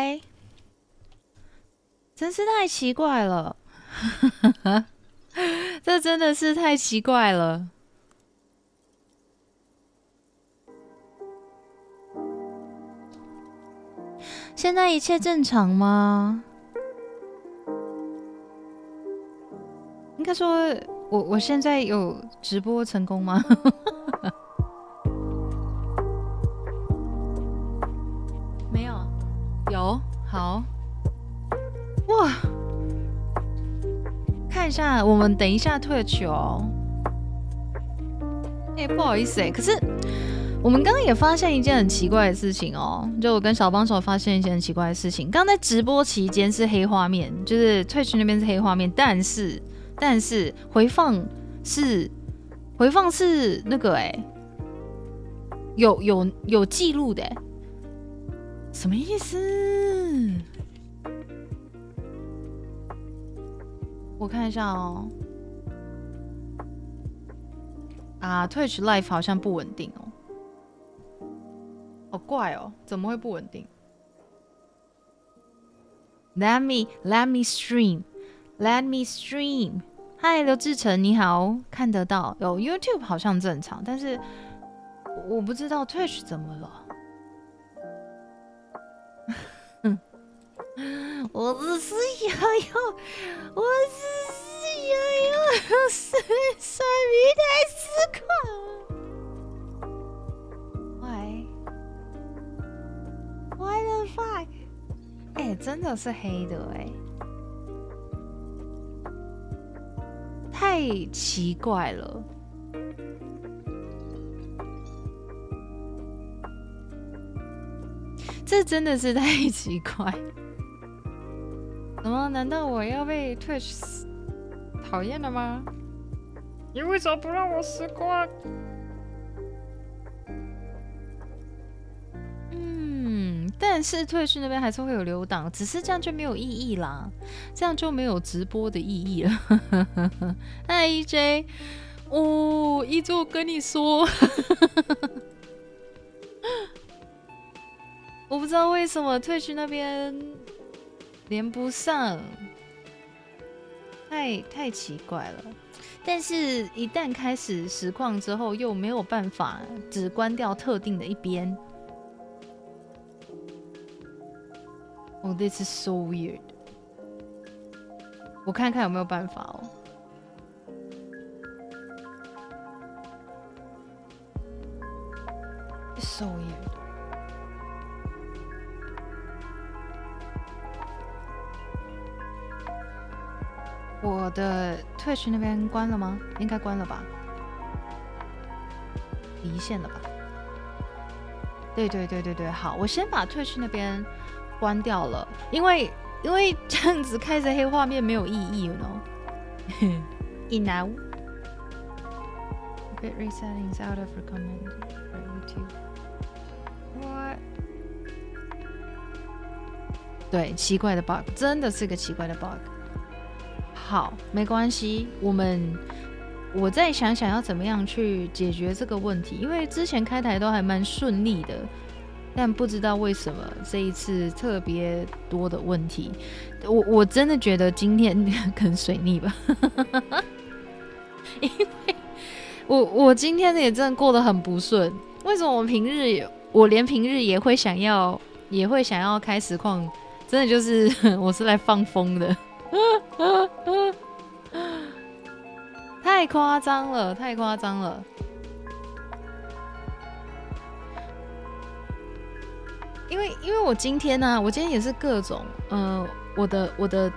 喂，真是太奇怪了，这真的是太奇怪了。现在一切正常吗？应该说我现在有直播成功吗？没有，有，好，哇，看一下，我们等一下Twitch哦。不好意思可是我们刚刚也发现一件很奇怪的事情哦，就我跟小帮手发现一件很奇怪的事情。刚在直播期间是黑画面，就是 Twitch 那边是黑画面，但是回放是那个有记录的什么意思？我看一下哦。Twitch Live 好像不稳定哦。好怪哦，怎么会不稳定 ？Let me stream。嗨，刘志成，你好，看得到。有 YouTube 好像正常，但是我不知道 Twitch 怎么了。我只是想要水平台思考。Why the fuck？ 真的是黑的太奇怪了。这真的是太奇怪。怎么？难道我要被 Twitch 讨厌了吗？你为什么不让我时光？但是Twitch那边还是会有留档，只是这样就没有意义啦，这样就没有直播的意义了。嗨 EJ， 一直我跟你说，我不知道为什么Twitch那边连不上，太奇怪了。但是，一旦开始实况之后，又没有办法只关掉特定的一边。Oh, this is so weird. 我看看有没有办法哦。It's so weird. 我的 Twitch 那边关了吗？应该关了吧？离线了吧？对，好，我先把 Twitch 那边关掉了，因为这样子开着黑画面没有意义 ，you know 。Enough. Bitrate settings out of recommended for YouTube. What? 对，奇怪的 bug， 真的是个奇怪的 bug。好，没关系，我再想想要怎么样去解决这个问题，因为之前开台都还蛮顺利的。但不知道为什么这一次特别多的问题，我真的觉得今天可能水逆吧，因为我今天也真的过得很不顺。为什么我连平日也会想要开实况，真的就是我是来放风的，太夸张了。因为我今天呢、我今天也是各种我的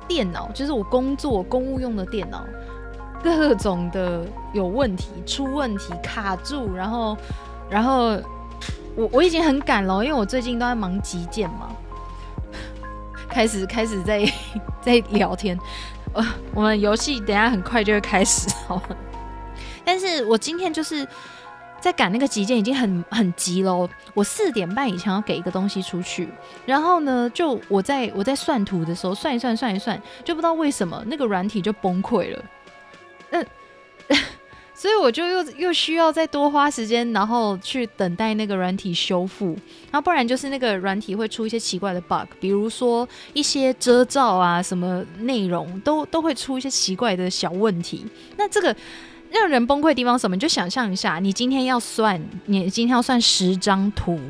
电脑，就是我公务用的电脑，各种的有问题，出问题，卡住，然后我已经很赶了，因为我最近都在忙急件嘛，开始在聊天，我们游戏等一下很快就会开始，好了，但是我今天就是在赶那个急件，已经很急了。我4点半以前要给一个东西出去，然后呢，就我在算图的时候算一算，就不知道为什么那个软体就崩溃了。所以我就又需要再多花时间，然后去等待那个软体修复，然后不然就是那个软体会出一些奇怪的 bug， 比如说一些遮罩啊，什么内容都会出一些奇怪的小问题。那这个让人崩溃的地方是什么？你就想象一下，你今天要算10张图，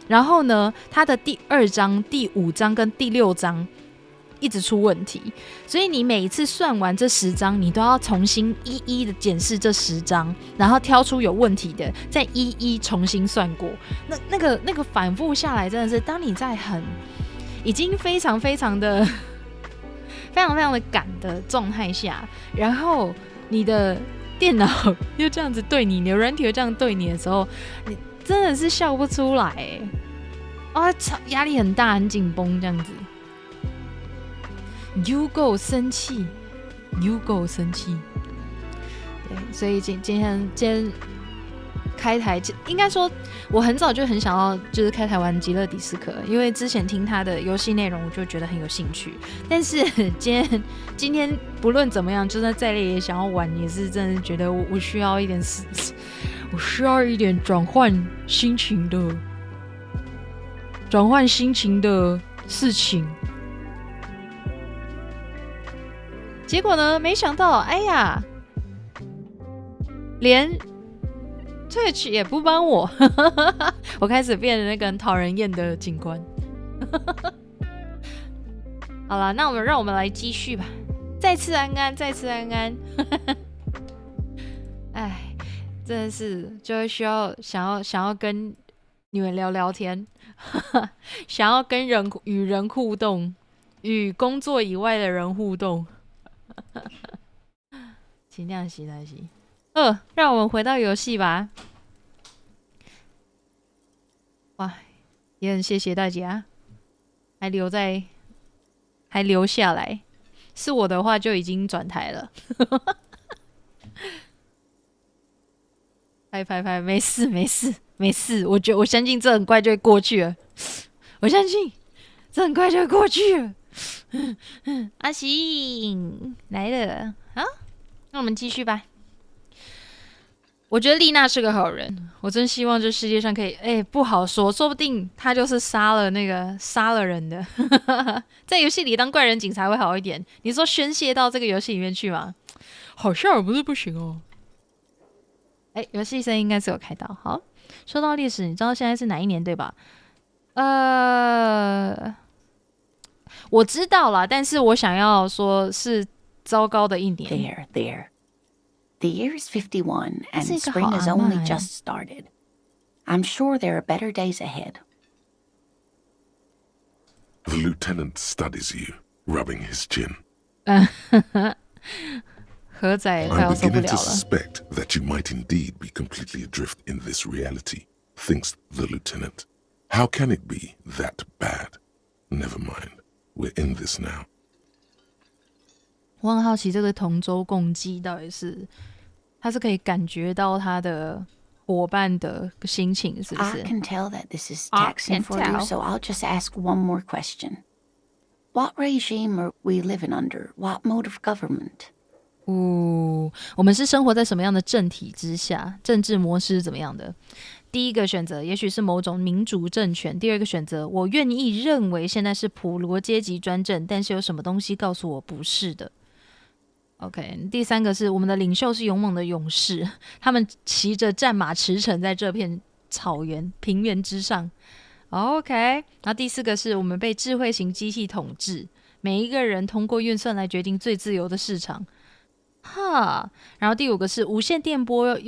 然后呢，它的第2张、第5张跟第6张一直出问题，所以你每一次算完这10张，你都要重新一一的检视这10张，然后挑出有问题的，再一一重新算过。那个反复下来，真的是当你在已经非常非常的非常非常的赶的状态下，然后你的电脑又这样子对你，你的软体又这样对你的时候，你真的是笑不出来欸。压力很大，很紧绷这样子。You go 生气 ，You go 生气。对，所以今天开台，应该说我很早就很想要就是开台玩极乐迪斯可，因为之前听他的游戏内容我就觉得很有兴趣。但是今天不论怎么样，就算再累也想要玩，也是真的觉得我需要一点转换心情的事情。结果呢？没想到，哎呀，连 Twitch 也不帮我，我开始变成那个很讨人厌的警官。好了，那让我们来继续吧，再次安安。哎，真的是就会想要跟你们聊聊天，想要跟与人互动，与工作以外的人互动。尽量洗。让我们回到游戏吧。哇，也很谢谢大家，还留下来。是我的话就已经转台了。拍，没事。我相信这很快就会过去了。阿行来了，好，那我们继续吧。我觉得丽娜是个好人，我真希望这世界上可以，不好说，说不定她就是杀了人的。在游戏里当怪人警察会好一点。你说宣泄到这个游戏里面去吗？好像也不是不行哦。游戏声应该是有开到。好，说到历史，你知道现在是哪一年对吧？我知道啦，但是我想要说是糟糕的一年。There. The year is 51, and spring has only just started. I'm sure there are better days ahead. The lieutenant studies you, rubbing his chin. 何仔快要受不了了。I'm beginning to suspect that you might indeed be completely adrift in this reality, thinks the lieutenant. How can it be that bad? Never mind. We're in this now. 我很好奇这个同舟共济到底是他是可以感觉到他的伙伴的心情是不是？ I can tell that this is taxing for you, so I'll just ask one more question. What regime are we living under? What mode of government? 我们是生活在什么样的政体之下？政治模式是怎么样的？第一个选择也许是某种民主政权，第二个选择我愿意认为现在是普罗阶级专政，但是有什么东西告诉我不是的。OK， 第三个是我们的领袖是勇猛的勇士，他们骑着战马驰骋在这片草原平原之上。OK， 然后第四个是我们被智慧型机器统治，每一个人通过运算来决定最自由的市场。然后第五个是无线电波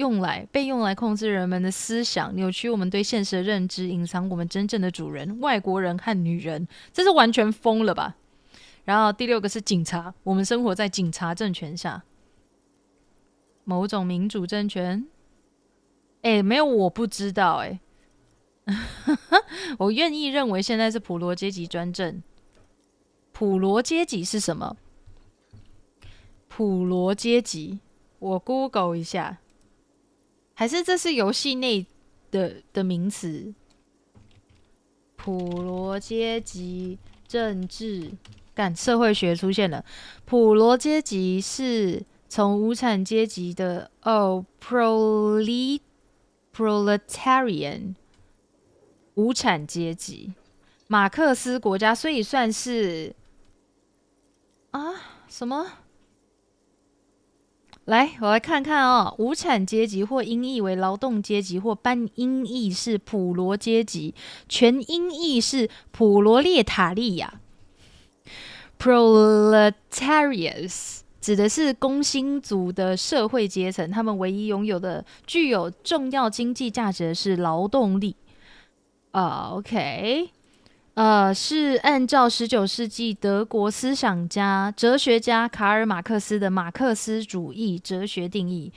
被用来控制人们的思想，扭曲我们对现实的认知，隐藏我们真正的主人——外国人和女人。这是完全疯了吧？然后第六个是警察，我们生活在警察政权下，某种民主政权。没有，我不知道我愿意认为现在是普罗阶级专政。普罗阶级是什么？普罗阶级，我 Google 一下，还是这是游戏内的名词？普罗阶级政治，社会学出现了。普罗阶级是从无产阶级的proletarian 无产阶级，马克思国家，所以算是什么？来，我来看看哦。无产阶级或音译为劳动阶级，或半音译是普罗阶级，全音译是普罗列塔利亚 （proletarians）， 指的是工薪族的社会阶层，他们唯一拥有的具有重要经济价值的是劳动力。OK。是按照19世纪德国思想家、哲学家卡尔马克思的马克思主义哲学定义，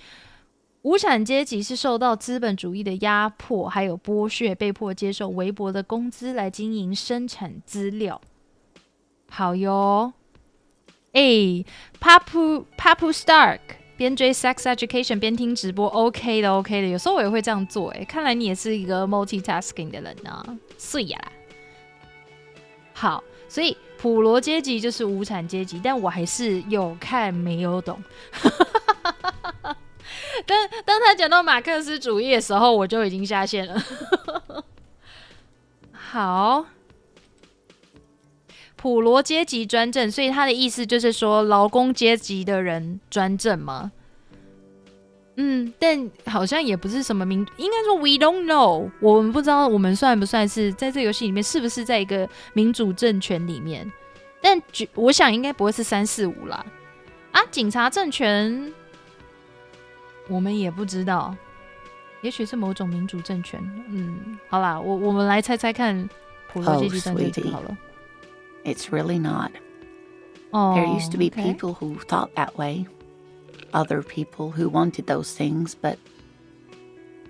无产阶级是受到资本主义的压迫还有剥削，被迫接受微薄的工资来经营生产资料。好哟，Papu Stark 边追 Sex Education 边听直播 ，OK 的 OK 的，有时候我也会这样做看来你也是一个 multitasking 的人啊，碎呀啦。好，所以普罗阶级就是无产阶级，但我还是有看没有懂。当他讲到马克思主义的时候，我就已经下线了。好，普罗阶级专政，所以他的意思就是说劳工阶级的人专政吗？但好像也不是什么应该说 we don't know， 我们不知道我们算不算是在这个游戏里面是不是在一个民主政权里面，但我想应该不会是345啦。警察政权我们也不知道，也许是某种民主政权。好啦，我们来猜猜看普罗阶级专政这个好了。It's really not. There used to be people who thought that way.Other people who wanted those things, but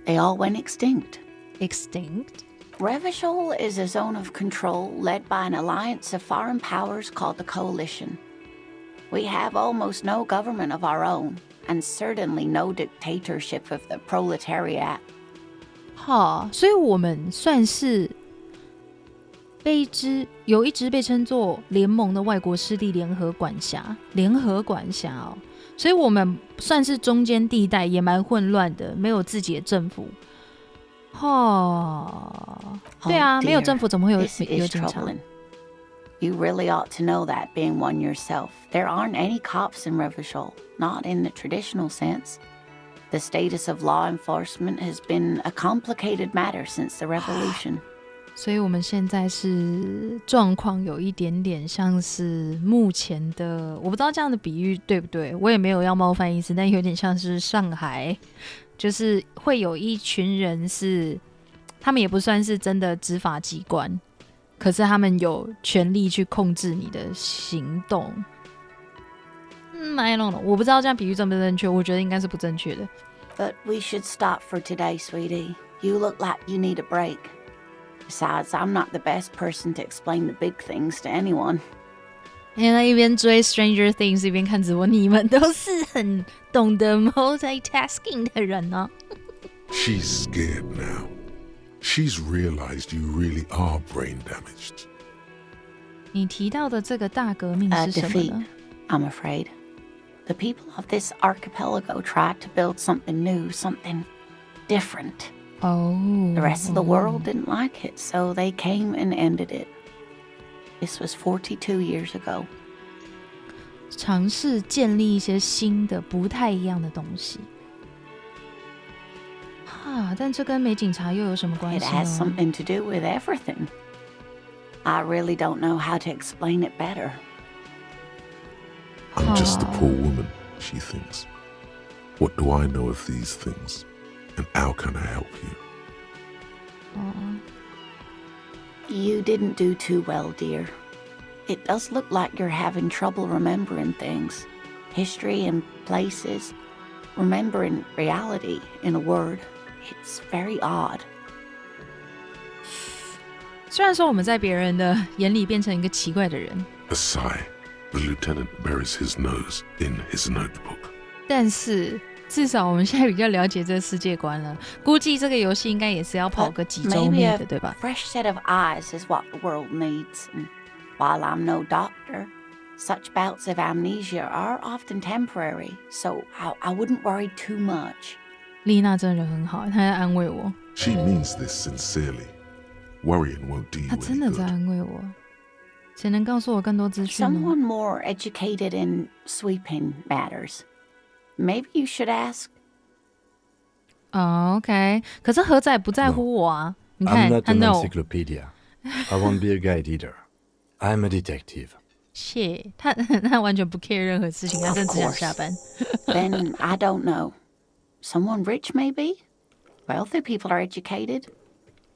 they all went extinct. Extinct? Revachol is a zone of control led by an alliance of foreign powers called the Coalition. We have almost no government of our own, and certainly no dictatorship of the proletariat. 所以我们算是有一支被称作联盟的外国势力联合管辖哦。所以我们算是中间地带，也蛮混乱的，没有自己的政府。对啊，没有政府怎么会有警察？ You really ought to know that, being one yourself. There aren't any cops in Revachol, not in the traditional sense. The status of law enforcement has been a complicated matter since the revolution. 所以我们现在是状况有一点点像是目前的，我不知道这样的比喻对不对，我也没有要冒犯意思，但有点像是上海，就是会有一群人是他们也不算是真的执法机关，可是他们有权力去控制你的行动。I don't know， 我不知道这样比喻正不正确，我觉得应该是不正确的。But we should stop for today, sweetie. You look like you need a break.Besides, I'm not the best person to explain the big things to anyone. 因为他一边追 Stranger Things 一边看直播，你们都是很懂得 multitasking 的人啊。She's scared now. She's realized you really are brain damaged. 你提到的这个大革命是什么 defeat, 呢？ I'm afraid. The people of this archipelago tried to build something new, something different.The rest of the world didn't like it, so they came and ended it. This was 42 years ago. 尝试建立一些新的、不太一样的东西。但这跟没警察又有什么关系呢？ It has something to do with everything. I really don't know how to explain it better. I'm just a poor woman, she thinks. What do I know of these things? And how can I help you? You didn't do too well, dear. It does look like you're having trouble remembering things. History and places. Remembering reality, in a word. It's very odd. 虽然说我们在别人的眼里变成一个奇怪的人， A sigh. The lieutenant buries his nose in his notebook. 但是至少我们现在比较了解这个世界观了。估计这个游戏应该也是要跑个几周内的，对吧？ Fresh set of eyes is what the world needs. And while I'm no doctor, Such bouts of amnesia are often temporary, so I wouldn't worry too much. 丽娜真的人很好，她在安慰我。She means this sincerely. Worrying won't do you 她真的 any 在 good. 安慰我。谁能告诉我更多资讯呢 Someone more educated in sweeping matters. Maybe you should ask. OK， 可是何仔不在乎我啊。你 I'm 看 not 他 an no encyclopedia. I won't be a guide either. I'm a detective. 谢他完全不 care 任何事情，他真的只想下班。Then I don't know. Someone rich, maybe? Wealthy people are educated.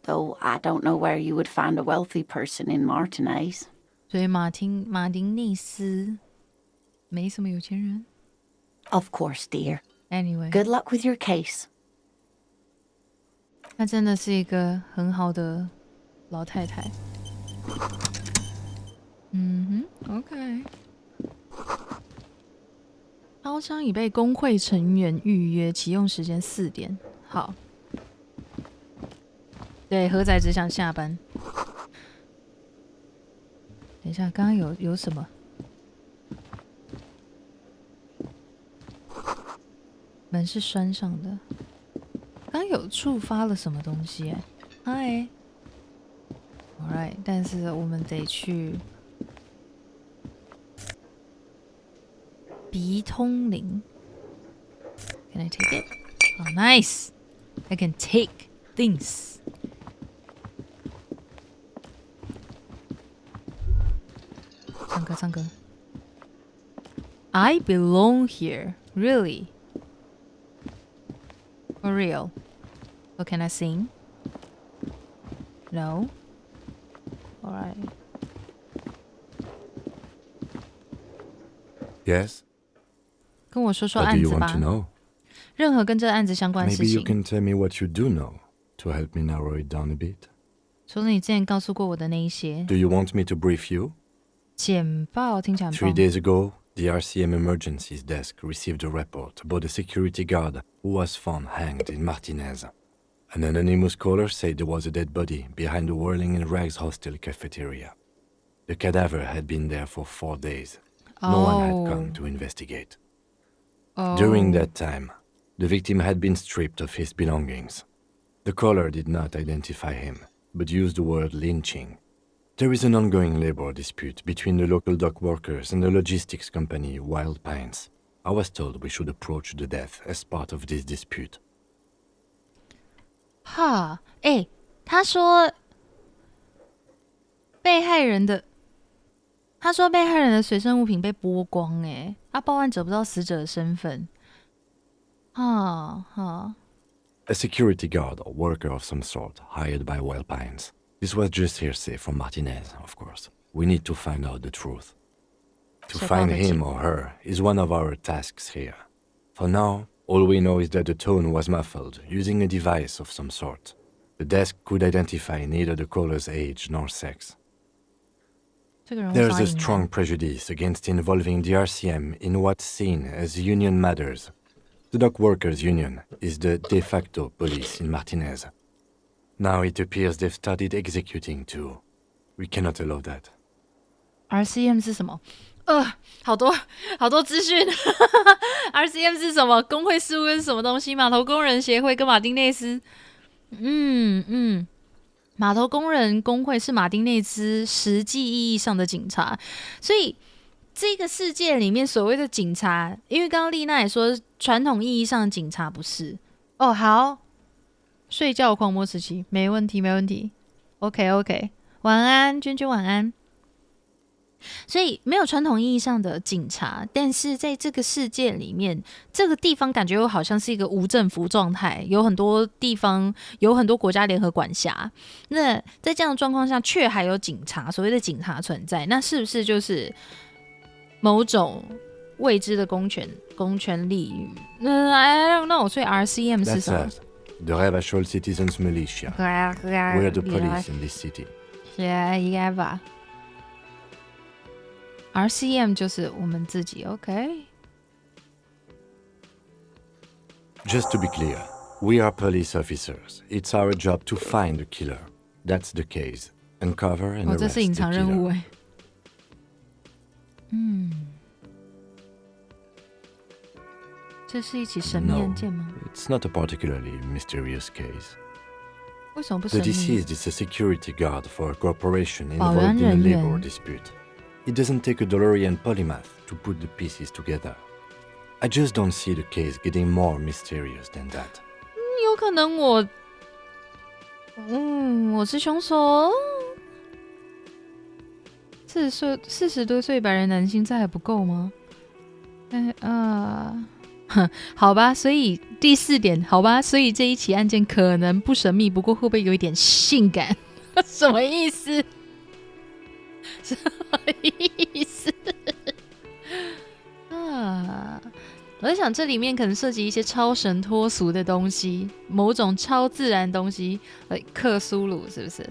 Though I don't know where you would find a wealthy person in Martinez. 所以马丁内斯没什么有钱人。Of course, dear. Anyway， Good luck with your case. 她真的是一个很好的老太太。OK。包厢已被工会成员预约，启用时间4点。好。对，何仔只想下班。等一下，刚刚有什么？门是拴上的。刚有触发了什么东西？嗨 ，Alright， 但是我们得去鼻通灵。Can I take it? Oh, nice! I can take things. 唱歌。I belong here, really. For real. So can I sing? No? Alright. Yes? 跟我说说 What 案 do you 子 want 吧 to。know? 任何跟这个案子相关的事 Maybe you 情。 can tell me what you do know to help me narrow it down a bit. 除了你之前告诉过我的那一些 Do you want me to brief you? 简报，听起来很 3棒。 days ago, the RCM Emergencies Desk received a report about a security guard who was found hanged in Martinez. An anonymous caller said there was a dead body behind the Whirling in Rags hostel cafeteria. The cadaver had been there for 4 days. No one had come to investigate. During that time, the victim had been stripped of his belongings. The caller did not identify him, but used the word lynching. There is an ongoing labor dispute between the local dock workers and the logistics company Wild Pines. I was told we should approach the death as part of this dispute. 哈，他说被害人的随身物品被剥光，报案者不知道死者的身份。哈。 A security guard or worker of some sort hired by Wild Pines. This was just hearsay from Martinez, of course. We need to find out the truth. To find him or her is one of our tasks here. For now, all we know is that the tone was muffled using a device of some sort. The desk could identify neither the caller's age nor sex. 这个人 There's a strong prejudice against involving the RCM in what's seen as union matters. The dock workers' union is the de facto police in Martinez. Now it appears they've started executing too. We cannot allow that. RCM 是什么？好多资讯。RCM 是什么？工会事务是什么东西？码头工人协会跟马丁内斯。码头工人工会是马丁内斯实际意义上的警察，所以这个世界里面所谓的警察，因为刚刚丽娜也说，传统意义上的警察不是。好，睡觉狂魔时期，没问题。OK， 晚安，娟娟晚安。所以没有传统意义上的警察，但是在这个世界里面，这个地方感觉又好像是一个无政府状态，有很多地方有很多国家联合管辖。那在这样的状况下，却还有警察，所谓的警察存在，那是不是就是某种未知的公权力域？I don't know。所以 RCM 是 That's 什么 us, the Rebel Citizens Militia. We're the police in this city. Yeah 吧。RCM 就是我们自己 ，OK。 Just to be clear, we are police officers. It's our job to find the killer. That's the case. Uncover and 这 arrest 是隐 the 藏任务 killer. 这是一起神秘案件吗？ It's not a particularly mysterious case. 为什么不 The 神秘？ deceased is a security guard for a corporation 保安 involved in a 人员。 labor dispute. It doesn't take a DeLorean polymath to put the pieces together. I just don't see the case getting more mysterious than that. 有可能我是凶手。40多岁白人男性，这还不够吗？好吧，所以第4点，好吧，所以这一起案件可能不神秘，不过会不会有一点性感？什么意思？什么意思？我在想这里面可能涉及一些超神脱俗的东西，某种超自然东西，克苏鲁是不是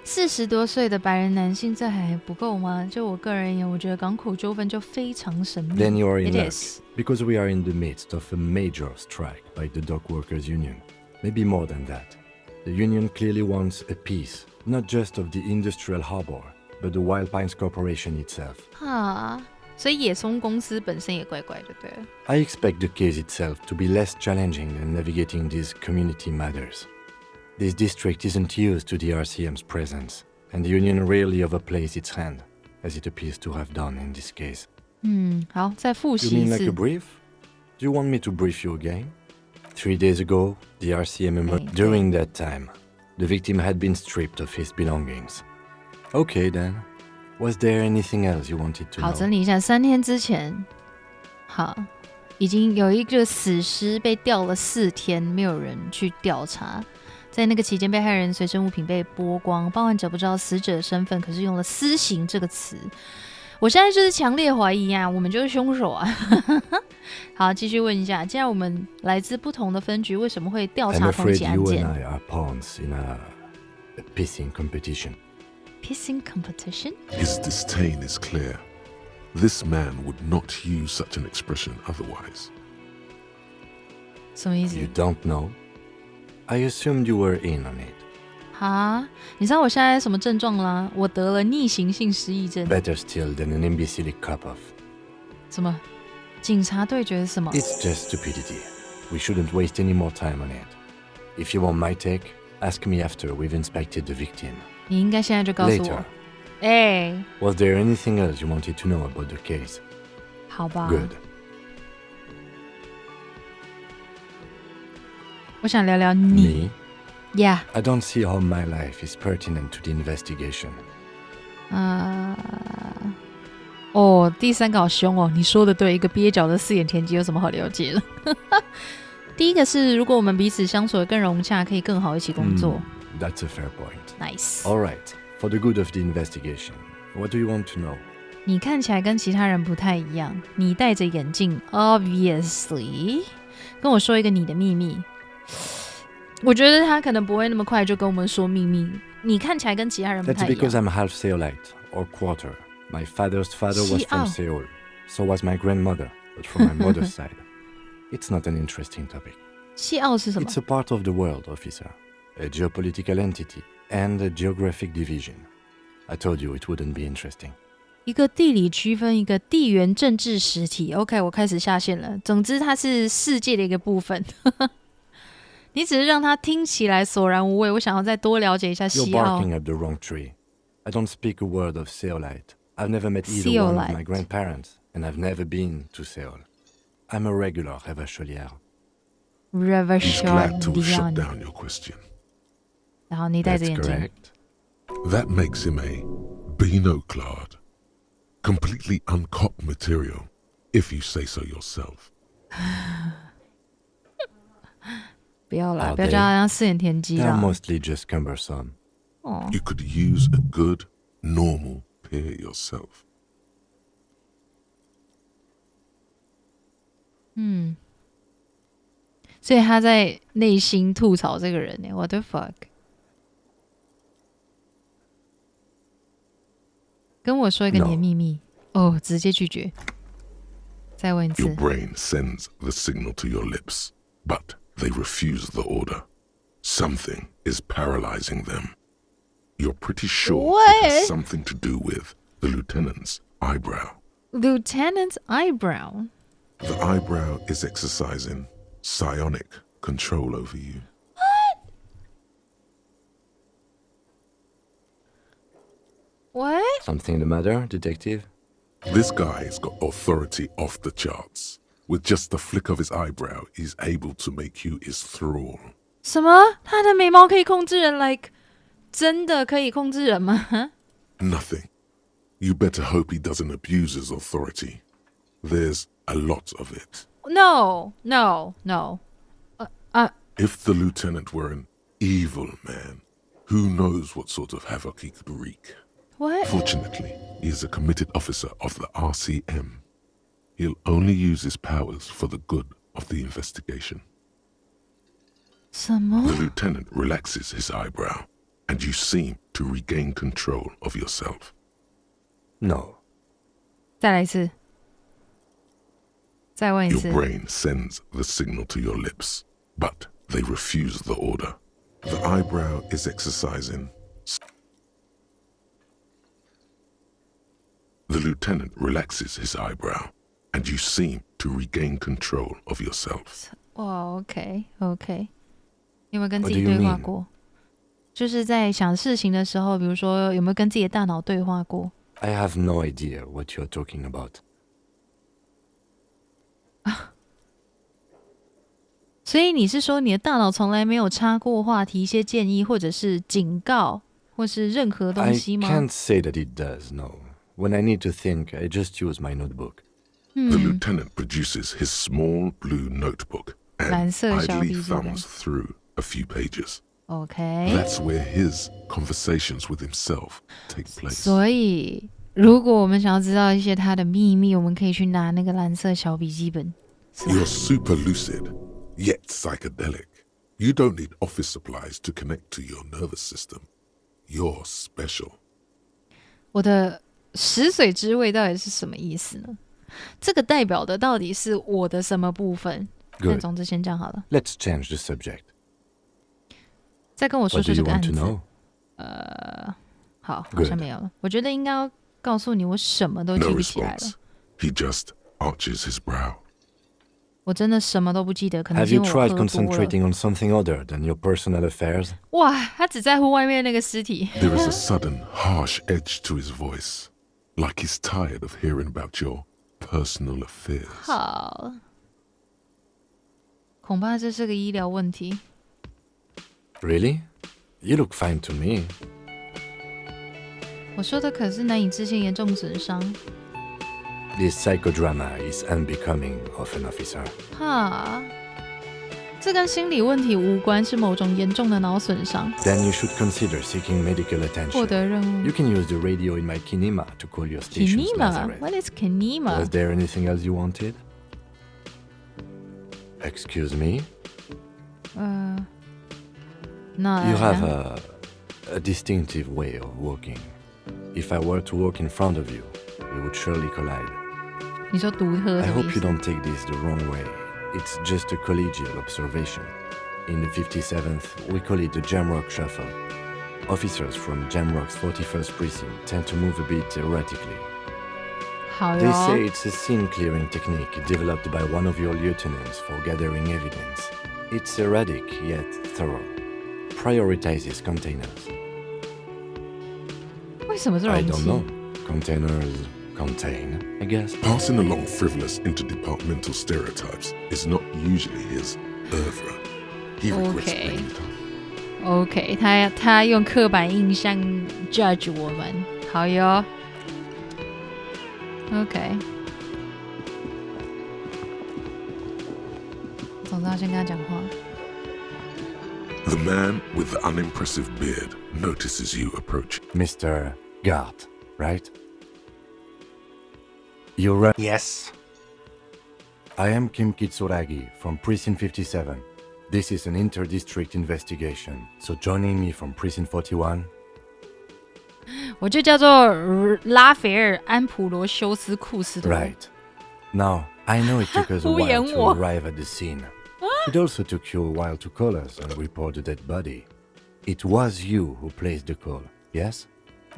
？40多岁的白人男性，这还不够吗？就我个人而言，我觉得港口纠纷就非常神秘。 Then you are in It luck, is. because we are in the midst of a major strike by the dock workers union. Maybe more than that. The union clearly wants a piece, not just of the industrial harbor, but the Wild Pines Corporation itself. 所以野松公司本身也怪怪的，对了。 I expect the case itself to be less challenging than navigating these community matters. This district isn't used to the RCM's presence, and the union rarely overplays its hand, as it appears to have done in this case. 好，再复 You 习一 mean like 次 a。brief? Do you want me to brief you again? 3 days ago, the RCM emerged. During that time, the victim had been stripped of his belongings. Okay then. Was there anything else you wanted to 好， know? 整理一下，3天之前，好，已经有一个死尸被吊了4天，没有人去调查。在那个期间，被害人随身物品被剥光，报案者不知道死者的身份，可是用了私刑这个词。我现在就是强烈怀疑啊，我们就是凶手啊！好，继续问一下，既然我们来自不同的分局，为什么会调 I'm 查同 afraid 起案 you and 件 I are pawns in a pissing competition. ？Pissing competition？ His disdain is clear. This man would not use such an expression otherwise. 什么意思 You？ don't know? I assumed you were in on it. 哈，你知道我现在什么症状啦？我得了逆行性失忆症。 Better still than an imbecile cup-off. 什么？警察对决是什么？ It's just stupidity. We shouldn't waste any more time on it. If you want my take, ask me after we've inspected the victim. 你应该现在就告诉 Later. 我。哎， Was there anything else you wanted to know about the case? 好吧。 Good. 我想聊聊你。 Me? Yeah。 I don't see how my life is pertinent to the investigation. 第3个好凶哦！你说的对，一个蹩脚的4眼田鸡有什么好了解了？第一个是，如果我们彼此相处得更融洽，可以更好一起工作。 That's a fair point. Nice。 All right. For the good of the investigation, what do you want to know? 你看起来跟其他人不太一样，你戴着眼镜 ，obviously。跟我说一个你的秘密。我觉得他可能不会那么快就跟我们说秘密。你看起来跟其他人不 That's 太一 because 样。 I'm half Seolite, or quarter. My father's father was from Seoul. Seoul. So was my grandmother, but from my mother's side. It's not an interesting topic. 西澳是什么 It's a part of the world, officer. A geopolitical entity and a geographic division. I told you it wouldn't be interesting. 一个地理区分，一个地缘政治实体。OK， 我开始下线了。总之，它是世界的一个部分。你只是让它听起来索然无味。我想要再多了解一下 You're 西澳。 barking up the wrong tree. I don't speak a word of Seolite. I've never met either one of my Seolite. grandparents, and I've never been to Seoul. I'm a regular Revacholière. He's glad to have shut Revacholian。 down your question. 然后你戴 That's 着眼镜。 correct. That makes him a binoclad. Completely uncopped material, if you say so yourself. 不要啦， Are 不要叫他像4眼田鸡 They're 啦。 mostly just cumbersome. 哦， You could use a good, normal peer yourself. 所以他在内心吐槽这个人呢。What the fuck？ 跟我说一个你的 No 秘密。直接拒绝。再问一 Your 次。 brain sends the signal to your lips, but they refuse the order. Something is paralyzing them. You're pretty sure it has something to do with the lieutenant's eyebrow. Lieutenant's eyebrow. The eyebrow is exercising psionic control over you. What? Something the matter, detective? This guy's got authority off the charts. With just the flick of his eyebrow, he's able to make you his thrall. 什么？他的眉毛可以控制人 ？Like 真的可以控制人吗？ Nothing. You better hope he doesn't abuse his authority. There's a lot of it. No. If the lieutenant were an evil man, who knows what sort of havoc he could wreak. What? Fortunately, he is a committed officer of the RCM. He'll only use his powers for the good of the investigation. 什么 The lieutenant relaxes his eyebrow, and you seem to regain control of yourself. No. 再来一次。再问一 Your 次。 brain sends the signal to your lips, but they refuse the order. The eyebrow is exercising. The lieutenant relaxes his eyebrow, and you seem to regain control of yourself. 哇 ，OK， 有没有跟自 What 己 do you 对话 mean? 过？就是在想事情的时候，比如说有没有跟自己的大脑对话过？ I have no idea what you're talking about. 所以你是说你的大脑从来没有插过话，提一些建议，或者是警告，或是任何东 I 西吗？ can't say that it does, no. When I need to think, I just use my notebook. The lieutenant produces his small blue notebook and 蓝色小笔 idly 记本。 thumbs through a few pages. OK， That's where his conversations with himself take place. 所以如果我们想要知道一些他的秘密，我们可以去拿那个蓝色小笔记本。 You're super lucid, yet psychedelic. You don't need office supplies to connect to your nervous system. You're special. 我的食髓知味到底是什么意思呢？这个代表的到底是我的什么部分？ Good. 那总之先这样好了， Let's change the subject. 再跟我说 What do 说这 you 个案 want to 子。 know? 好，好 Good. 像没有了。我觉得应该要告诉你，我什么都记 No 不起来了。 response. He just arches his brow. 我真的什么都不记得，可能 Have 是因 you 为我 tried 喝多了。 concentrating on something other than your personal affairs? 哇，他只在乎外面那个尸体。 There is a sudden, harsh edge to his voice, like he's tired of hearing about your personal affairs. 好，恐怕这是个医疗问题。 Really? You look fine to me. 我说的可是难以置信严重损伤。 This psychodrama is unbecoming of an officer. 哈，这跟心理问题无关，是某种严重的脑损伤。 Then you should consider seeking medical 获 attention. 得任务 You can use the radio in my kinema to call your station's Kinema? Lazarus. What is kinema? Was there anything else you wanted? Excuse me? No, You have a distinctive way of walking. If I were to walk in front of you, we would surely collide. 你说独特 I 的 hope 意 you 思？ don't take this the wrong way. It's just a collegial observation. In the 57th, we call it the Jamrock Shuffle. Officers from Jamrock's 41st precinct tend to move a bit erratically. 好 They say 哟， it's a scene clearing technique developed by one of your lieutenants for gathering evidence. It's erratic yet thorough. Prioritizes containers. 为什么是 I 容 don't 器 know. Containers contain, I guess. Passing along frivolous interdepartmental stereotypes is not usually his oeuvre. He regrets Okay. bringing it up. OK，他用刻板印象 judge 我们，好哟。OK，总之要先跟他讲话。 The man with the unimpressive beard notices you approaching. Mr. Gart, right? You're right. Yes. I am Kim Kitsuragi from Precinct 57. This is an inter-district investigation, so joining me from Precinct 41. 我就叫做拉斐尔·安普罗修斯·库斯多。 Right. Now, I know it took us a 敷衍 while to 我。 arrive at the scene. It also took you a while to call us and report the dead body. It was you who placed the call, yes?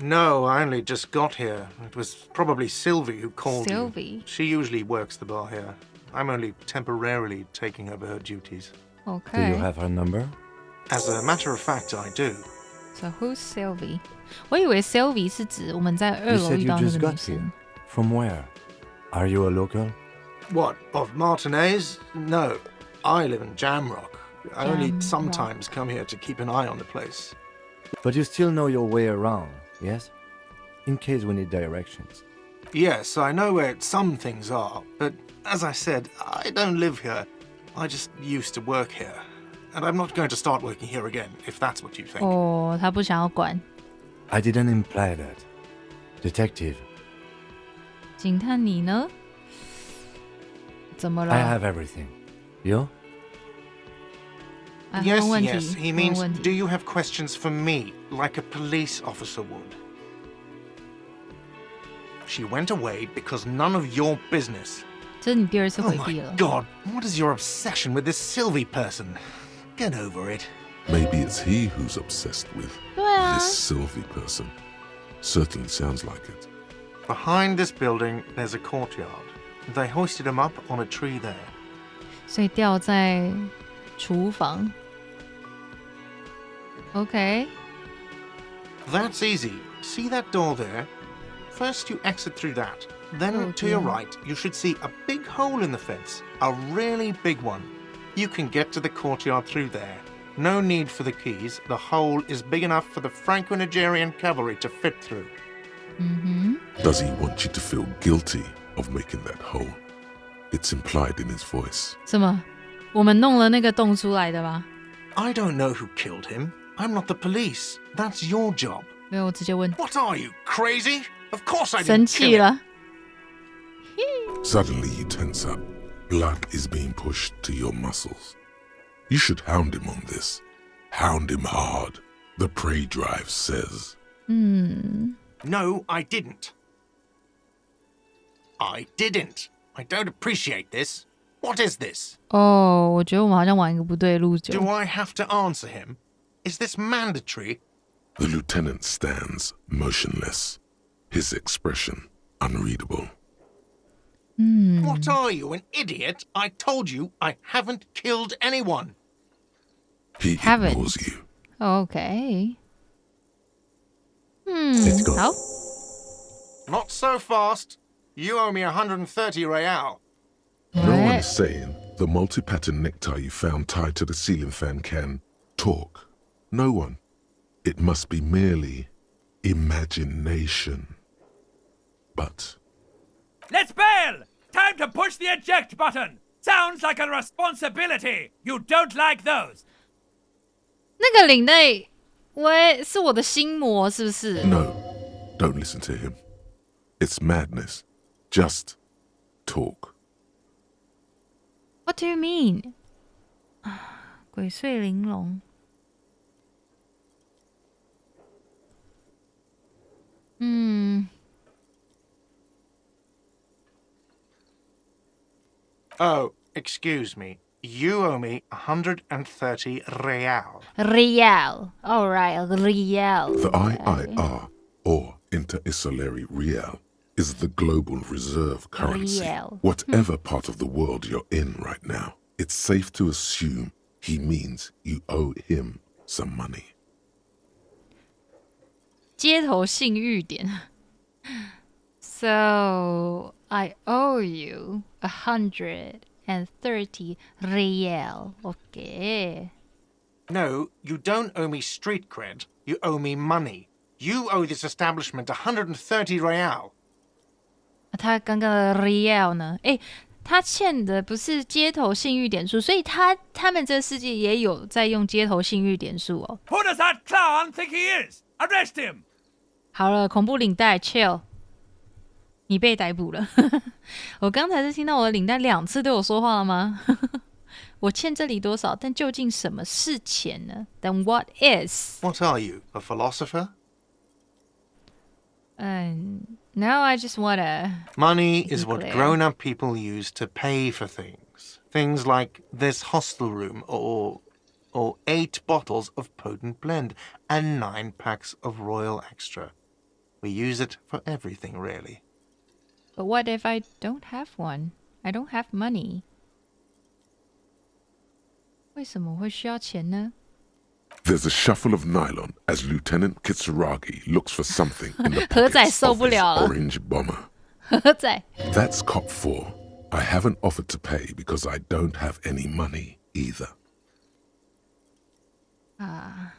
No, I only just got here. It was probably Sylvie who called Sylvie? you. She usually works the bar here. I'm only temporarily taking over her duties. Okay. Do you have her number? As a matter of fact, I do. So who's Sylvie? 我以为 Sylvie 是指我们在二 You 楼 said 遇 you 到那 just 个女 got 生 here. From where? Are you a local? What, of Martinez? No, I live in Jamrock. I only Jamrock. sometimes come here to keep an eye on the place. But you still know your way around, yes? In case we need directions. Yes, I know where some things are, but as I said, I don't live here. I just used to work here. And I'm not going to start working here again, if that's what you think. 哦，他不想要管。 I didn't imply that. Detective, 警探你呢？怎么了？ I have everything. You? 啊 Yes, 问问题 yes, he 问 means, 问 do 题。 you have questions for me, like a police officer would? She went away because none of your business. 这是你第二次 Oh 回避 my 了。 god, what is your obsession with this Sylvie person? Get over it. Maybe it's he who's obsessed with 对啊 this Sylvie person. Certainly sounds like it. Behind this building, there's a courtyard. They hoisted him up on a tree there. 所以掉在厨房。OK， That's easy. See that door there? First, you exit through that. Then, Oh, to your dear. right, you should see a big hole in the fence. A really big one. You can get to the courtyard through there. No need for the keys. The hole is big enough for the Franco-Nigerian cavalry to fit through. Does he want you to feel guilty of making that hole? It's implied in his voice. 什么？我们弄了那个洞出来的吧？ I don't know who killed him. I'm not the police. That's your job. 没有，我直接问。 What are you, crazy? Of course I 生 didn't 气 kill him. 了。 Suddenly you tense up. Blood is being pushed to your muscles. You should hound him on this. Hound him hard. The prey drive says. No, I didn't. I didn't. I don't appreciate this. What is this? 哦，我觉得我们好像往一个不对的路 Do 走。 I have to answer him? Is this mandatory? The lieutenant stands motionless, his expression unreadable. What are you, an idiot? I told you I haven't killed anyone. He Haven't. ignores you. OK， Let's go. 好， Not so fast. You owe me 130 real. No one Ouais. is saying the multi-pattern necktie you found tied to the ceiling fan can talk. No one. It must be merely imagination. But Let's bail! Time to push the eject button! Sounds like a responsibility! You don't like those! 那个领带，喂，是我的心魔是不是？ no, don't listen to him. It's madness. Just talk. What do you mean？ 鬼祟玲珑。Oh, excuse me. You owe me 130 real. Real. Alright, real. The IIR, or Inter-Isolary Real, is the global reserve currency. Real. Whatever part of the world you're in right now, it's safe to assume he means you owe him some money. 街头性欲点。So I owe you 130 real. Okay. No, you don't owe me street cred. You owe me money. You owe this establishment 130 real. 他刚刚的 real 呢？诶，他欠的不是街头性欲点数，所以他们这个世界也有在用街头性欲点数哦。 Who does that clown think he is? Arrest him! 好了，恐怖领带 chill， 你被逮捕了。我刚才是听到我的领带2次对我说话了吗？我欠这里多少？但究竟什么是钱呢？ Then what is？ What are you, a philosopher? No, I just wanna. Money is what Clear. grown-up people use to pay for things. Things like this hostel room or 8 bottles of potent blend and 9 packs of Royal Extra. We use it for everything, really. But what if I don't have one? I don't have money. 为什么会需要钱呢？ There's a shuffle of nylon as Lieutenant Kitsuragi looks for something in the 何仔 pockets 受 of 不 his 了了。 orange bomber. 何仔 That's cop 4. I haven't offered to pay because I don't have any money either. 啊，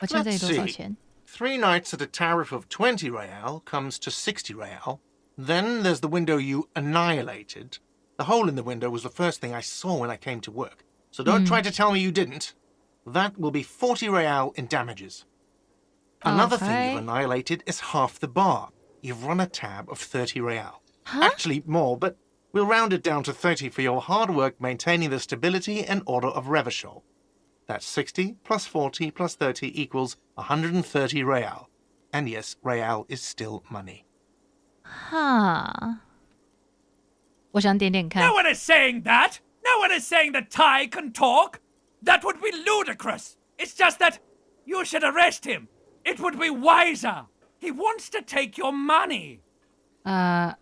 我欠这里 Let's 多少 see. 钱？ 3 nights at a tariff of 20 real comes to 60 real. Then there's the window you annihilated. The hole in the window was the first thing I saw when I came to work. So don't try to tell me you didn't. That will be 40 real in damages. Another thing Okay. you've annihilated is half the bar. You've run a tab of 30 real. Actually, more, but we'll round it down to 30 for your hard work maintaining the stability and order of Revachol. That's 60 plus 40 plus 30 equals 130 real. And yes, real is still money. 哈，我想点点看 No。one is saying that! No one is saying that Ty can talk! That would be ludicrous! It's just that you should arrest him! It would be wiser! He wants to take your money! I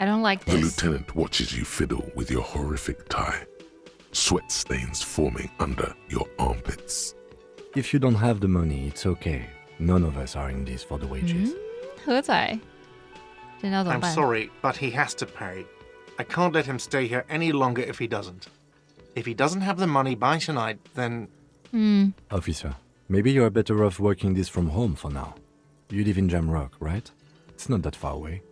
don't like The this. lieutenant watches you fiddle with your horrific tie. Sweat stains forming under your armpits. If you don't have the money, it's okay. None of us are in this for the wages. 何仔，现在要怎么 I'm 办？ sorry, but he has to pay. I can't let him stay here any longer if he doesn't. If he doesn't have the money by tonight, then Officer, maybe you're better off working this from home for now. You live in Jamrock, right? It's not that far away.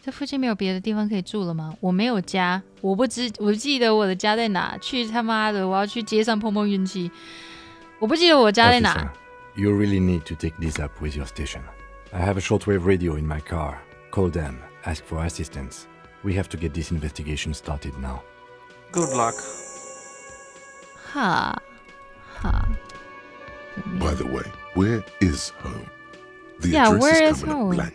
这附近没有别的地方可以住了吗？我没有家，我不记得我的家在哪。去他妈的，我要去街上碰碰运气。我不记得我家在哪 Officer,。you really need to take this up with your station. I have a shortwave radio in my car. Call them, ask for assistance. We have to get this investigation started now. good luck. 哈，哈。 By the way, where is home? The Yeah, address where is is coming home? up blank,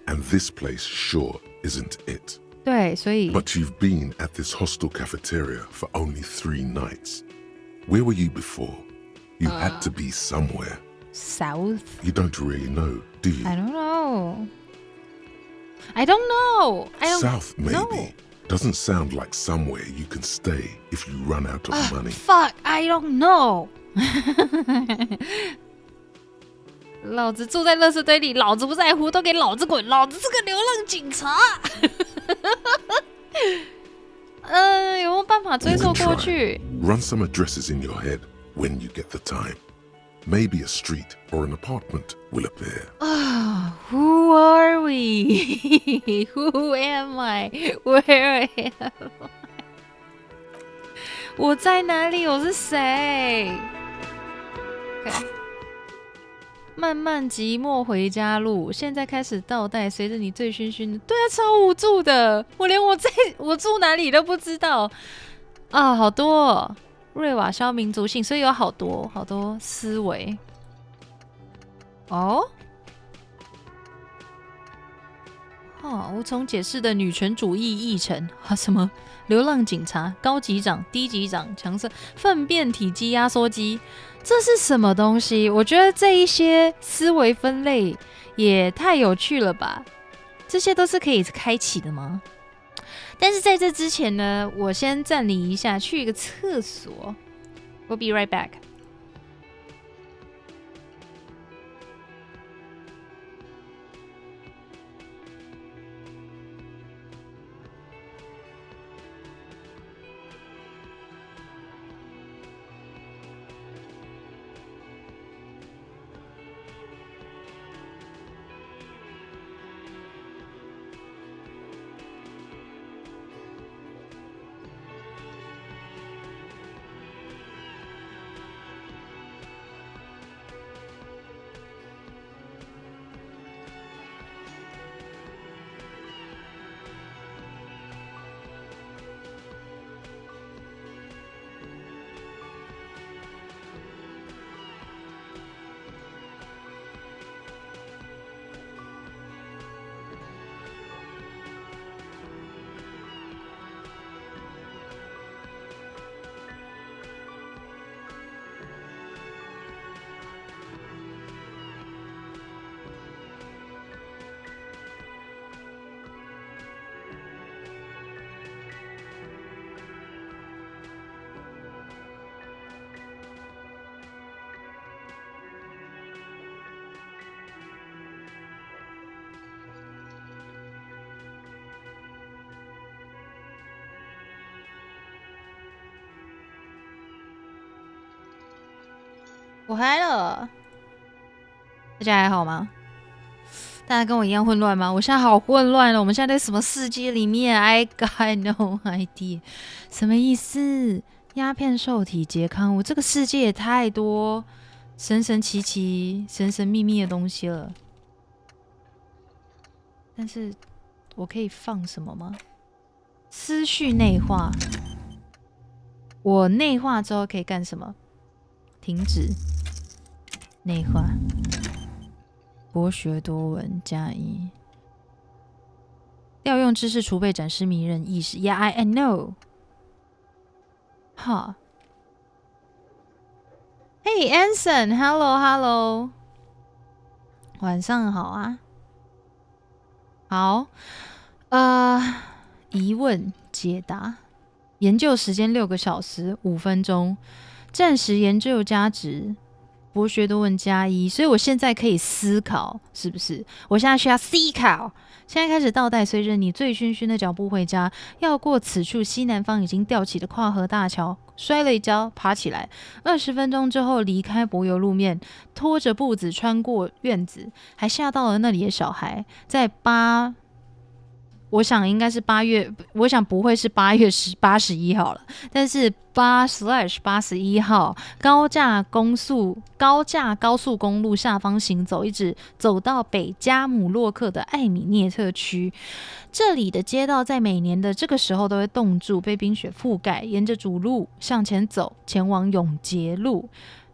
and this place sure isn't it. 对，所以 But you've been at this hostel cafeteria for only 3 nights. Where were you before? You had to be somewhere. South. You don't really know, do you? I don't know. I don't know. I don't South, maybe. know. Doesn't sound like somewhere you can stay if you run out of money. Fuck, I don't know. 老子住在垃圾堆里，老子不在乎，都给老子滚！老子是个流浪警察。有没有办法追 You 溯 can 过 try. 去？ Run some addresses in your head when you get the time. Maybe a street or an apartment will appear. Who are we? Who am I? Where am I? 我在哪里？我是谁？ Okay. 漫漫寂寞回家路，现在开始倒带，随着你醉醺醺的。对啊，超无助的，我连我住哪里都不知道啊，好多、哦、瑞瓦肖民族性，所以有好多好多思维。哦，无从解释的女权主义议程啊，什么流浪警察、高级长、低级长、强色、粪便体积压缩机。这是什么东西？我觉得这一些思维分类也太有趣了吧！这些都是可以开启的吗？但是在这之前呢，我先暂离一下，去一个厕所。We'll be right back. 我嗨了，大家还好吗？大家跟我一样混乱吗？我现在好混乱了。我们现在在什么世界里面 ？I got no idea， 什么意思？鸦片受体拮抗物，这个世界也太多神神奇奇、神神秘秘的东西了。但是我可以放什么吗？思绪内化。我内化之后可以干什么？停止。内化，博学多闻加1，调用知识储备展示迷人意识。Yeah, I know. 哈 ，Hey Anson, hello hello， 晚上好啊。好，疑问解答，研究时间6个小时5分钟，暂时研究价值。博学多闻加1，所以我现在可以思考，是不是？我现在需要思考。现在开始倒带，随着你醉醺醺的脚步回家，要过此处西南方已经吊起的跨河大桥，摔了一跤，爬起来。20分钟之后离开柏油路面，拖着步子穿过院子，还吓到了那里的小孩。在我想应该是8月，我想不会是8月81号了，但是8/81号高架高速公路下方行走，一直走到北加姆洛克的艾米涅特区。这里的街道在每年的这个时候都会冻住，被冰雪覆盖。沿着主路向前走，前往永杰路。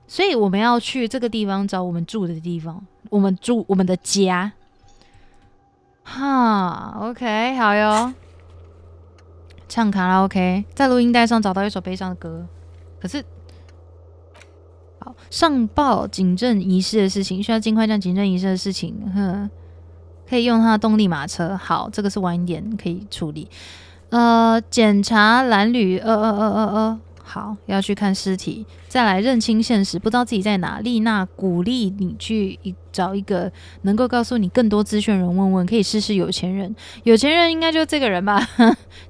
所以我们要去这个地方找我们住的地方，我们的家。哈 ，OK， 好哟。唱卡拉 OK， 在录音带上找到一首悲伤的歌，可是，好上报警政仪式的事情，需要尽快将警政仪式的事情，可以用它的动力马车。好，这个是晚一点可以处理。检查蓝旅22222，好，要去看尸体，再来认清现实，不知道自己在哪。丽娜鼓励你去找一个能够告诉你更多资讯的人问问，可以试试有钱人。有钱人应该就这个人吧，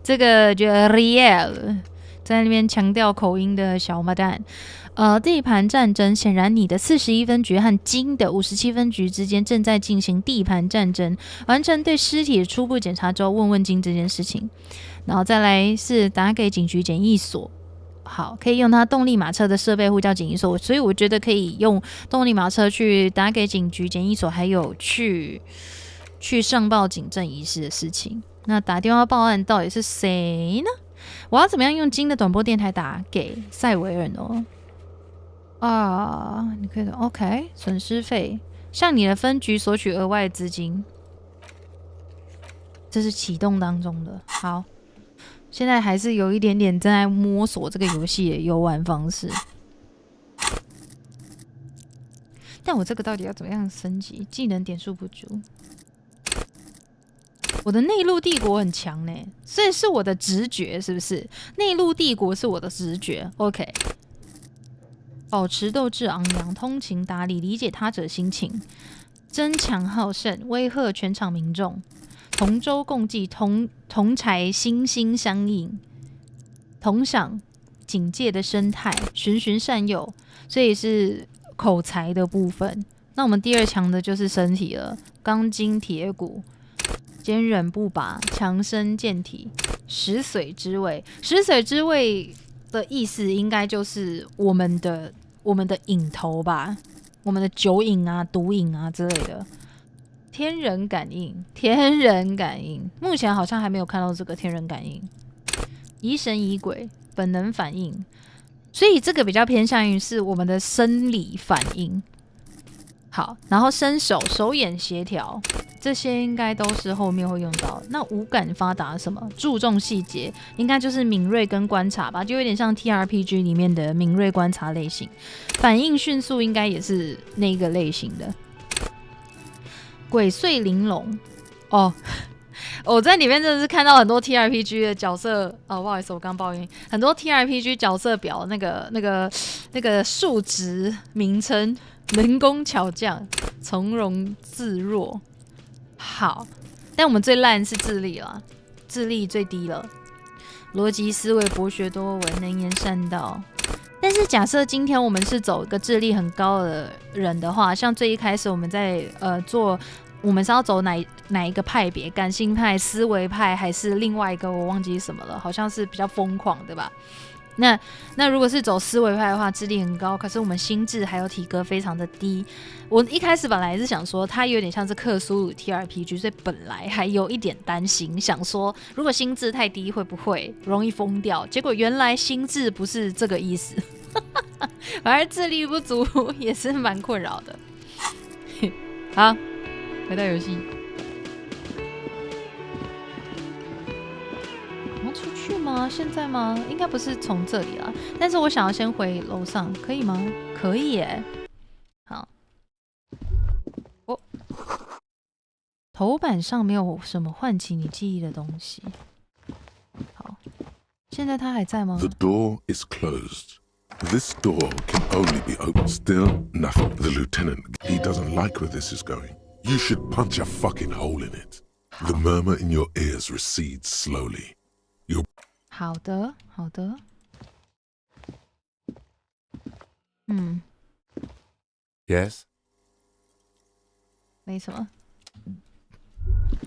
这个就 Riel 在那边强调口音的小麻蛋。地盘战争，显然你的41分局和金的57分局之间正在进行地盘战争。完成对尸体的初步检查之后，问问金这件事情。然后再来是打给警局检疫所。好，可以用它动力马车的设备呼叫警疫所，所以我觉得可以用动力马车去打给警局、检疫所，还有去上报警政仪式的事情。那打电话报案到底是谁呢？我要怎么样用金的短波电台打给塞维尔呢？你可以说 OK， 损失费，向你的分局索取额外资金，这是启动当中的。好。现在还是有一点点正在摸索这个游戏的游玩方式，但我这个到底要怎么样升级？技能点数不足，我的内陆帝国很强呢，所以是我的直觉，是不是？内陆帝国是我的直觉 ，OK。保持斗志昂扬，通情达理，理解他者心情，争强好胜，威吓全场民众。同舟共济，同柴心心相印，同享警戒的生态，循循善诱，所以是口才的部分。那我们第2强的就是身体了，钢筋铁骨，坚韧不拔，强身健体，食髓知味。食髓知味的意思应该就是我们的瘾头吧，我们的酒瘾啊、毒瘾啊之类的。天人感应，目前好像还没有看到这个天人感应。疑神疑鬼，本能反应，所以这个比较偏向于是我们的生理反应。好，然后伸手、手眼协调，这些应该都是后面会用到。那五感发达什么？注重细节，应该就是敏锐跟观察吧，就有点像 TRPG 里面的敏锐观察类型。反应迅速，应该也是那个类型的。鬼祟玲珑哦，我在里面真的是看到很多 TRPG 的角色哦，不好意思，我刚抱怨很多 TRPG 角色表那个数值名称，能工巧匠，从容自若。好，但我们最烂是智力啦，智力最低了。逻辑思维，博学多闻，能言善道。但是假设今天我们是走一个智力很高的人的话，像最一开始我们在做，我们是要走哪一个派别？感性派、思维派，还是另外一个我忘记什么了？好像是比较疯狂，对吧？那如果是走思维派的话，智力很高，可是我们心智还有体格非常的低。我一开始本来是想说，它有点像是克苏鲁 TRPG， 所以本来还有一点担心，想说如果心智太低会不会容易疯掉？结果原来心智不是这个意思，反而智力不足也是蛮困扰的。好，回到游戏。出去吗？现在吗？应该不是从这里啦。但是我想要先回楼上，可以吗？可以耶。好，头版上没有什么唤起你记忆的东西。好，现在他还在吗？ The door is closed. This door can only be opened. Still nothing. The lieutenant, he doesn't like where this is going. You should punch a fucking hole in it. The murmur in your ears recedes slowly. 好的，好的。Yes? 没什么。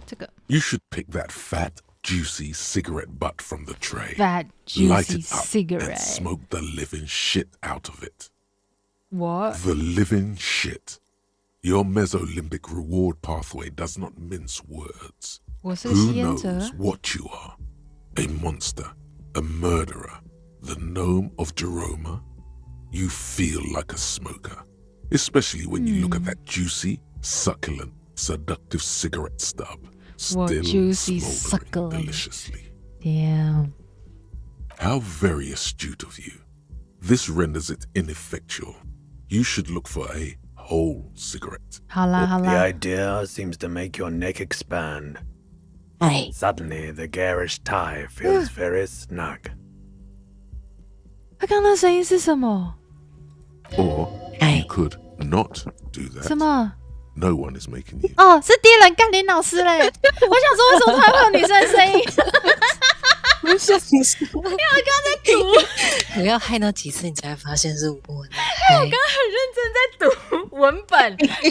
这个 You should pick that fat, juicy cigarette butt from the tray. fat Light juicy it up and cigarette. smoke the living shit out of it. What? The living shit. Your Mesolimbic reward pathway does not mince words. 我是个 Who 吸烟者。 knows what you are? A monster, a murderer, the gnome of Jeroma? You feel like a smoker, especially when you look at that juicy, succulent, seductive cigarette stub, What still juicy, smoldering succulent. deliciously. Damn. How very astute of you. This renders it ineffectual. You should look for a whole cigarette. 好啦，好 The 啦。 idea seems to make your neck expand. 哎， Suddenly, the garish tie feels very snug. 他刚刚的声音是什么？ Or Hey. you could not do 什 that. 么？ No one is making you. 哦，是敌人干林老师嘞！我想说，为什么突然会有女生的声音？我想说，我刚刚在读，我要害到几次你才发现是我呢？我刚刚很认真在读文本，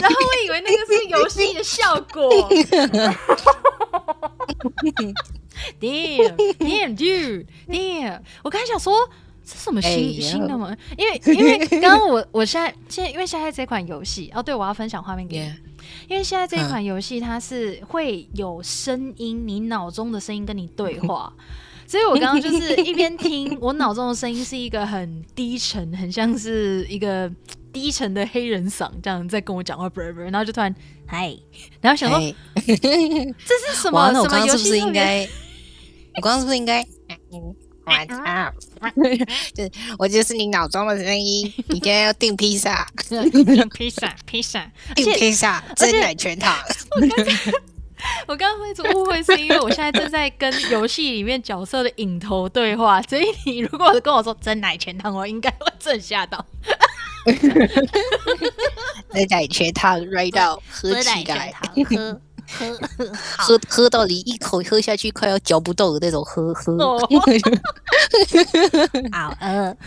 然后我以为那个是游戏的效果。Damn, dude, damn！ 我刚才想说，这是什么新的吗？因为刚刚我现在因为现在这款游戏哦，对，我要分享画面给你。Yeah. 因为现在这一款游戏它是会有声音，你脑中的声音跟你对话。所以我刚刚就是一边听，我脑中的声音是一个很低沉，很像是一个低沉的黑人嗓这样在跟我讲话，然后就突然嗨，然后想说这是什么？哇，那我刚刚什么游戏是不是应该？我刚刚是不是应该？就是我就是你脑中的声音，你今天要订披萨，披萨，订披萨，真奶全糖。我刚刚会误会是因为我现在正在跟游戏里面角色的影头对话，所以你如果跟我说真奶全糖，我应该会真吓到。真奶全糖 right now 喝起来，喝到你一口喝下去快要嚼不动的那种喝。好饿。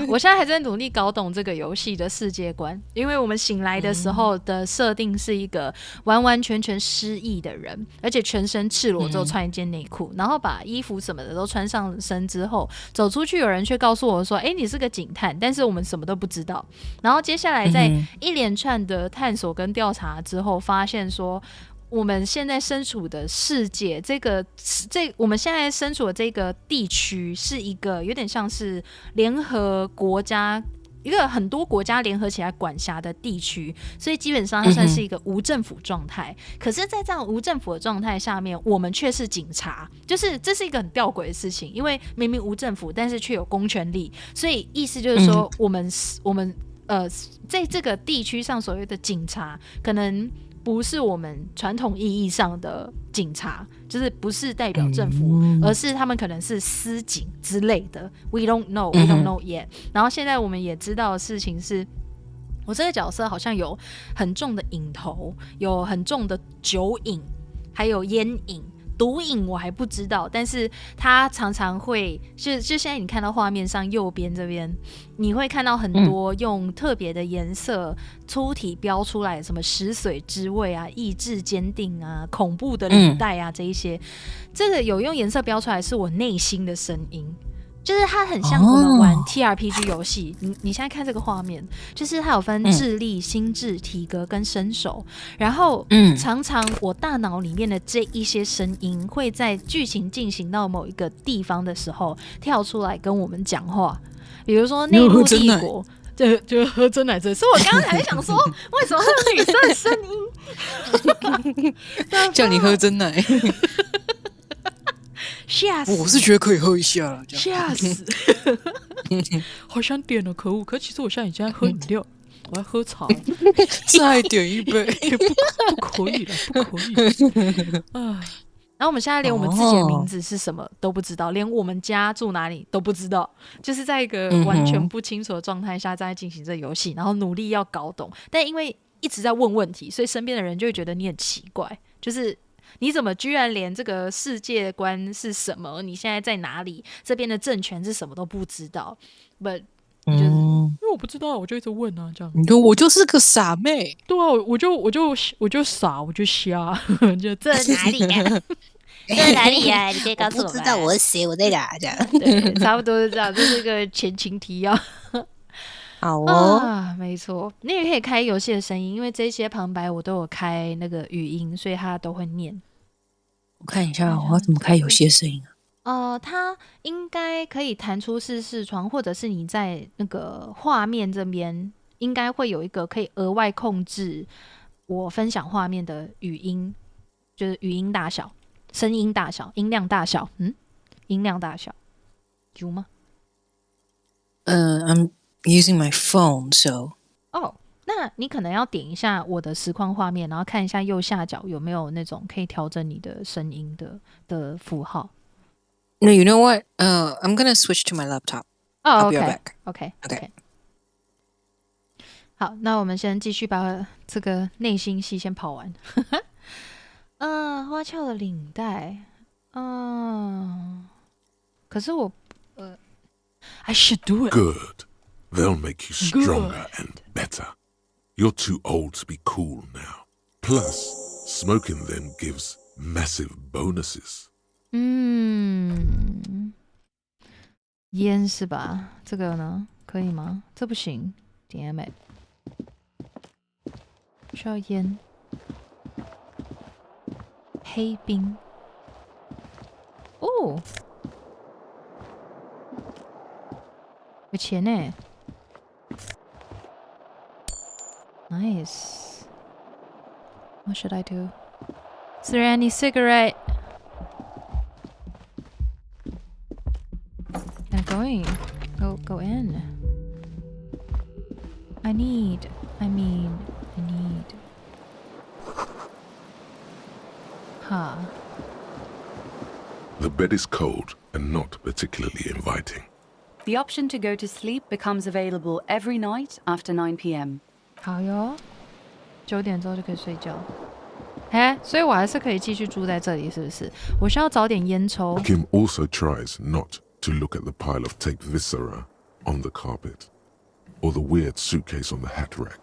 我现在还在努力搞懂这个游戏的世界观，因为我们醒来的时候的设定是一个完完全全失忆的人，而且全身赤裸之后穿一件内裤，然后把衣服什么的都穿上身之后走出去，有人却告诉我说：“哎，你是个警探。”但是我们什么都不知道。然后接下来在一连串的探索跟调查之后，发现说，我们现在身处的世界，我们现在身处的这个地区是一个有点像是联合国家，一个很多国家联合起来管辖的地区，所以基本上它算是一个无政府状态。可是，在这样无政府的状态下面，我们却是警察，就是这是一个很吊诡的事情，因为明明无政府，但是却有公权力，所以意思就是说，我们在这个地区上所谓的警察，可能不是我们传统意义上的警察，就是不是代表政府，而是他们可能是司警之类的。We don't know yet。然后现在我们也知道的事情是，我这个角色好像有很重的瘾头，有很重的酒瘾，还有烟瘾。毒瘾我还不知道，但是它常常会就现在你看到画面上右边这边，你会看到很多用特别的颜色粗体标出来，什么食髓知味啊、意志坚定啊、恐怖的领带啊这一些，这个有用颜色标出来是我内心的声音。就是它很像我们玩 TRPG 游戏，你现在看这个画面，就是它有分智力、心智、体格跟身手，然后常常我大脑里面的这一些声音会在剧情进行到某一个地方的时候跳出来跟我们讲话，比如说内陆帝国。就喝真奶，所以我刚刚才想说，为什么会有女生的声音叫你喝真奶？吓死！我是觉得可以喝一下了，吓死！好想点了，可恶！可其实我现在已经在喝饮料，我在喝茶，再点一杯，不可以了，不可以啊！然后我们现在连我们自己的名字是什么都不知道，连我们家住哪里都不知道，就是在一个完全不清楚的状态下在进行这游戏，然后努力要搞懂，但因为一直在问问题，所以身边的人就会觉得你很奇怪，就是你怎么居然连这个世界观是什么，你现在在哪里，这边的政权是什么都不知道。 But 就是因为我不知道，我就一直问啊，这样。你说我就是个傻妹。对啊，我就傻，我就瞎，就这哪里呀？这哪里呀？你可以告诉我吗？不知道我是谁，我在哪？这样。对，差不多是这样，这是个前情提要。好哦、没错，你也可以开游戏的声音，因为这些旁白我都有开那个语音，所以它都会念。我看一下，我要怎么开游戏的声音啊？它应该可以弹出视窗，或者是你在那个画面这边，应该会有一个可以额外控制我分享画面的语音，就是语音大小、声音大小、音量大小。音量大小有吗？I'm using my phone, so. 那你可能要点一下我的实况画面，然后看一下右下角有没有那种可以调整你的声音的符号。No, you know what? I'm gonna switch to my laptop. I'll be right back. OK. 好，那我们先继续把这个内心戏先跑完。花俏的领带，可是我I should do it. Good. They'll make you stronger and better. You're too old to be cool now. Plus, smoking them gives massive bonuses. 烟是吧？这个呢，可以吗？这不行。Damn it！ 需要烟。黑冰。哦，有钱呢。Nice. What should I do? Is there any cigarette? I'm going. Go in. I need. Huh. The bed is cold and not particularly inviting. The option to go to sleep becomes available every night after 9 p.m. 好哟，9点之后就可以睡觉。所以我还是可以继续住在这里，是不是？我需要找点烟抽。Kim also tries not to look at the pile of taped viscera on the carpet or the weird suitcase on the hat rack.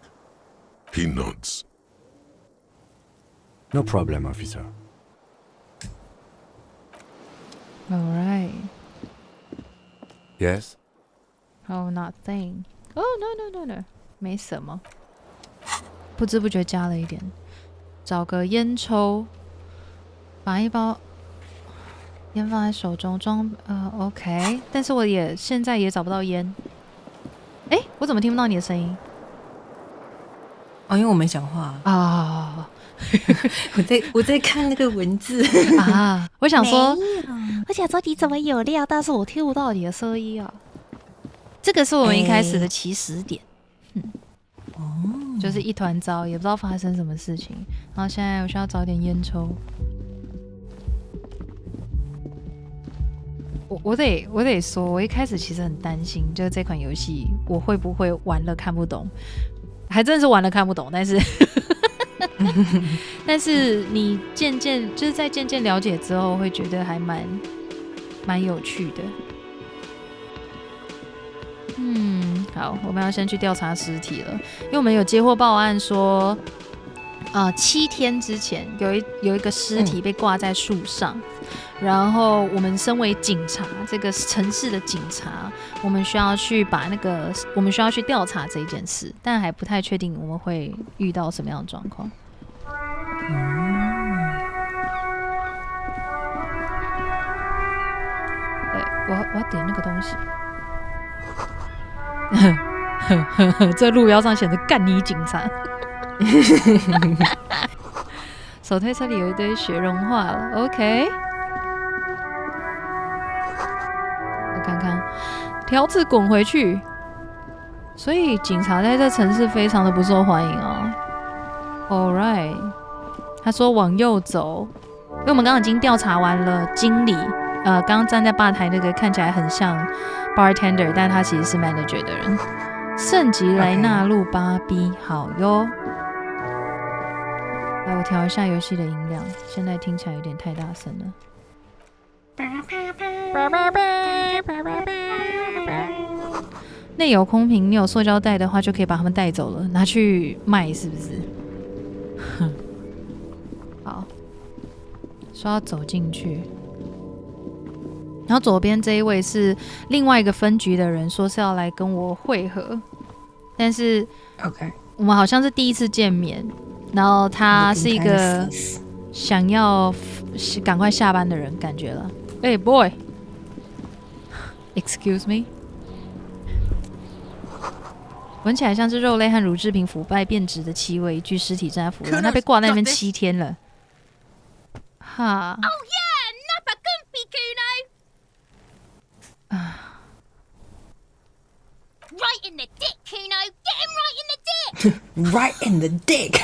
He nods. No problem, officer. All right. Yes? Oh, nothing. Oh, no. 没什么。不知不觉加了一点。找个烟抽，把一包烟放在手中装OK， 但是我现在也找不到烟。我怎么听不到你的声音？因为我没讲话啊。我在看那个文字啊。我想说你怎么有料，但是我听不到你的声音啊。这个是我们一开始的起始点。就是一团糟，也不知道发生什么事情。然后现在我需要找点烟抽。我得说，我一开始其实很担心，就是这款游戏我会不会玩了看不懂，还真是玩了看不懂。但是但是你就是在渐渐了解之后，会觉得还蛮有趣的。好，我们要先去调查尸体了，因为我们有接获报案说，7天之前有一个尸体被挂在树上，然后我们身为警察，这个城市的警察，我们需要去调查这一件事，但还不太确定我们会遇到什么样的状况。我要点那个东西。这路标上写着干你警察。手推车里有一堆雪融化了 ，OK。我看看，条子滚回去。所以警察在这城市非常的不受欢迎哦。All right， 他说往右走，因为我们刚刚已经调查完了经理。刚刚站在吧台那个看起来很像 bartender， 但他其实是 manager 的人。圣吉雷纳路8B， 好哟。来，我调一下游戏的音量，现在听起来有点太大声了。内有空瓶，你有塑胶袋的话，就可以把它们带走了，拿去卖，是不是？好，说要走进去。然后左边这一位是另外一个分局的人，说是要来跟我会合，但是 OK， 我们好像是第一次见面。然后他是一个想要赶快下班的人，感觉了。Hey boy，excuse me， 闻起来像是肉类和乳制品腐败变质的气味。一具尸体正在腐烂，他被挂在那边7天了。哈。Right in the dick, Kuno! Get him Right in the dick!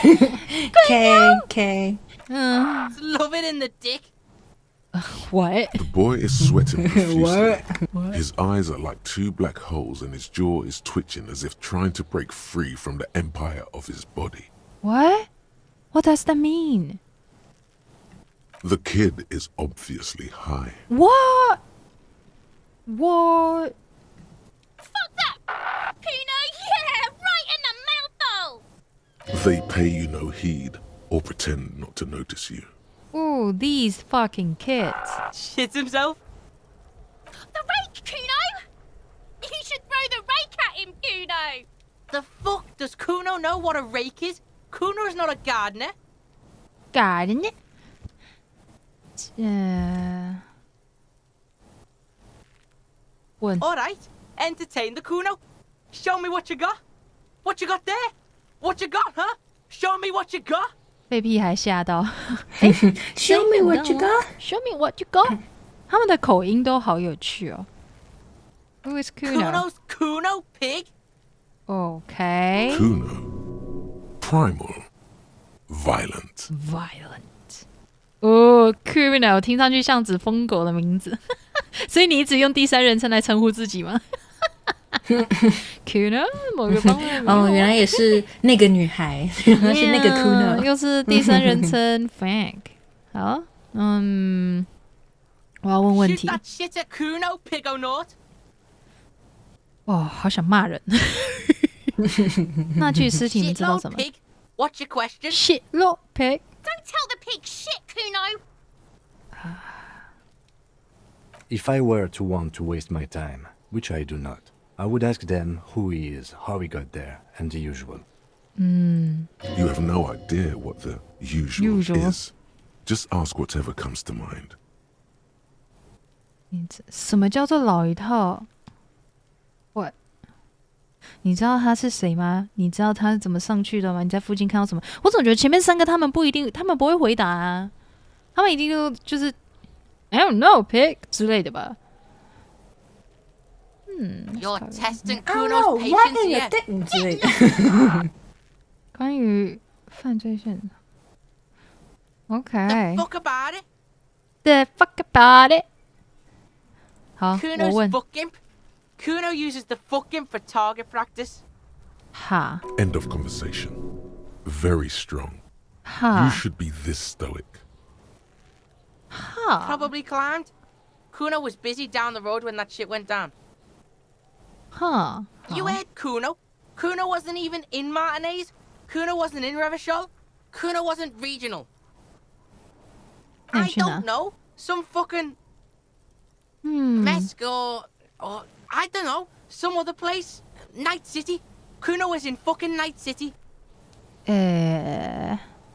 Okay. Love it in the dick. What? The boy is sweating profusely. What? His eyes are like two black holes and his jaw is twitching as if trying to break free from the empire of his body. What? What does that mean? The kid is obviously high. What? Fuck that! Kuno, yeah! Right in the mouthful! They pay you no heed or pretend not to notice you. Ooh, these fucking kids. Shits himself? The rake, Kuno! You should throw the rake at him, Kuno! The fuck? Does Kuno know what a rake is? Kuno's not a gardener. Gardener? Alright, entertain the Kuno. Show me what you got. What you got there? What you got, huh? Show me what you got. 被屁孩吓到。Show me what you got. Show me what you got. 他们的口音都好有趣哦。Who is Kuno? Kuno's Kuno, pig. Okay. Kuno. Primal. Violent. Violent. 哦 ，Kuno 听上去像指疯狗的名字，所以你一直用第三人称来称呼自己吗？Kuno 某个方面哦，原来也是那个女孩，原来是那个 Kuno， 又是第三人称 Frank。好，我要问问题。 Shoot that shit at Kuno, pig o' naught. 哦，好想骂人。那具尸体你知道什么 Pig, what's your question?？Shit, look, pig. Don't tell the pig shit, Kuno! If I were to want to waste my time, which I do not, I would ask them who he is, how he got there, and the usual. You have no idea what the usual is. Just ask whatever comes to mind. 什么叫做老一套 ？What？ 你知道他是谁吗？你知道他是怎么上去的吗？你在附近看到什么？我总觉得前面3个他们不一定，他们不会回答啊，他们一定就是 I don't know, pig 之类的吧。You're testing Kuno's patience here. 之类的。关于犯罪现场 ，OK。 The fuck about it? The fuck about it？ 好，我 Kuno's 问。 fuck imp. Kuno uses the fuck imp for target practice. 哈 End of conversation. Very strong. You should be this stoic. Probably climbed. Kuno was busy down the road when that shit went down. You heard Kuno? Kuno wasn't even in Martinez. Kuno wasn't in Revachol. Kuno wasn't regional. I don't know. Some fucking Mesk or I don't know. Some other place. Night City. Kuno was in fucking Night City.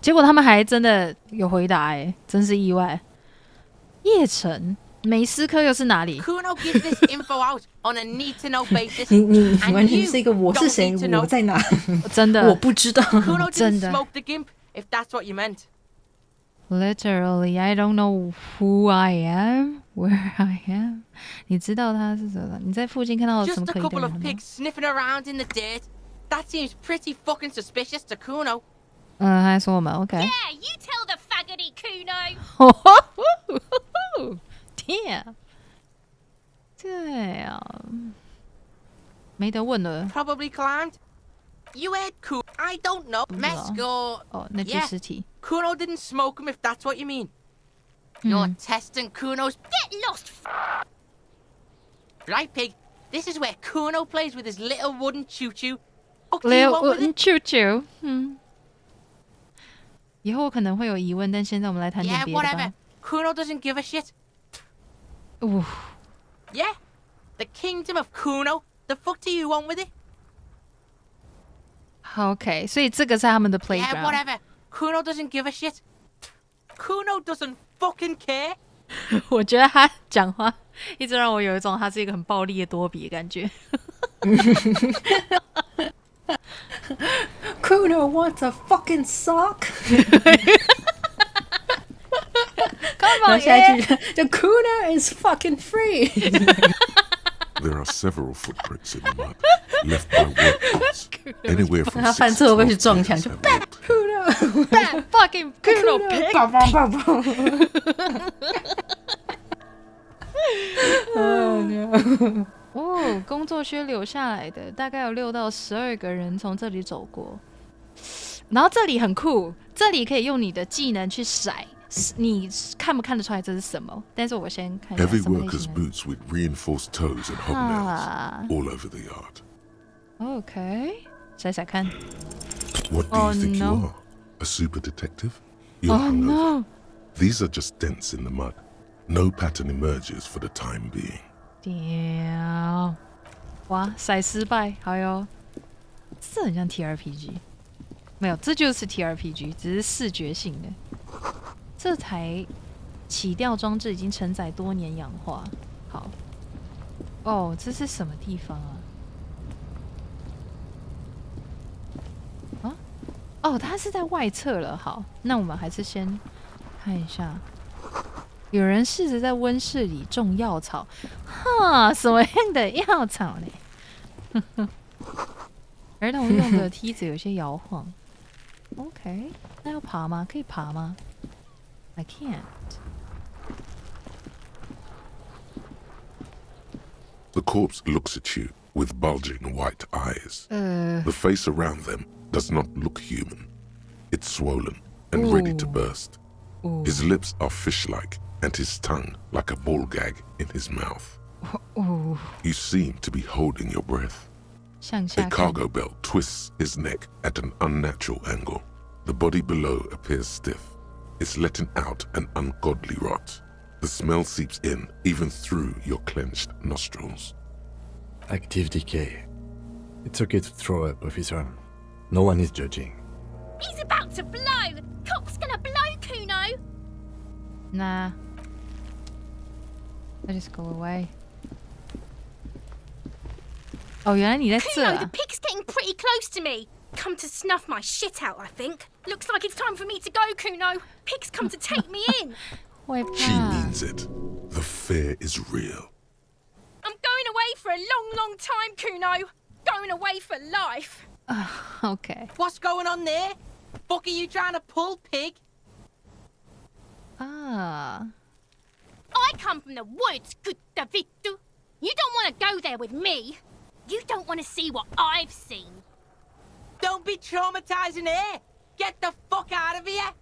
结果他们还真的有回答真是意外。叶城梅斯科又是哪里 Kuno gives this info out on a need-to-know basis. 你完全是一个我是谁，我在哪？真的，我不知道。Kuno didn't smoke the gimp, if that's what you meant. Literally, I don't know who I am, where I am. 你知道他是什么？你在附近看到什么可疑的人吗？ Just a couple of pigs sniffing around in the dirt. That seems pretty fucking suspicious to Kuno. 还说我们 OK. Yeah, you tell the faggoty Kuno. Damn. 对啊，没得问了。 Probably climbed. You heard Kuno. I don't know. Mesk or...那具尸体。 Kuno didn't smoke him, if that's what you mean. You're testing Kuno's... Get lost, Right, pig. This is where Kuno plays with his little wooden choo-choo. Little wooden choo-choo. 以后可能会有疑问，但现在我们来谈点别的吧。 Yeah, whatever. Kuno doesn't give a shit. Yeah, the kingdom of Kuno. The fuck do you want with it? OK， 所以这个是他们的 playground. Yeah, whatever. Kuno doesn't give a shit. Kuno doesn't fucking care. 我觉得他讲话一直让我有一种他是一个很暴力的多比的感觉。Kuno wants a fucking sock. Come on, The Kuno is fucking free. There are several footprints in the mud left by workers. Anywhere from 他犯错会不会去撞墙？就 bad Kuno, bad fucking Kuno pig. 工作靴留下来的，大概有6到12个人从这里走过。然后这里很酷，这里可以用你的技能去骰。你看不看得出来这是什么？但是我先看一下 Heavy 什么类 workers' 型的。 boots with reinforced toes and hobnails all over the yard. OK， 骰骰看。 What do you think you are? A super detective? You're hungover. No. These are just dents in the mud. No pattern emerges for the time being. Damn！ 哇，骰失败，好哟。这很像 TRPG， 没有，这就是 TRPG， 只是视觉性的。这台起吊装置已经承载多年氧化。好，这是什么地方啊？它是在外侧了。好，那我们还是先看一下。有人试着在温室里种药草，什么样的药草呢？儿童用的梯子有些摇晃。OK， 那要爬吗？可以爬吗？ I can't. The corpse looks at you with bulging white eyes. The face around them does not look human. It's swollen and ready to burst. His lips are fish-like and his tongue like a ball gag in his mouth. You seem to be holding your breath. A cargo belt twists his neck at an unnatural angle. The body below appears stiff. It's letting out an ungodly rot. The smell seeps in even through your clenched nostrils. Active decay. It's okay to throw up, officer. No one is judging. He's about to blow. Cop's gonna blow, Kuno. Nah. I just go away. 原来你在这 Kuno, the pig's getting pretty close to me. Come to snuff my shit out, I think. Looks like it's time for me to go, Kuno. Pig's come to take me in. She means it. The fear is real. I'm going away for a long, long time, Kuno. Going away for life. OK. What's going on there? Fuck are you trying to pull, pig? I come from the woods, good Davidu. You don't want to go there with me. You don't want to see what I've seen. Don't be traumatizing her. Get the fuck out of here!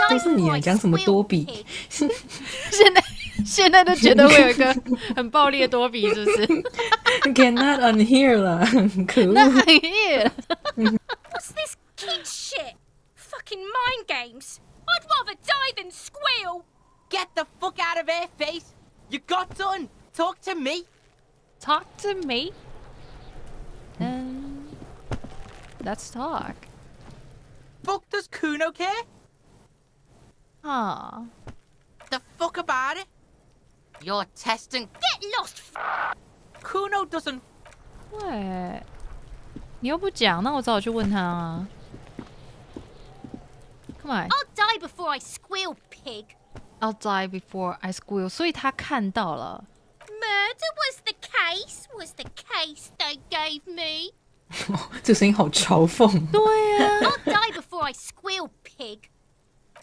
都是你啊，讲什么多比？现在都觉得我有一个很暴力的多比，是不是？Cannot unhear 了，可恶！ Not unhear. What's this kid shit? Fucking mind games. I'd rather die than squeal. Get the fuck out of here, face! You got done! Talk to me! Talk to me? Let's talk. Fuck does Kuno care? Ah. The fuck about it? You're testing. Get lost. Kuno doesn't. 喂，你又不讲，那我只好去问他啊。Come on. I'll die before I squeal, pig. I'll die before I squeal. 所以他看到了。Murder was the case they gave me. 这声音好嘲讽。对啊。I'll die before I squeal, pig.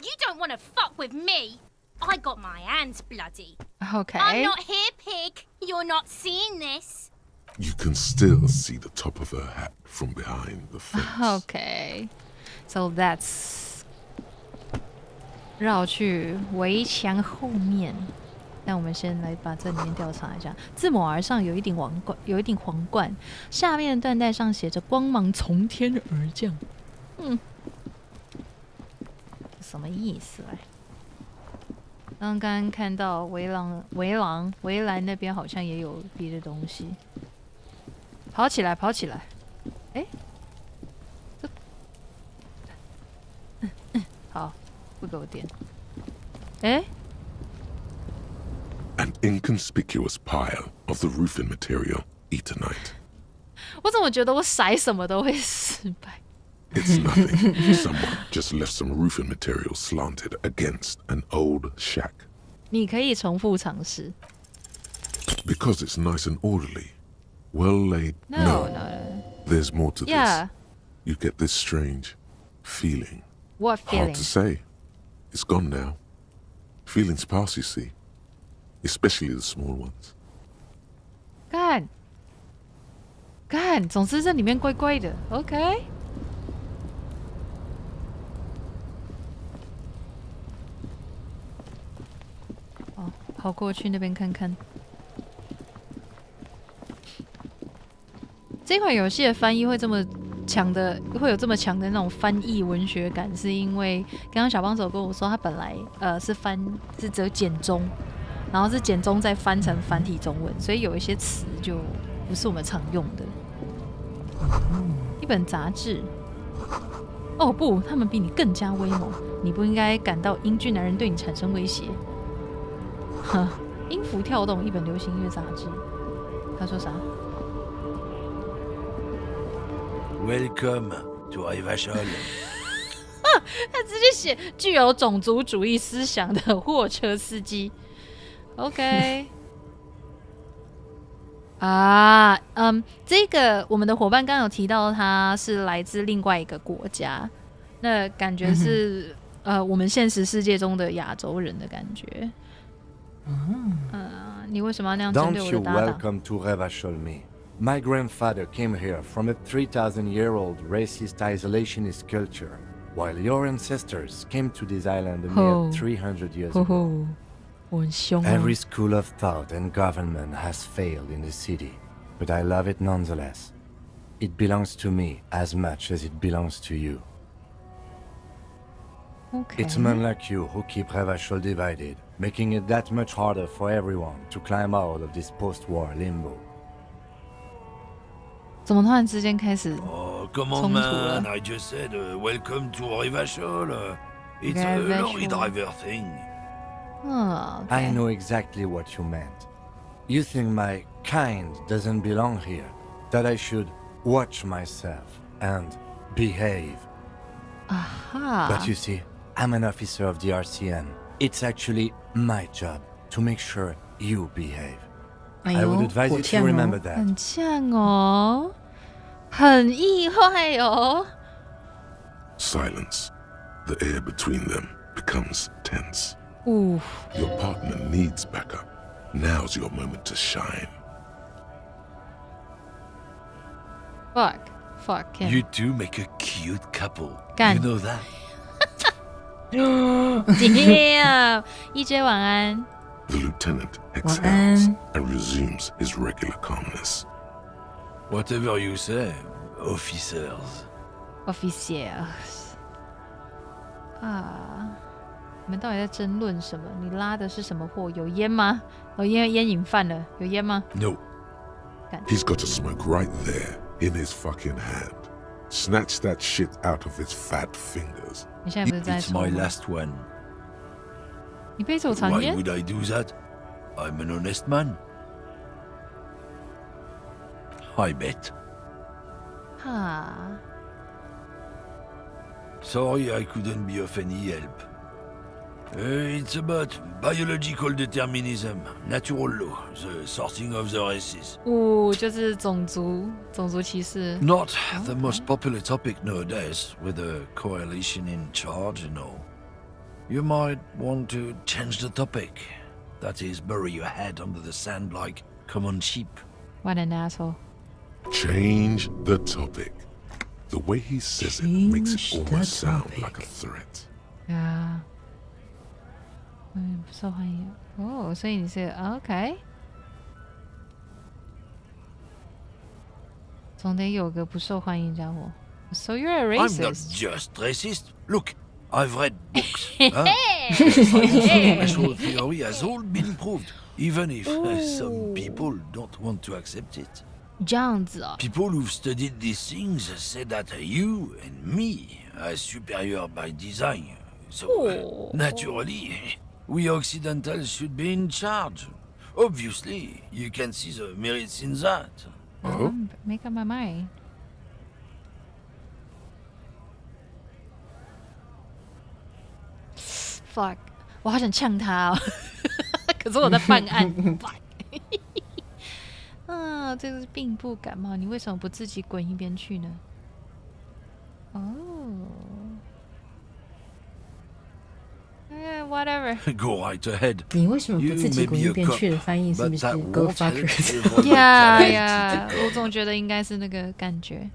You don't want to fuck with me. I got my hands bloody. Okay. I'm not here, pig. You're not seeing this. You can still see the top of her hat from behind the fence. Okay. So that's 绕去围墙后面。那我们先来把这里面调查一下。自某而上有一顶皇冠，下面的缎带上写着“光芒从天而降”。什么意思来？刚刚看到围栏那边好像也有别的东西。跑起来！哎，好，不给我点。哎。An inconspicuous pile of the roofing material eternite. 我怎么觉得我甩什么都会失败？ It's nothing. Someone just left some roofing material slanted against an old shack. 你可以重复尝试。Because it's nice and orderly. Well laid. No. There's more to Yeah. this. You get this strange feeling. What feeling? Hard to say. It's gone now. Feelings pass, you see. Especially the small ones. 干，总之这里面怪怪的。OK。哦，跑过去那边看看。这款游戏的翻译会这么强的，会有这么强的那种翻译文学感，是因为刚刚小帮手跟我说，他本来是只有简中。然后是简中再翻成繁体中文，所以有一些词就不是我们常用的。一本杂志。哦不，他们比你更加威猛，你不应该感到英俊男人对你产生威胁。音符跳动，一本流行音乐杂志。他说啥 ？Welcome to Ivashol. 他直接写具有种族主义思想的货车司机。OK， 这个我们的伙伴刚刚有提到他是来自另外一个国家，那感觉是我们现实世界中的亚洲人的感觉。你为什么要那样针对我的搭档 Don't you welcome to Revachol me. My grandfather came here from a 3,000-year-old racist isolationist culture, while your ancestors came to this island a mere 300 years ago. 我很凶哦。 Every school of thought and government has failed in the city, but I love it nonetheless. It belongs to me as much as it belongs to you. Okay. It's men like you who keep Revachol divided, making it that much harder for everyone to climb out of this post-war limbo. 怎么突然之间开始 Come on, man. I just said welcome to Revachol. It's a lorry driver thing. Okay. I know exactly what you meant. You think my kind doesn't belong here, that I should watch myself and behave. Aha. But you see, I'm an officer of the RCN. It's actually my job to make sure you behave. I would advise you to remember that. 很呛哦，很意外哦。 Silence. The air between them becomes tense. Oof. Your partner needs backup. Now's your moment to shine. Fuck. Fuck him. You two make a cute couple. Gan. You know that? Damn. EJ 晚安。 The lieutenant exhales and resumes his regular calmness. Whatever you say, officers. Officials 啊，你们到底在争论什么？你拉的是什么货？有烟吗？哦，烟瘾犯了，有烟吗 No. He's got a smoke right there in his fucking hand. Snatch that shit out of his fat fingers. 你现在不是在 It's 抽 my 吗？ last one. 你背手藏 Why 烟？ would I do that? I'm an honest man. I bet. 哈， Sorry I couldn't be of any help. It's about biological determinism, natural law, the sorting of the races. 就是种族歧视。 Not the most popular topic nowadays, with the coalition in charge and all. You might want to change the topic. That is, bury your head under the sand like common sheep. What an asshole. Change the topic. The way he says it makes it almost sound like a threat. 啊，不受欢迎哦，所以你是 OK， 总得有个不受欢迎家伙。So you're a I'm not racist. just racist. Look, I've read books. Special theory has all been proved, even if some people don't want to accept it. 这样子啊， People who've studied these things say that you and me are superior by design. So, naturally, we Occidentals should be in charge. Obviously, you can see the merits in that. Make up my mind. Fuck， 我好想呛他哦，可是我在办案。Fuck。这个是并不感冒，你为什么不自己滚一边去呢？哦。Whatever. Go right ahead. 你为什么不自己滚一边去的翻译是不是 Go fuckers？ Yeah， 我总觉得应该是那个感觉。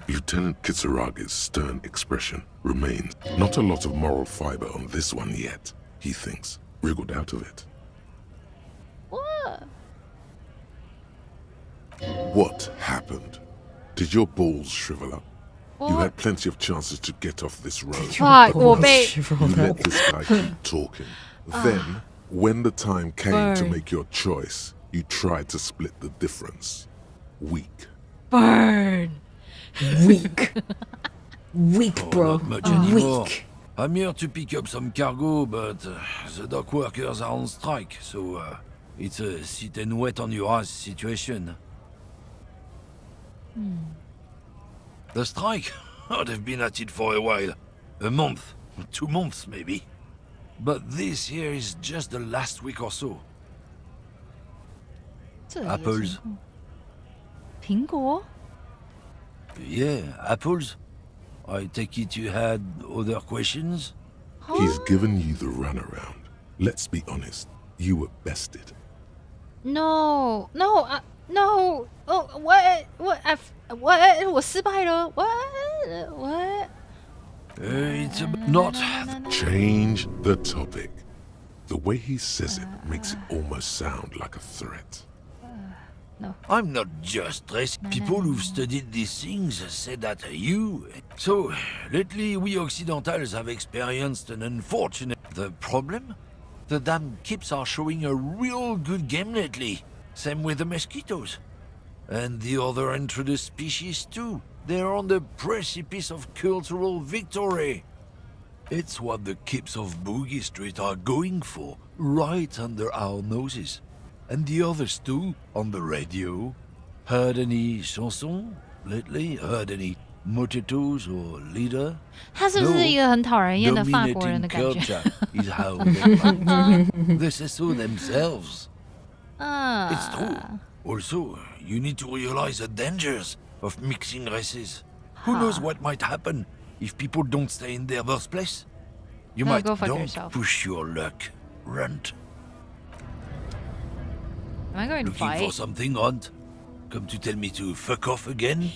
Lieutenant Kitsaraga's stern expression remains. Not a lot of moral fiber on this one yet, he thinks, wriggled out of it. What? What happened? Did your balls shrivel up? You had plenty of chances to get off this road. Fuck, You let this guy keep talking. Then, when the time came to make your choice, you tried to split the difference. Weak. Burn. Weak. Weak, bro. Not much anymore. Weak. I'm here to pick up some cargo, but the dock workers are on strike, so it's a sit and wait on your ass situation. The strike? Oh, they've been at it for a while. A month, 2 months maybe. But this here is just the last week or so. Apples? 苹果? Yeah, apples. I take it you had other questions? He's given you the runaround. Let's be honest, you were bested. No. No. Oh, what? What? 我失败了. What? It's not... Change the topic. The way he says it makes it almost sound like a threat. No. I'm not just racist. People who've studied these things say that you... So, lately we Occidentals have experienced an unfortunate... The problem? The damn kips are showing a real good game lately. Same with the mosquitoes. And the other introduced species too. They're on the precipice of cultural victory. It's what the kips of Boogie Street are going for, right under our noses. And the others too, on the radio. Heard any chansons lately? Heard any mojitos or leader? 他是不是一个很讨人厌的法国人的感觉？ Dominating culture is how they like. They say so themselves. It's true. Also, you need to realize the dangers of mixing races. Who knows what might happen if people don't stay in their birthplace? You might go fuck don't yourself. push your luck, runt. Am I going to Looking for fight? something, Hunt? Come to tell me to fuck off again?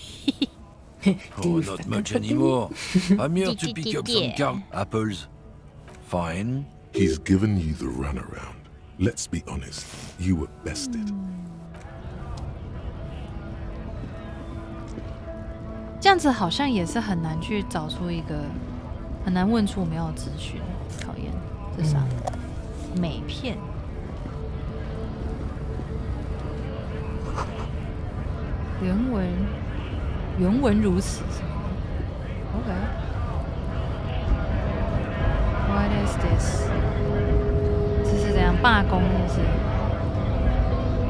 Do not much anymore. I'm here to pick up some apples. Fine. He's given you the runaround. Let's be honest, you were bested. 这样子好像也是很难去找出一个，很难问出我们要的资讯。考验这啥？美片。原文如此。OK。What is this？ 这是怎样罢工？是不是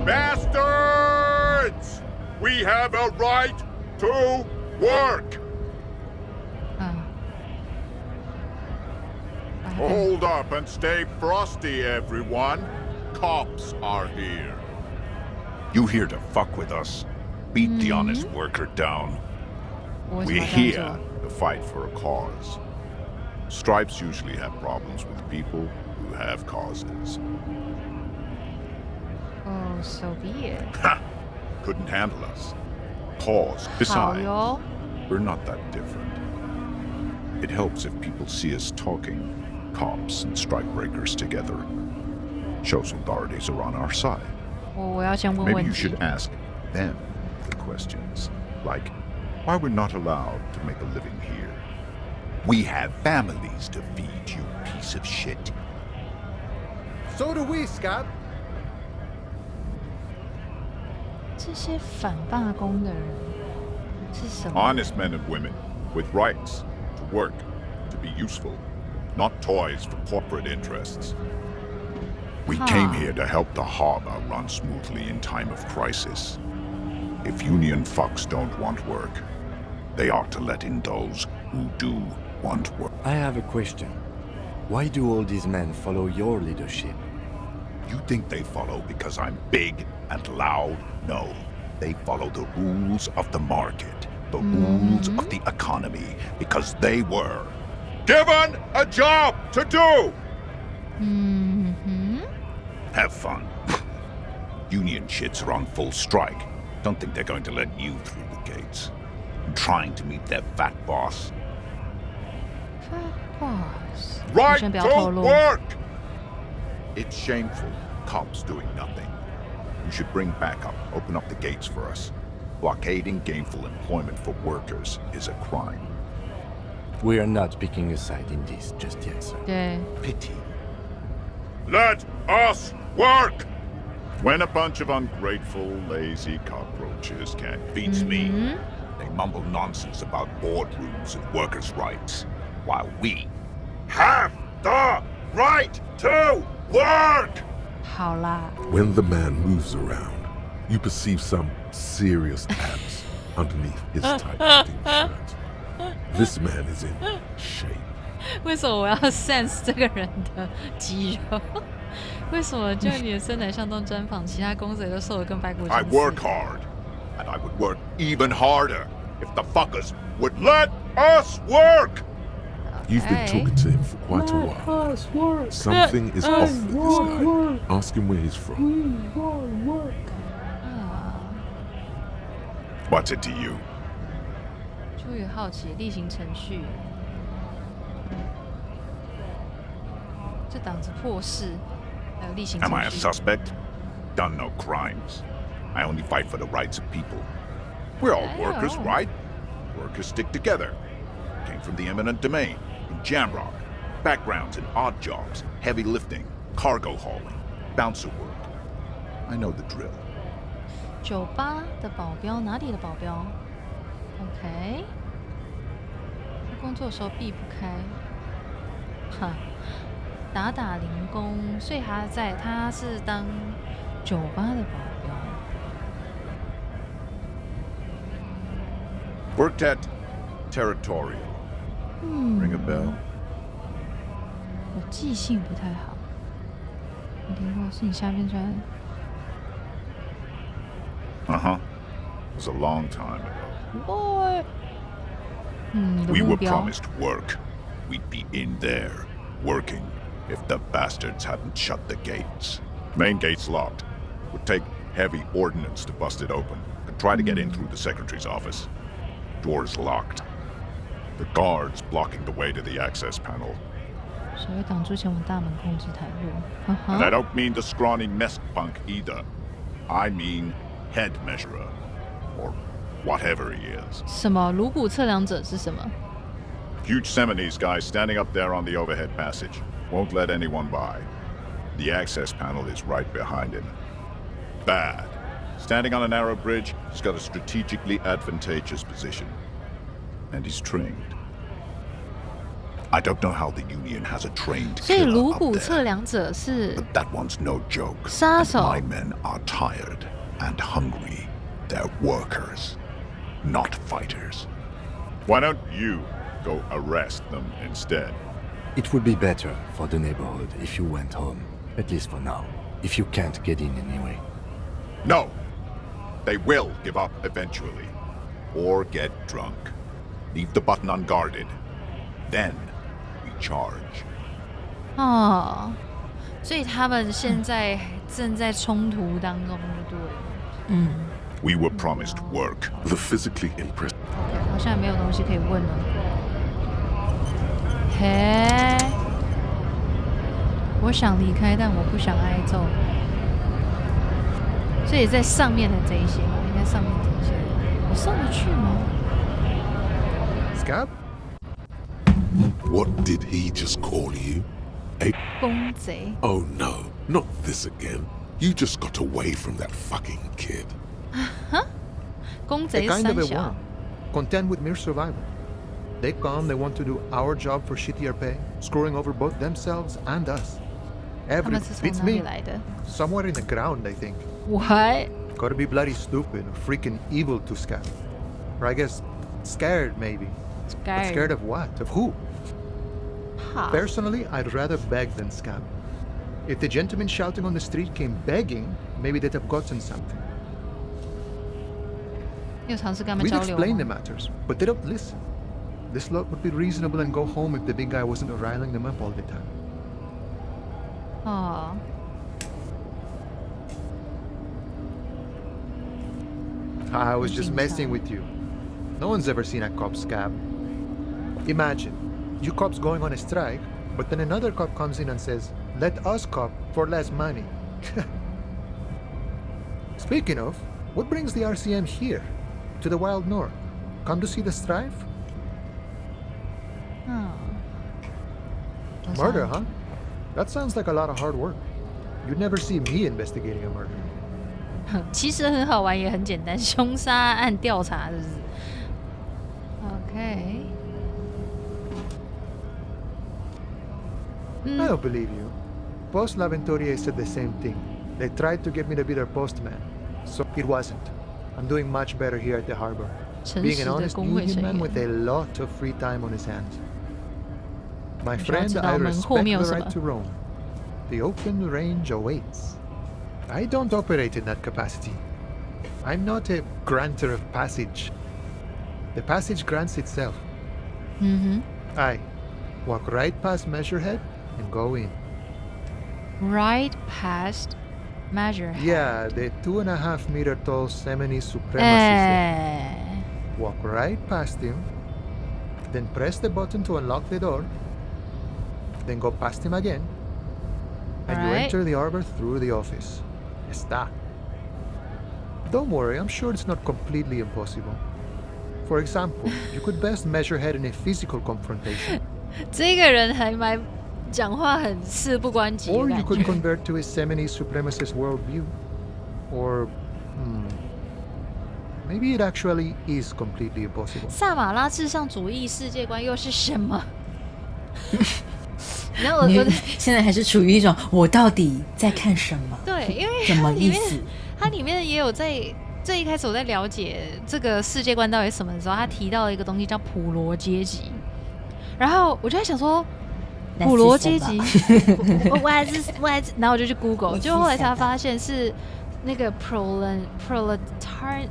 Bastards! We have a right to work. Hold up and stay frosty, everyone. Cops are here. You here to fuck with us? Beat the honest worker down. We're here to fight for a cause. Stripes usually have problems with people who have causes. Oh, so be it. Ha! Couldn't handle us. Pause. Besides, we're not that different. It helps if people see us talking, cops and strikebreakers together. Shows authorities are on our side. Maybe you should ask them the questions, like why we're not allowed to make a living here. We have families to feed, you piece of shit. So do we, Scott. 这些反罢工的人是什么？ Honest men and women with rights to work, to be useful, not toys for corporate interests. We came here to help the harbor run smoothly in time of crisis. If union fucks don't want work, they ought to let in those who do want work. I have a question. Why do all these men follow your leadership? You think they follow because I'm big and loud? No. They follow the rules of the market, the rules of the economy, because they were given a job to do! Have fun. Union shits are on full strike. Don't think they're going to let you through the gates. I'm trying to meet their fat boss. Fat boss. Right to work! It's shameful. Cops doing nothing. You should bring backup. Open up the gates for us. Blockading gainful employment for workers is a crime. We are not picking a side in this just yet, sir. Yeah. Pity. Let us work! When a bunch of ungrateful, lazy cockroaches can't beat me, they mumble nonsense about boardrooms and workers' rights, while we have the right to work! 好啦。 When the man moves around, you perceive some serious abs underneath his tight-fitting shirt. This man is in shape. 为什么我要 sense 这个人的肌肉？为什么就你的身材像张专访，其他公仔都瘦得跟白骨精 I 似 work hard, and I would work even harder if the fuckers would let us work! You've been talking to him for quite a while. Something is off with this guy. Ask him where he's from. What's it to you? 出于好奇，例行程序。这档子破事，还有例行程 Am I a 序。 suspect? Done no crimes. I only fight for the rights of people. We're all workers, right? Workers stick together. Came from the eminent domain, in Jamrock. Backgrounds in odd jobs, heavy lifting, cargo hauling, bouncer work. I know the drill. 酒吧的保镖，哪里的保镖 ？OK。工作的时候避不开。哈。打零工，所以他是当酒吧的保镖。Worked at Territorial. Ring a bell? 我记性不太好。没听过，是你下面穿。Uh-huh. It was a long time ago. Boy. We were promised work. We'd be in there, working, if the bastards hadn't shut the gates. Main gate's locked. Would take heavy ordnance to bust it open. Try to get in through the secretary's office. Door's locked. The guards blocking the way to the access panel. 谁会挡住前往大门控制台路 And I don't mean the scrawny mess punk either. I mean head measurer. Or whatever he is. 什么？颅骨测量者是什么？ Huge Seminese guy standing up there on the overhead passage. Won't let anyone by. The access panel is right behind him. Bad. Standing on a narrow bridge, he's got a strategically advantageous position. And he's trained. I don't know how the Union has a trained 所以 killer 颅 up 骨 there, 测量者是 but that one's no joke. 杀 And 手。 my men are tired and hungry. They're workers, not fighters. Why don't you go arrest them instead? It would be better for the neighborhood if you went home, at least for now, if you can't get in anyway. No! They will give up eventually. Or get drunk. Leave the button unguarded. Then we charge. 哦，所以他们现在正在冲突当中，就对了。We were promised work. The physically impressive. 好像也没有东西可以问了。嘿，我想离开，但我不想挨揍。所以在上面的这一些，应该上面这一些，我上得去吗 ？Scab? What did he just call you? A 公贼 Oh no, not this again. You just got away from that fucking kid. 公 A 贼 kind 三 of a 小 worm, content with mere survival. They come, they want to do our job for shittier pay, screwing over both themselves and us. 他 Every 们是从 beats 哪里 me. 来的 Somewhere in the ground, I think. ？What？ Gotta be bloody stupid or freaking evil to Scab. Or I guess scared, maybe. But scared of what? Of who? Personally, I'd rather beg than scab. If the gentleman shouting on the street came begging, maybe they'd have gotten something. 你有尝试跟他们 We'd 交流 explain the 吗？ matters, but they don't listen. This lot would be reasonable and go home if the big guy wasn't riling them up all the time. 哦， I was just messing with you. No one's ever seen a cop scab. Imagine, you cops going on a strike, but then another cop comes in and says, let us cop for less money. Speaking of, what brings the RCM here? To the wild north? Come to see the strife? 嗯， Murder, huh? That sounds like a lot of hard work. You'd never see me investigating a murder. 其实很好玩，也很简单，凶杀案调查，是不是 ？OK。 I don't believe you. Post Laventurier said the same thing. They tried to get me to be their postman. So it wasn't. I'm doing much better here at the harbor. Being an honest union man with a lot of free time on his hands. My friend, I respect the right to roam. The open range awaits. I don't operate in that capacity. I'm not a granter of passage. The passage grants itself. I walk right past Measurehead and go in. Right past Measurehead. Yeah, the 2.5 meter tall Semini supremacist. Walk right past him, then press the button to unlock the door, then go past him again, and you enter the arbor through the office. Está. Don't worry, I'm sure it's not completely impossible. For example, you could best Measurehead in a physical confrontation. 这个人还蛮讲话很事不关己的 Or you 感 could 觉。 convert to a Semini supremacist worldview. Or, maybe it actually is completely impossible. 萨马拉至上主义世界观又是什么？然后你现在还是处于一种我到底在看什么？对，因为什么意思？它里面也有在最一开始我在了解这个世界观到底是什么的时候，他提到了一个东西叫普罗阶级，然后我就在想说。普罗阶级，我还是，然后我就去 Google， 结果后来才发现是那个 proletarius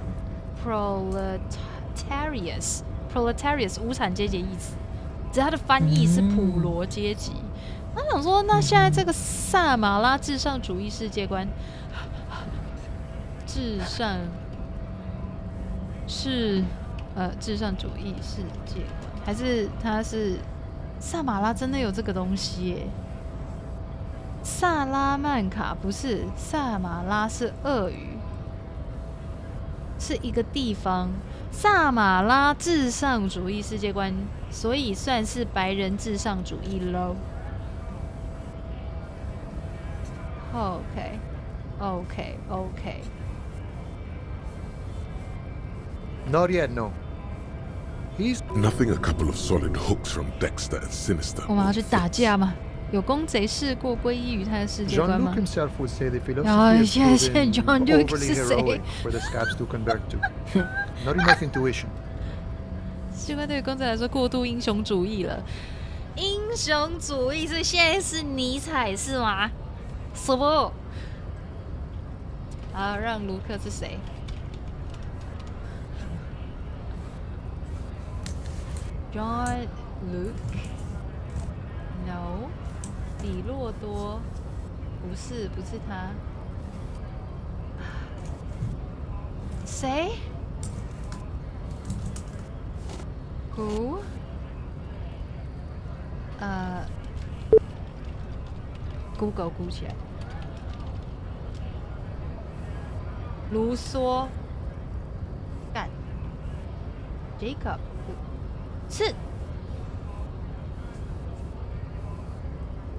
无产阶级意思，只是它的翻译是普罗阶级。我想说，那现在这个萨马拉至上主义世界观，至上是至上主义世界观，还是它是萨马拉真的有这个东西耶？萨拉曼卡不是，萨马拉是鳄鱼，是一个地方。萨马拉至上主义世界观，所以算是白人至上主义咯。OK。 Not yet, no. He's Nothing a couple of solid hooks from Dexter and Sinister. 我们要去打架吗？有公贼试过皈依于他的世界观吗 Jean-Luc himself would say the philosophy is proven Jean-Luc overly 是谁 heroic for the scabs to convert to. Not enough intuition. 世界观对于公贼来说过度英雄主义了。英雄主义是现在是尼采是吗？什么？啊，让卢克是谁？Jean-Luc No， 比洛多不是他，谁？Who？ Google 鼓起来。卢梭，干 ，Jacob 是。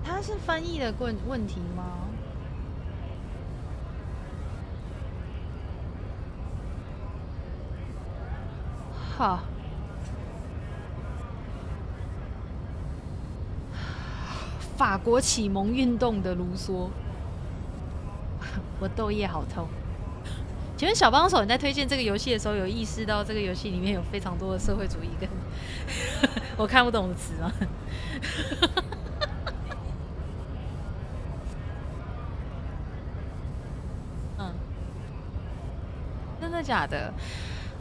他是翻译的问题吗？好，法国启蒙运动的卢梭，我豆叶好痛。请问小帮手，你在推荐这个游戏的时候，有意识到这个游戏里面有非常多的社会主义跟我看不懂的词吗？真的假的？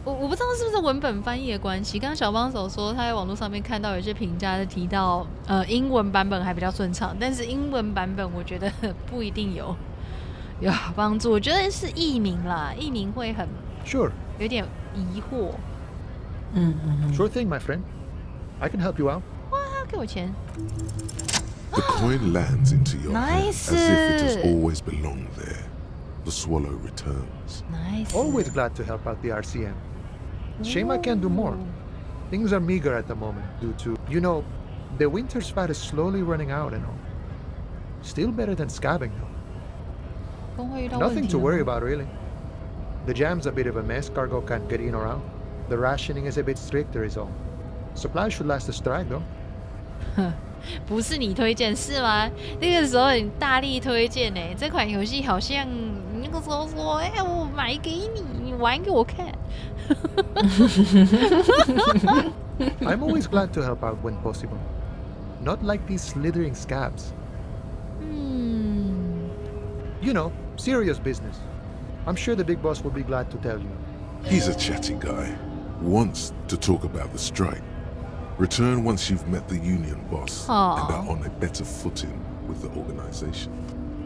我不知道是不是文本翻译的关系。刚刚小帮手说他在网络上面看到有些评价是提到，英文版本还比较顺畅，但是英文版本我觉得不一定有帮助。我觉得是译名啦，译名会很 Sure 有点疑惑。Sure thing, my friend. I can help you out. 哇，给我钱。The coin lands into your hand Nice. as if it has always belonged there. The swallow returns. Nice. Always glad to help out the RCM. Shame I can't do more. Things are meager at the moment due to, the winter's fat is slowly running out and all. Still better than scabbing though. Nothing to worry about really. The jam's a bit of a mess, cargo can't get in or out. The rationing is a bit stricter is all. Supplies should last the strike though. 不是你推荐是吗？那个时候你大力推荐呢，这款游戏好像你那个时候说，我买给你，你玩给我看。I'm always glad to help out when possible. Not like these slithering scabs. Serious business. I'm sure the big boss will be glad to tell you. He's a chatty guy. Wants to talk about the strike. Return once you've met the union boss and are on a better footing with the organization.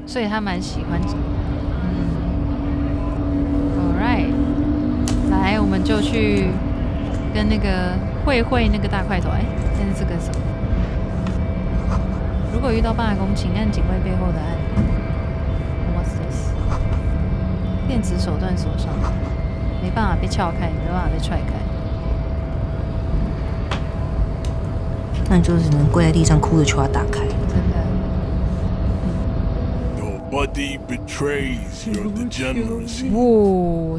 所以他蛮喜欢Alright， 来，我们就去跟那个会那个大块头。但是这个什么？如果遇到罢工，请按警卫背后的按钮。What's this？ 电子手段锁上，没办法被撬开，没办法被踹开。那你就只能跪在地上哭着求他打开。真的。Your body betrays your degeneracy.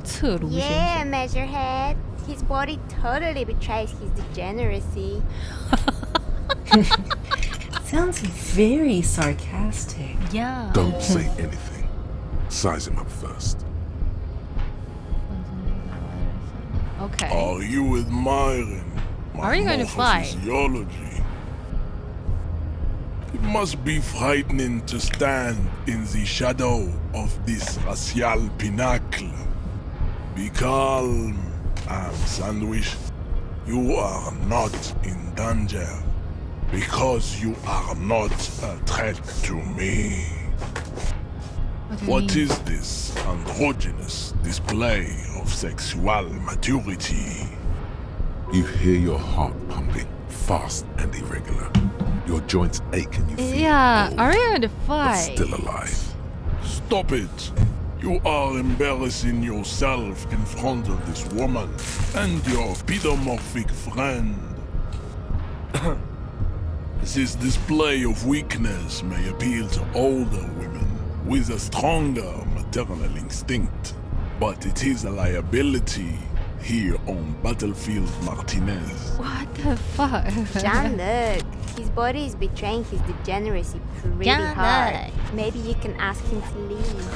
侧颅先生。Yeah, Measurehead. His body totally betrays his degeneracy. Sounds very sarcastic. Yeah. Don't say anything. Size him up first. Okay. Are you admiring Are you going to fight? Physiology? It must be frightening to stand in the shadow of this racial pinnacle. Be calm, Sandwich. You are not in danger because you are not a threat to me. What is this androgynous display of sexual maturity? You hear your heart pumping, fast and irregular. Your joints ache and you feel old, are you in the but fight? still alive. Stop it! You are embarrassing yourself in front of this woman and your pedomorphic friend. This display of weakness may appeal to older women with a stronger maternal instinct, but it is a liability here on Battlefield Martinez. What the fuck? John, look. His body is betraying his degeneracy pretty hard. Maybe you can ask him to leave.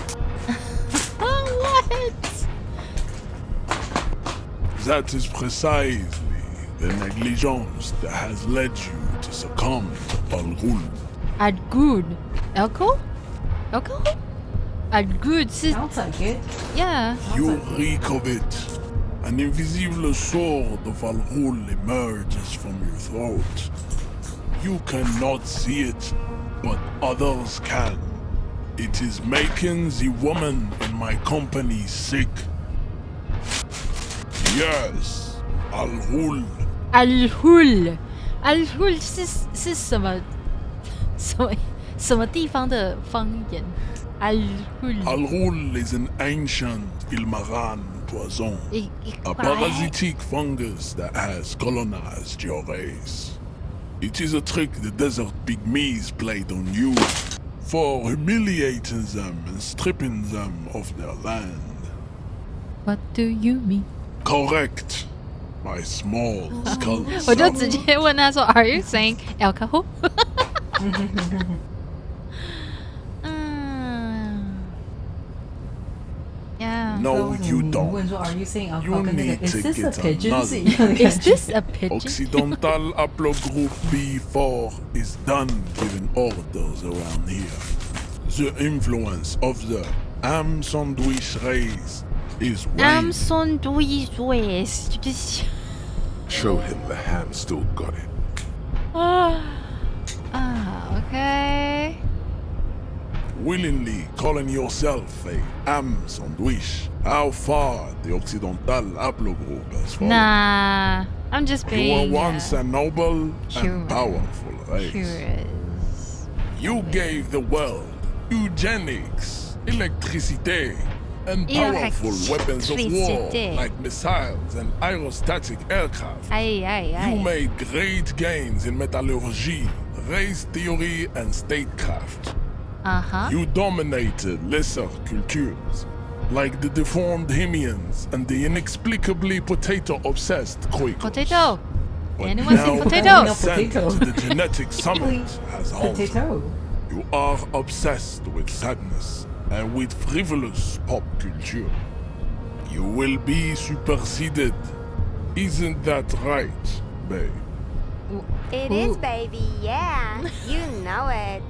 What? That is precisely the negligence that has led you to succumb to Al-Ghul. Al-Ghul? Alcohol? Alcohol? Al-Ghul. Sounds like it. Yeah. You reek of it. An invisible sword of Al-Ghul emerges from your throat. You cannot see it, but others can. It is making the woman in my company sick. Yes, Al-Ghul. Al-Ghul. Al-Ghul 是什么地方的方言 ？Al-Ghul. Al-Ghul is an ancient Ilmaran poison, a parasitic fungus that has colonized your race. It is a trick the desert pygmies played on you for humiliating them and stripping them of their land. What do you mean? Correct, my small skull. 我就直接问他说 ，Are you saying alcohol? Yeah. No, you don't. 问说 Are you saying You alcohol? 跟那个 need to Is this a get pigeon? 是 another. 一样的感 Is 觉。 this a pigeon? Occidental haplogroup B4 is done giving orders around here. The influence of the ham sandwich race is I'm waning. sandwich race. Show him the ham still got it. Okay. Willingly calling yourself a ham sandwich. How far the Occidental haplogroup has fallen. Nah, I'm just You being were once a noble curious. and powerful race. Curious. You gave the world eugenics, electricity, and powerful weapons of war like missiles and aerostatic aircraft. You made great gains in metallurgy, race theory, and statecraft. You dominated lesser cultures, like the deformed Hemians and the inexplicably potato-obsessed Quakers. Potato. But Anyone now say potato? the ascent to the genetic summit has halted. Potato. You are obsessed with sadness and with frivolous pop culture. You will be superseded. Isn't that right, babe? It is, baby, yeah. You know it.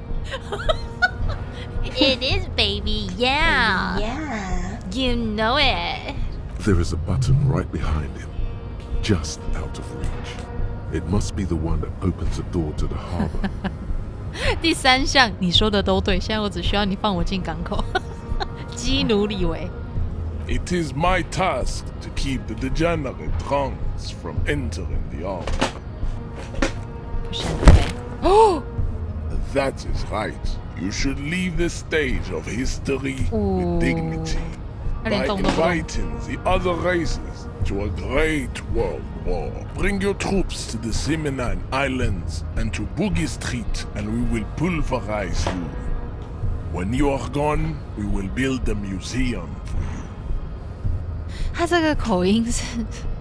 It is, baby, yeah. Yeah. You know it. There is a button right behind him, just out of reach. It must be the one that opens the door to the harbor. 第三项你说的都对，现在我只需要你放我进港口。基努里维。It is my task to keep the degenerate drunks from entering the army. 不是哦。That is right. You should leave the stage of history with dignity by inviting the other races to a great world war. Bring your troops to the Simonine Islands and to Boogie Street, and we will pulverize you. When you are gone, we will build a museum for you. 他这个口音是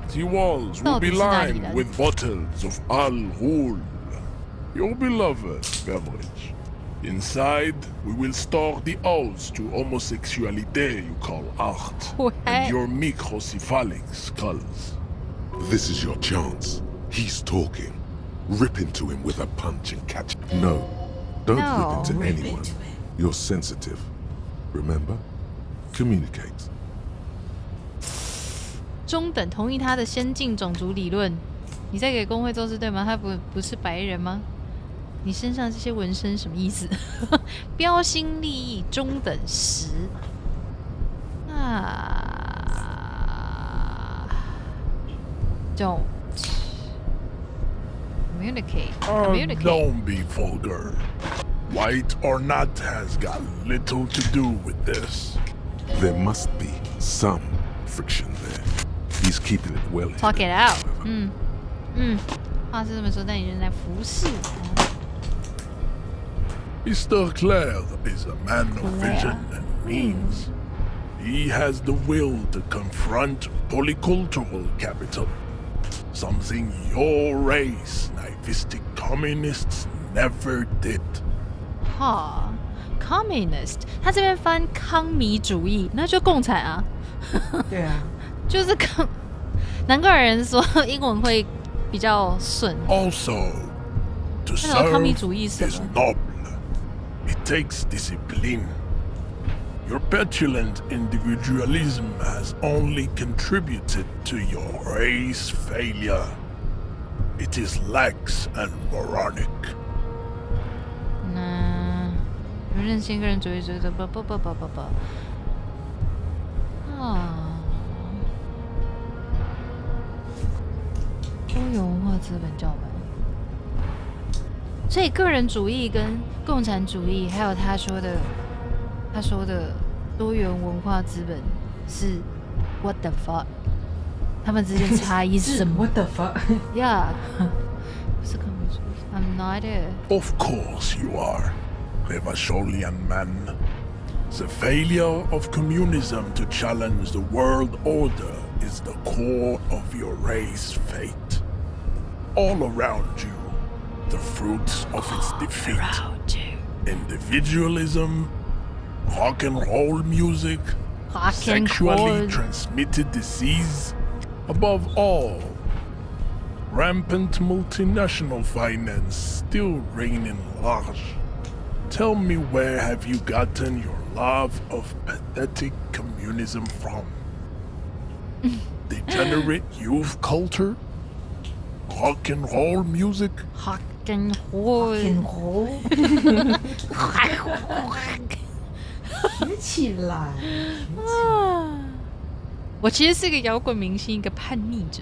The walls will be lined with bottles of Al-Ghul, your beloved beverage. Inside, we will store the odes to homosexuality you call art, and your microcephalic skulls. This is your chance. He's talking. Rip into him with a punch and catch him. No, don't rip into anyone. You're sensitive. Remember? Communicate. 中等同意他的先进种族理论。你在给工会做事对吗？他不是白人吗？你身上这些纹身什么意思？标新立异，中等10。Don't communicate. Don't be vulgar. White or not has got little to do with this. There must be some friction there. He's keeping it well hidden. Talk it out. 话是这么说，但你仍在服侍。Mr. Clare is a man of vision and means. He has the will to confront polycultural capital, something your race, naivistic communists, never did. Communist， 他这边翻康米主义，那就共产啊。对啊，就是难怪有人说英文会比较顺。Also, to serve is noble. It takes discipline. Your petulant individualism has only contributed to your race failure. It is lax and moronic. 任性个人主义者不。多元文化资本教版。所以个人主义跟共产主义，还有他说的多元文化资本是 what the fuck？ 他们之间差异是什么 ？What the fuck？ Yeah， 不是康米主义 ，I'm not it. Of course you are, Revacholian man. The failure of communism to challenge the world order is the core of your race fate. All around you, the fruits of its defeat. Individualism, rock and roll music, sexually transmitted disease, above all, rampant multinational finance still reigning large. Tell me, where have you gotten your love of pathetic communism from? Degenerate youth culture? Rock and roll music? Rock and roll. 学起来。我其实是个摇滚明星，一个叛逆者。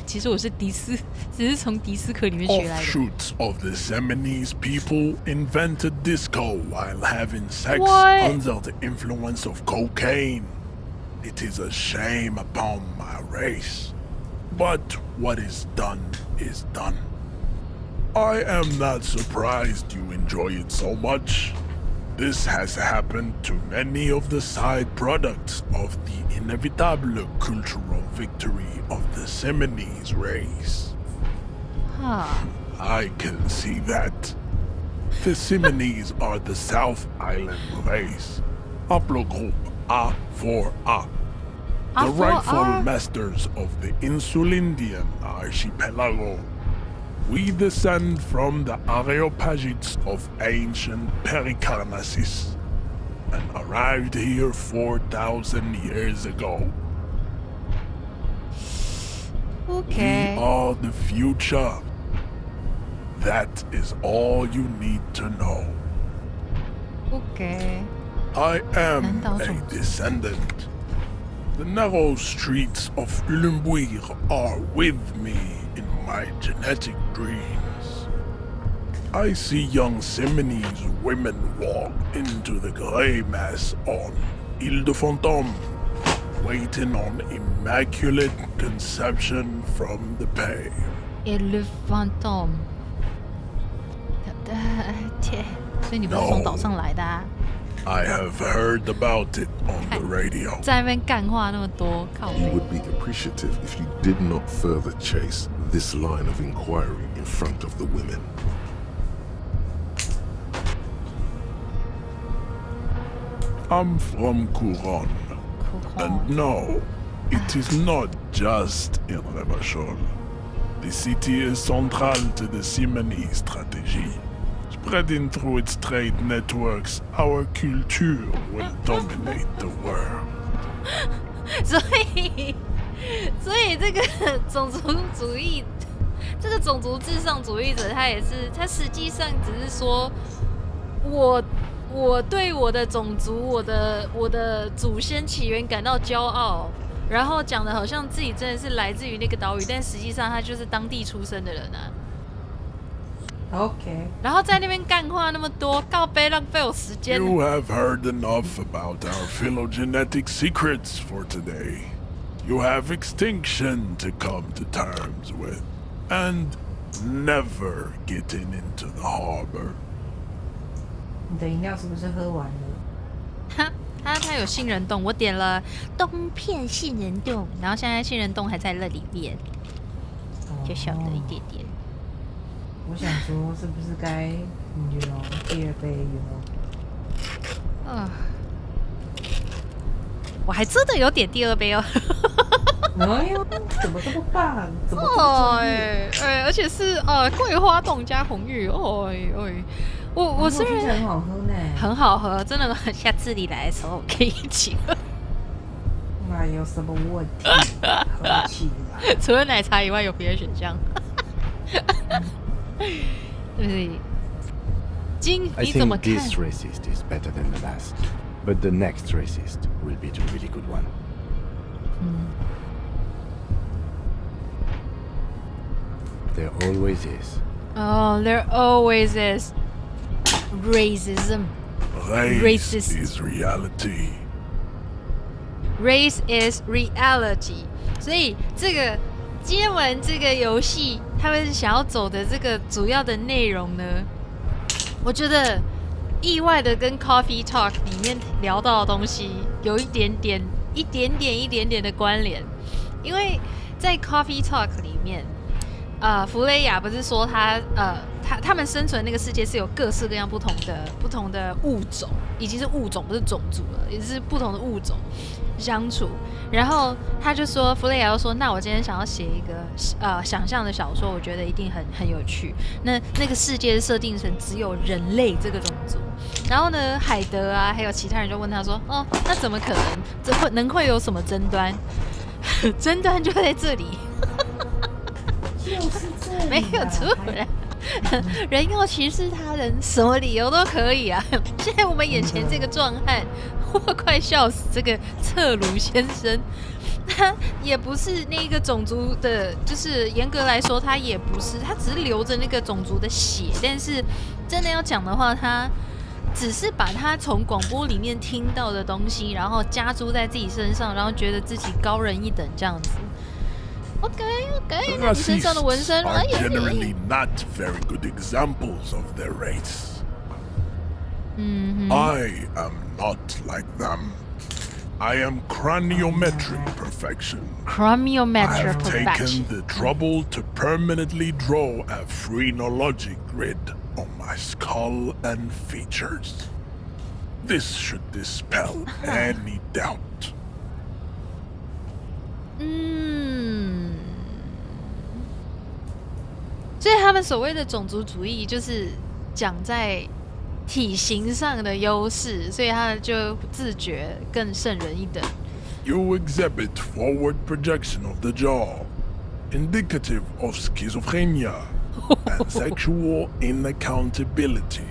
其实我是只是从迪斯科里面学来的。 Offshoots of the Seminoles people invented disco while having sex under the influence of cocaine. It is a shame upon my race. But what is done is done. I am not surprised you enjoy it so much. This has happened to many of the side products of the inevitable cultural victory of the Seminoles race. I can see that. The Seminoles are the South Island race. Haplogroup A4A. The rightful masters of the Insulindian archipelago. We descend from the Areopagites of ancient Pericarnassus and arrived here 4,000 years ago. Okay. We are the future. That is all you need to know. Okay. I am a descendant. The narrow streets of Ulumbuir are with me in my genetic dreams. I see young Seminoles women walk into the grey mass on Ile de Fantôme, waiting on immaculate conception from the pay. Ile de Fantôme. 所以你不是从岛上来的啊？ I have heard about it on the radio. 在那边干话那么多，靠北。 You would be appreciative if you did not further chase this line of inquiry in front of the women. I'm from Couronne. And no, it is not just in Revachol. The city is central to the Seminoles strategy. Spreading through its trade networks, our culture will dominate the world. 所以这个种族主义这个种族至上主义者，他实际上只是说，我对我的种族、我的祖先起源感到骄傲，然后讲的好像自己真的是来自于那个岛屿，但实际上他就是当地出生的人啊。OK， 然后在那边干话那么多，告别浪费我时间。You have heard enough about our phylogenetic secrets for today. You have extinction to come to terms with, and never getting into the harbor. 你的饮料是不是喝完了？他有杏仁冻，我点了冬片杏仁冻，然后现在杏仁冻还在那里面，就小的一点点。我想说，是不是该第二杯我还真的有点第二杯哦。哎呦，怎么这么棒？怎么这么专业？而且是桂花冻加红玉，我虽然很好喝呢，很好喝，真的，下次你来的时候我可以一起喝。那有什么问题？喝起来。除了奶茶以外，有别的选项。金，你怎么看？ I think this racist is better than the last, but the next racist will be the really good one. There always is. Oh, there always is. Racism. Race is reality. Race is reality. 所以这个今天玩这个游戏，他们想要走的这个主要的内容呢，我觉得意外的跟 Coffee Talk 里面聊到的东西有一点点的关联，因为在 Coffee Talk 里面，弗雷亚不是说他们生存那个世界是有各式各样不同的物种，已经是物种不是种族了，也是不同的物种相处。然后他就说，弗雷亚就说，那我今天想要写一个想象的小说，我觉得一定很有趣。那个世界设定成只有人类这个种族。然后呢，海德啊，还有其他人就问他说，那怎么可能？这会有什么争端？争端就在这里。就是这里，没有错啦。人要歧视他人，什么理由都可以啊！现在我们眼前这个壮汉，我快笑死！这个侧鲁先生，他也不是那个种族的，就是严格来说，他也不是，他只是流着那个种族的血。但是真的要讲的话，他只是把他从广播里面听到的东西，然后加诸在自己身上，然后觉得自己高人一等这样子。OK， 那你身上的纹身 are generally not very good examples of their race. I am not like them. I am chroniometric perfection. Chroniometric perfection. I have taken the trouble to permanently draw a phrenologic grid on my skull and features. This should dispel any doubt. 所以他们所谓的种族主义，就是讲在体型上的优势，所以他就自觉更胜人一等。You exhibit forward projection of the jaw, indicative of schizophrenia and sexual inaccountability.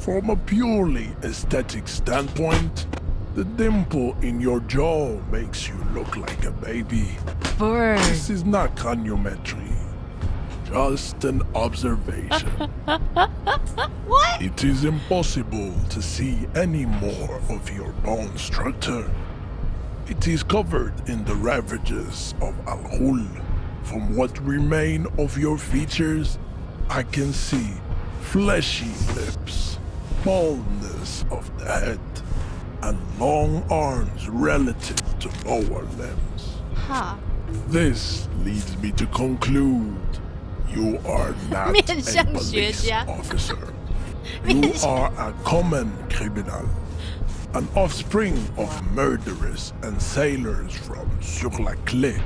From a purely aesthetic standpoint, the dimple in your jaw makes you look like a baby. Bird. This is not chroniometry. Just an observation. What? It is impossible to see any more of your bone structure. It is covered in the ravages of Al-Ghul. From what remain of your features, I can see fleshy lips, baldness of the head, and long arms relative to lower limbs. This leads me to conclude you are not a police officer. You are a common criminal, an offspring of murderers and sailors from Sur-la-Clé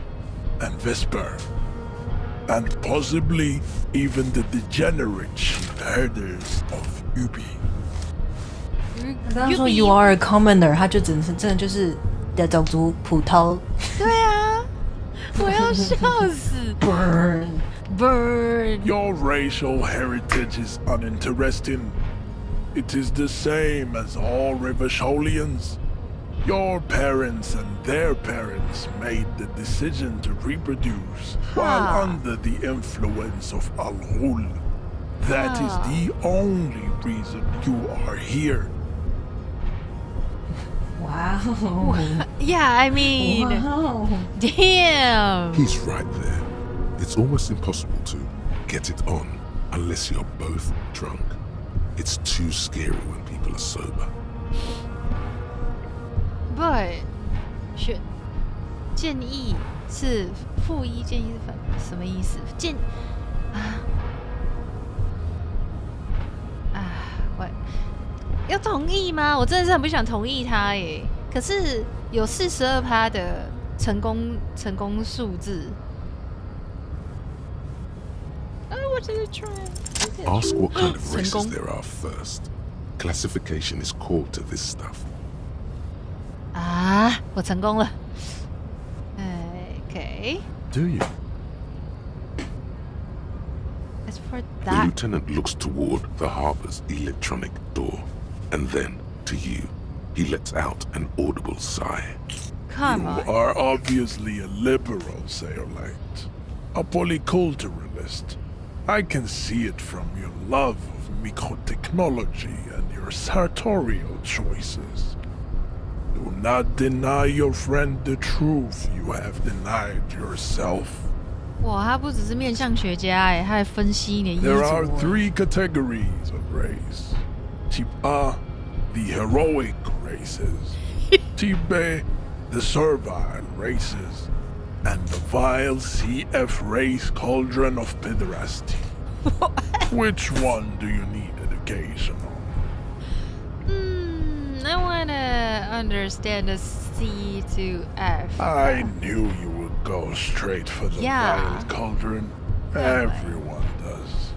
and Vesper, and possibly even the degenerate sheep herders of Ubi. 他刚刚说 you are a commoner， 他就真的就是的种族普通。对啊，我要要笑死 Burn. Your racial heritage is uninteresting. It is the same as all Rivasholians. Your parents and their parents made the decision to reproduce while under the influence of Al-Ghul. That is the only reason you are here. Wow. Yeah, I mean, wow. Damn. He's right there. It's almost impossible to get it on unless you're both drunk. It's too scary when people are sober. But 建议是负一，建议是反，什么意思？我要同意吗？我真的是很不想同意他耶。可是有42%的成功数字。我真的 try。Ask what kind of races there are first. Classification is core to this stuff. 我成功了。Okay. Do you? As for The that, lieutenant looks toward the harbor's electronic door, and then to you. He lets out an audible sigh. Come on. You are obviously a liberal, Sayolite. A polyculturalist. I can see it from your love of microtechnology and your sartorial choices. Do not deny your friend the truth you have denied yourself. 哇，他不只是面相学家哎，他还分析你的衣 There are 着。 3 categories of race. Type A, the heroic races. Type B, the servile races. And the vile CF race cauldron of pederasty. Which one do you need education on? I wanna understand the C to F. I knew you would go straight for the vile cauldron. Everyone does.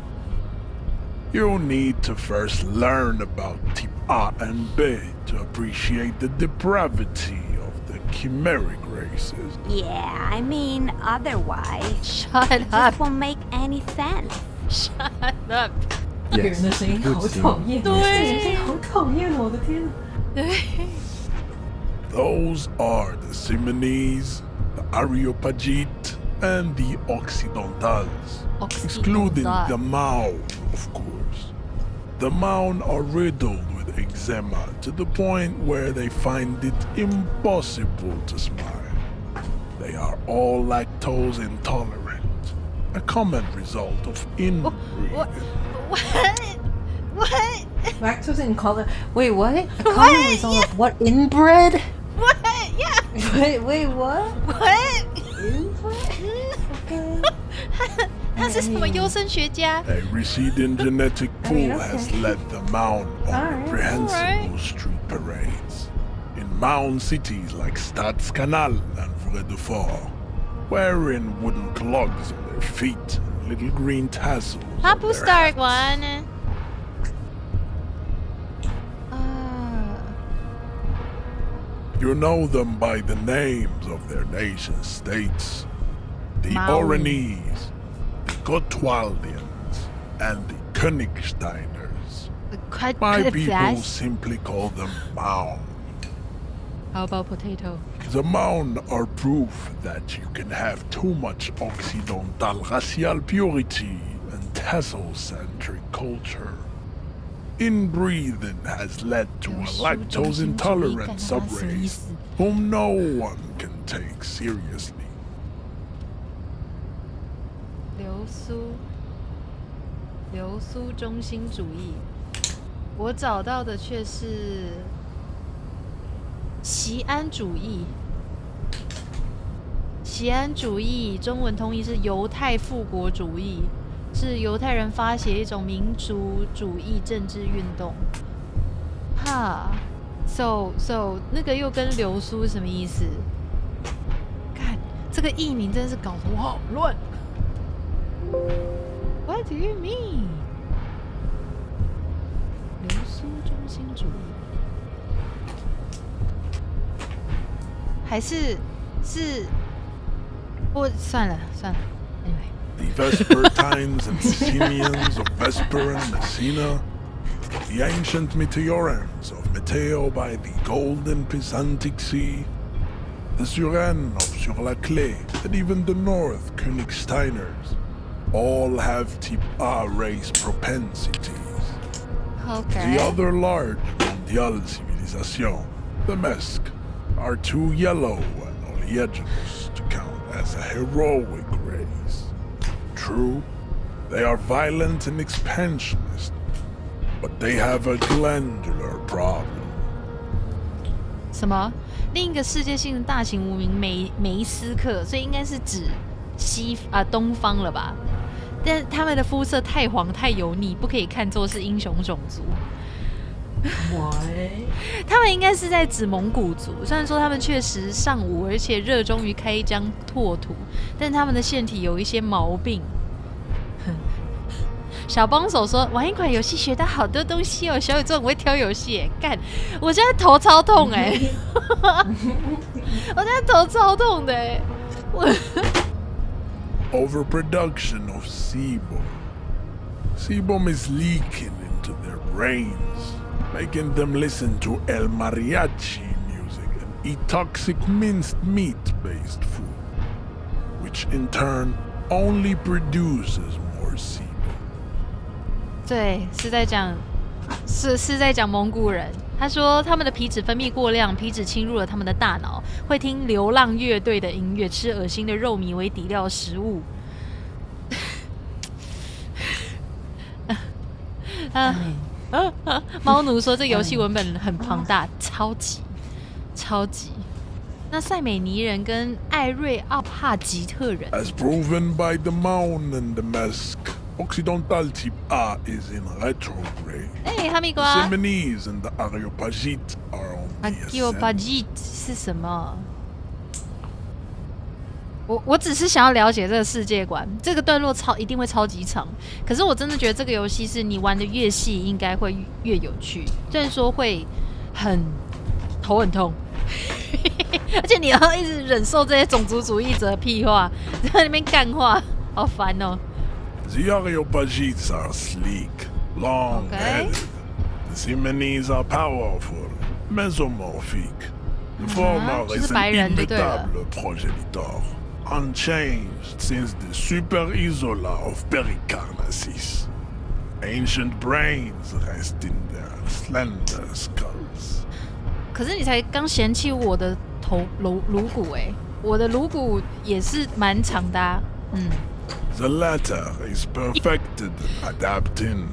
You need to first learn about type A and B to appreciate the depravity of the chimeric races. Yeah, I mean, otherwise, Shut it up. just won't make any sense. Shut up. Yes, 人的声音好讨厌，这人声音好讨厌，我的天。 Those are the Simonese, the Areopagite, and the Occidentals, excluding the Maun, of course. The Maun are riddled with eczema to the point where they find it impossible to smile. They are all lactose intolerant, a common result of inbreeding. What? Lactose intolerant. Wait, what? A common result of what? Inbred? What? Yeah. Wait, what? What? Inbred? Okay. 他是什么优生学家？ A receding genetic pool has led the Maun on reprehensible street parades. In Maun cities like Stadskanal and Vredefort, wearing wooden clogs on their feet and little green tassels. 他不 start one. You know them by the names of their nation states. The Maui. Oranese, the Gotwaldians, and the Königsteiners. My people simply call them Maun. How about potato? The Maun are proof that you can have too much Occidental racial purity and tassel-centric culture. Inbreeding has led to a lactose-intolerant subrace whom no one can take seriously. 流苏中心主义，我找到的却是锡安主义。锡安主义中文通译是犹太复国主义，是犹太人发起一种民族主义政治运动。哈 ，so 那个又跟流苏什么意思？看这个译名真是搞得我好乱。What do you mean？ 流苏中心主义，还是算了。The Vespertines and Simians of Vesper and Messina, the ancient Meteorans of Meteo by the golden Pisantic Sea, the Suren of Sur-la-Clé, and even the North Königsteiners, all have type A race propensities. Okay. The other large mondial civilization, the Mesk, are too yellow and oleaginous to count as a heroic race. True, they are violent and expansionist, but they have a glandular problem. 什么？另一个世界性的大型文明梅斯克，所以应该是指东方了吧？但他们的肤色太黄太油腻，不可以看作是英雄种族。他们应该是在指蒙古族，虽然说他们确实尚武，而且热衷于开疆拓土，但他们的腺体有一些毛病。小帮手说玩一款游戏学到好多东西哦，小宇宙很会挑游戏耶，干！我现在头超痛哎，我现在头超痛的哎，Overproduction of sebum. Sebum is leaking into their brains, making them listen to El Mariachi music and eat toxic minced meat-based food, which in turn only produces more sebum. 对，是在讲蒙古人。他说他们的皮脂分泌过量，皮脂侵入了他们的大脑，会听流浪乐队的音乐，吃恶心的肉糜为底料食物。猫奴说这游戏文本很庞大，超级。那塞美尼人跟艾瑞奥帕吉特人 As proven by the Maun and the Mesk, Occidental type A is in retrograde. 哈密瓜 The Simonese and the Areopagite are on the ascent. Areopagite 是什么？我只是想要了解这个世界观，这个段落一定会超级长。可是我真的觉得这个游戏是你玩的越细，应该会越有趣。虽然说会头很痛，而且你要一直忍受这些种族主义者的屁话，在那边干话，好烦哦。The Areopagites are sleek, long-headed. The Simonese are powerful, mesomorphic. The former is an inimitable progenitor, unchanged since the Super Isola of Pericarnassus. Ancient brains rest in their slender skulls. 可是你才刚嫌弃我的颅骨哎，我的颅骨也是蛮长的啊。The latter is perfected and adapting.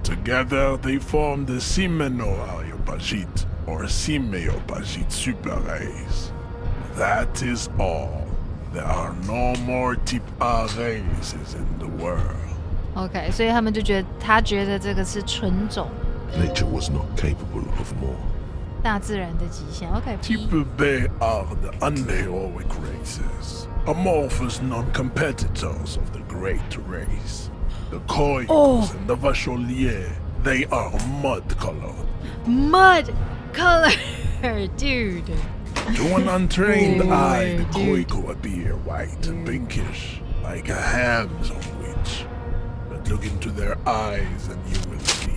Together they form the Simeno-Areopagite or Simeopagite super race. That is all. There are no more type A races in the world. OK， 所以他们就觉得这个是纯种。Nature was not capable of more. 大自然的极限。OK。Type B are the unheroic races, amorphous non-competitors of the great race. The Koikos and the Vacholiers, they are mud-colored. Mud-colored, dude. To an untrained eye, the Koiko appear white and pinkish, like a ham sandwich. But look into their eyes and you will see.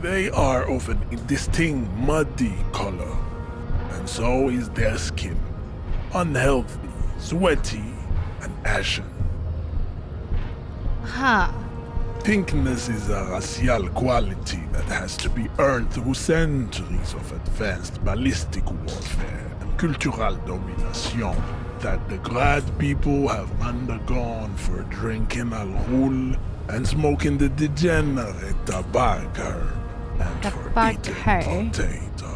They are of an indistinct muddy color, and so is their skin. Unhealthy, sweaty, and ashen. Pinkness is a racial quality that has to be earned through centuries of advanced ballistic warfare and cultural domination that the Grad people have undergone for drinking alcohol and smoking the degenerate tobacco and for eating potato.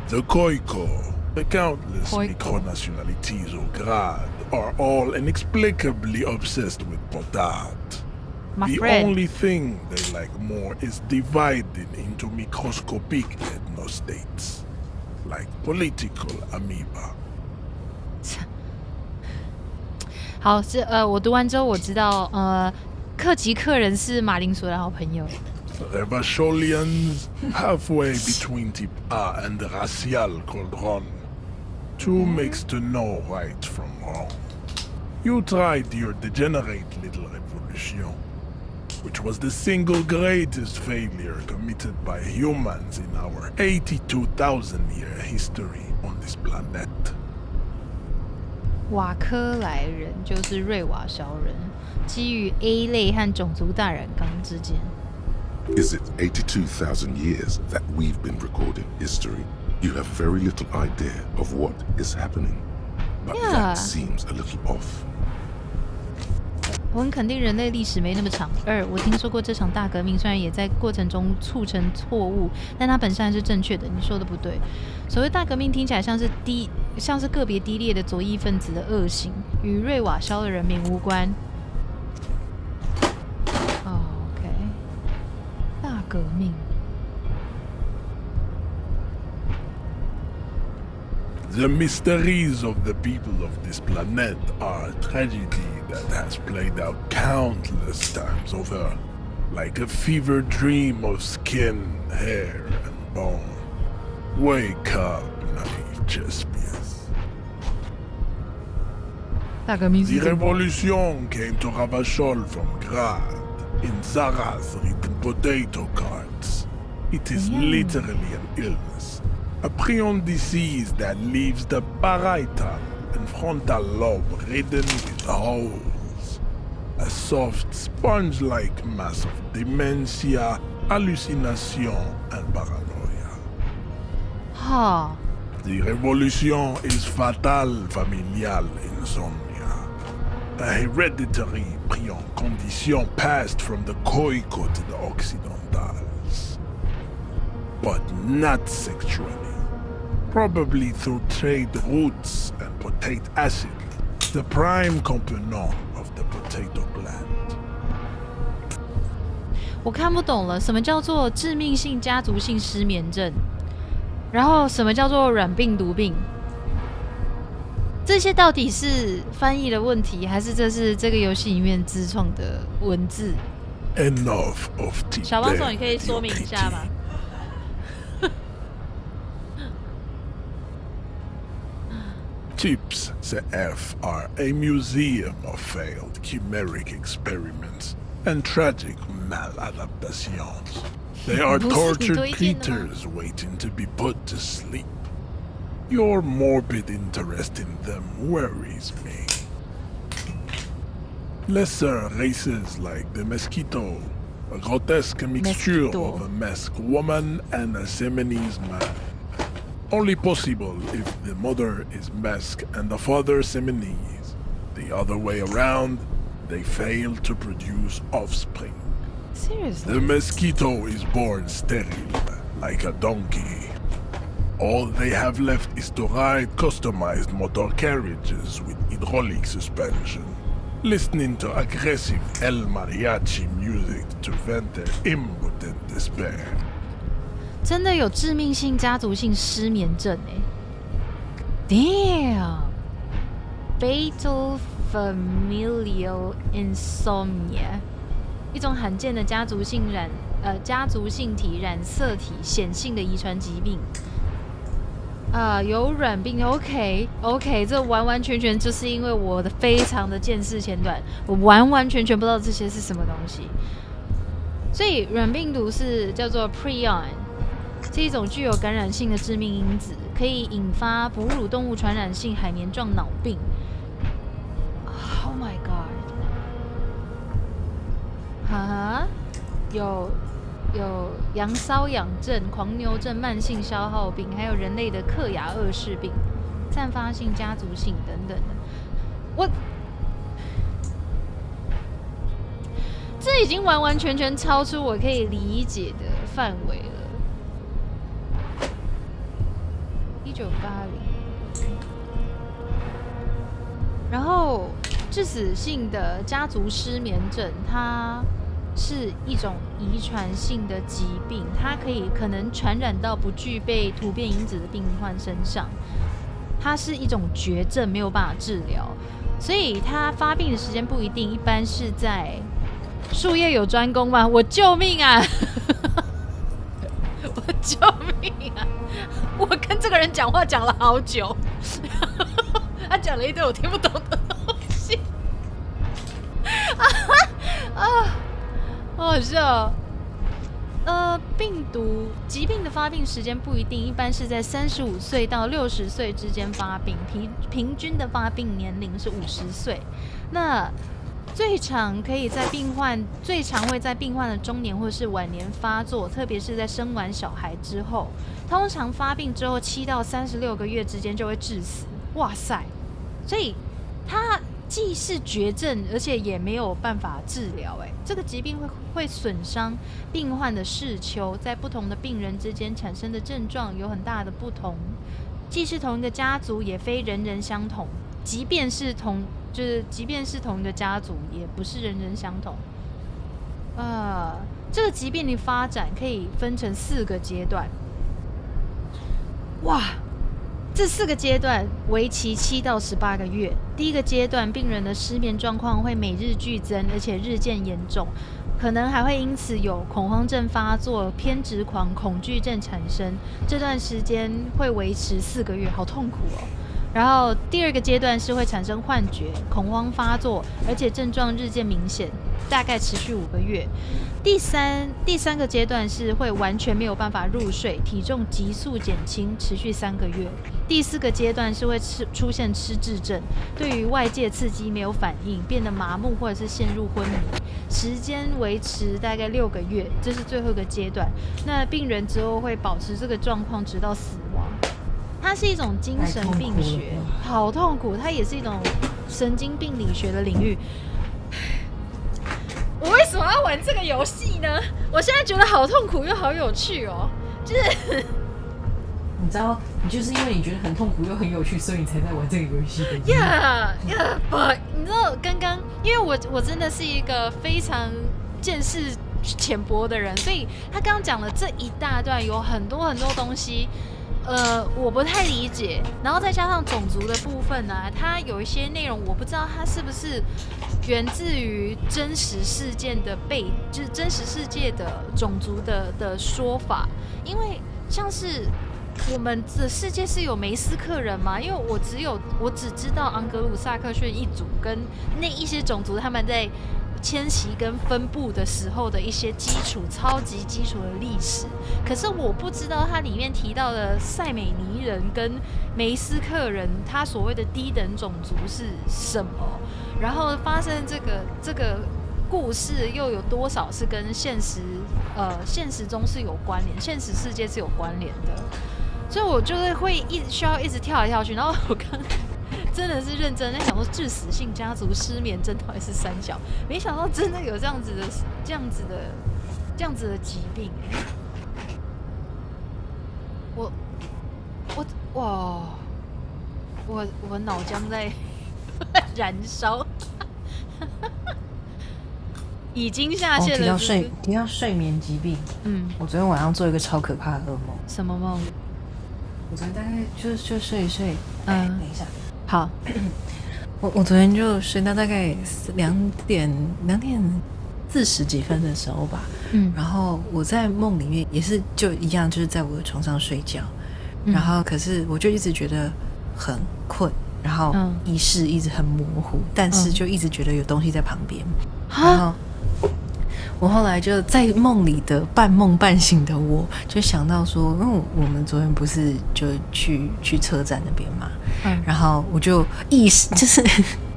The Koiko, the countless micronationalities of Grad, are all inexplicably obsessed with potard. The only thing they like more is dividing into microscopic ethnostates, like political amoeba. 好，我读完之后我知道，克吉克人是马铃薯的好朋友。The Vacholians, halfway between type A and the racial cauldron. Two makes to know right from wrong. You tried your degenerate little revolution, which was the single greatest failure committed by humans in our 82,000-year history on this planet. 瓦科莱人就是瑞瓦肖人，基于 A 类和种族大染缸之间。Is it 82,000 years that we've been recording history? You have very little idea of what is happening, but that seems a little off. 我很肯定人类历史没那么长。2，我听说过这场大革命，虽然也在过程中促成错误，但它本身还是正确的。你说的不对。所谓大革命听起来像是个别低劣的左翼分子的恶行，与瑞瓦肖的人民无关。OK， 大革命。The mysteries of the people of this planet are a tragedy that has played out countless times over, like a fever dream of skin, hair, and bone. Wake up, naive Chespius. The revolution came to Ravachol from Grad in Zara's written potato cards. It is literally an illness. A prion disease that leaves the parietal and frontal lobe ridden with holes. A soft sponge-like mass of dementia, hallucination, and paranoia. The revolution is fatal familial insomnia. A hereditary prion condition passed from the Khoico to the Occidentals. But not sexually. Probably through trade roots and potate acid, the prime component of the potato plant. 我看不懂了，什么叫做致命性家族性失眠症？然后什么叫做软病毒病？这些到底是翻译的问题，还是这是这个游戏里面自创的文字？ Enough of tea. 小帮手，你可以说明一下吗？Tips CF are a museum of failed chimeric experiments and tragic maladaptations. They are tortured creatures waiting to be put to sleep. Your morbid interest in them worries me. Lesser races like the mosquito, a grotesque mixture of a masked woman and a Seminese man. Only possible if the mother is Basque and the father Seminese. The other way around, they fail to produce offspring. Seriously? The mosquito is born sterile, like a donkey. All they have left is to ride customized motor carriages with hydraulic suspension, listening to aggressive El Mariachi music to vent their impotent despair. 真的有致命性家族性失眠症Damn! Fatal familial insomnia， 一种罕见的家族性体染色体显性的遗传疾病。有软病 ，OK， 这完完全全就是因为我的非常的见识浅短，我完完全全不知道这些是什么东西。所以软病毒是叫做 prion。是一种具有感染性的致命因子，可以引发哺乳动物传染性海绵状脑病。Oh my god！ 有羊瘙痒症、狂牛症、慢性消耗病，还有人类的克雅二氏病、散发性、家族性等等的。这已经完完全全超出我可以理解的范围了。1980，然后致死性的家族失眠症，它是一种遗传性的疾病，它可能传染到不具备突变因子的病患身上，它是一种绝症，没有办法治疗，所以它发病的时间不一定，一般是在术业有专攻嘛，我救命啊！我救命啊！我跟这个人讲话讲了好久，他讲了一堆我听不懂的东西，好好笑。疾病的发病时间不一定，一般是在35岁到60岁之间发病，平均的发病年龄是50岁。那最常会在病患的中年或是晚年发作，特别是在生完小孩之后，通常发病之后7到36个月之间就会致死。哇塞！所以它既是绝症，而且也没有办法治疗。这个疾病会损伤病患的视丘，在不同的病人之间产生的症状有很大的不同，既是同一个家族，也非人人相同。即便是同一个家族，也不是人人相同。这个疾病的发展可以分成4个阶段。哇！这4个阶段为期7到18个月。第一个阶段，病人的失眠状况会每日剧增，而且日渐严重，可能还会因此有恐慌症发作、偏执狂、恐惧症产生。这段时间会维持4个月，好痛苦哦。然后第2个阶段是会产生幻觉、恐慌发作，而且症状日渐明显，大概持续5个月。第三个阶段是会完全没有办法入睡，体重急速减轻，持续3个月。第4个阶段是会出现失智症，对于外界刺激没有反应，变得麻木或者是陷入昏迷，时间维持大概6个月，这是最后一个阶段。那病人之后会保持这个状况直到死亡。它是一种精神病学，好痛苦，它也是一种神经病理学的领域。我为什么要玩这个游戏呢？我现在觉得好痛苦又好有趣哦，就是你知道，你就是因为你觉得很痛苦又很有趣，所以你才在玩这个游戏的。你知道刚刚，因为我真的是一个非常见识浅薄的人，所以他刚刚讲了这一大段，有很多东西。我不太理解，然后再加上种族的部分呢，它有一些内容我不知道它是不是源自于真实事件的就是真实世界的种族的说法，因为像是我们的世界是有梅斯克人吗？因为我只知道盎格鲁撒克逊一族跟那一些种族他们在迁徙跟分布的时候的一些超级基础的历史，可是我不知道它里面提到的塞美尼人跟梅斯克人，他所谓的低等种族是什么？然后发生这个故事又有多少是跟现实中是有关联，现实世界是有关联的？所以我就是会需要一直跳来跳去，然后我刚真的是认真在想说，致死性家族失眠症到底是三小，没想到真的有这样子的疾病。我脑浆在燃烧，已经下线了。提到睡眠疾病，我昨天晚上做一个超可怕的噩梦。什么梦？我昨天大概就睡一睡，等一下。好，我昨天就睡到大概2点40几分的时候吧，然后我在梦里面也是就一样，就是在我的床上睡觉，然后可是我就一直觉得很困，然后意识一直很模糊，但是就一直觉得有东西在旁边，然后我后来就在梦里的半梦半醒的我就想到说，因为我们昨天不是就去车站那边嘛，然后我就意识就是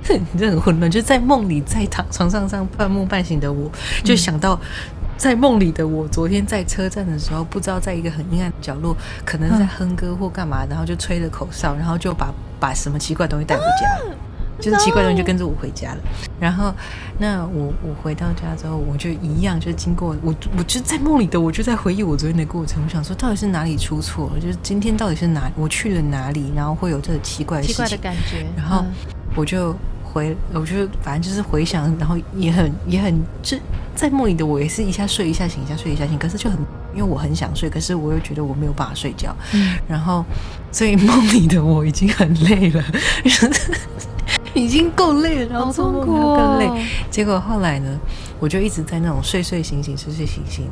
你这很混乱，就在梦里在床上半梦半醒的我就想到在梦里的我昨天在车站的时候，不知道在一个很阴暗的角落可能在哼歌或干嘛，然后就吹了口哨，然后就把什么奇怪的东西带回家了，就是奇怪的东西就跟着我回家了。然后那我回到家之后，我就一样就经过我就在梦里的我就在回忆我昨天的过程，我想说到底是哪里出错了，就是今天到底是我去了哪里，然后会有这个奇怪的事情，奇怪的感觉。然后我就反正就是回想，然后也很就在梦里的我也是一下睡一下醒，一下睡一下醒，可是就很因为我很想睡，可是我又觉得我没有办法睡觉，然后所以梦里的我已经很累了，已经够累了，然后做梦还要更累。结果后来呢，我就一直在那种睡睡醒醒，睡睡醒醒。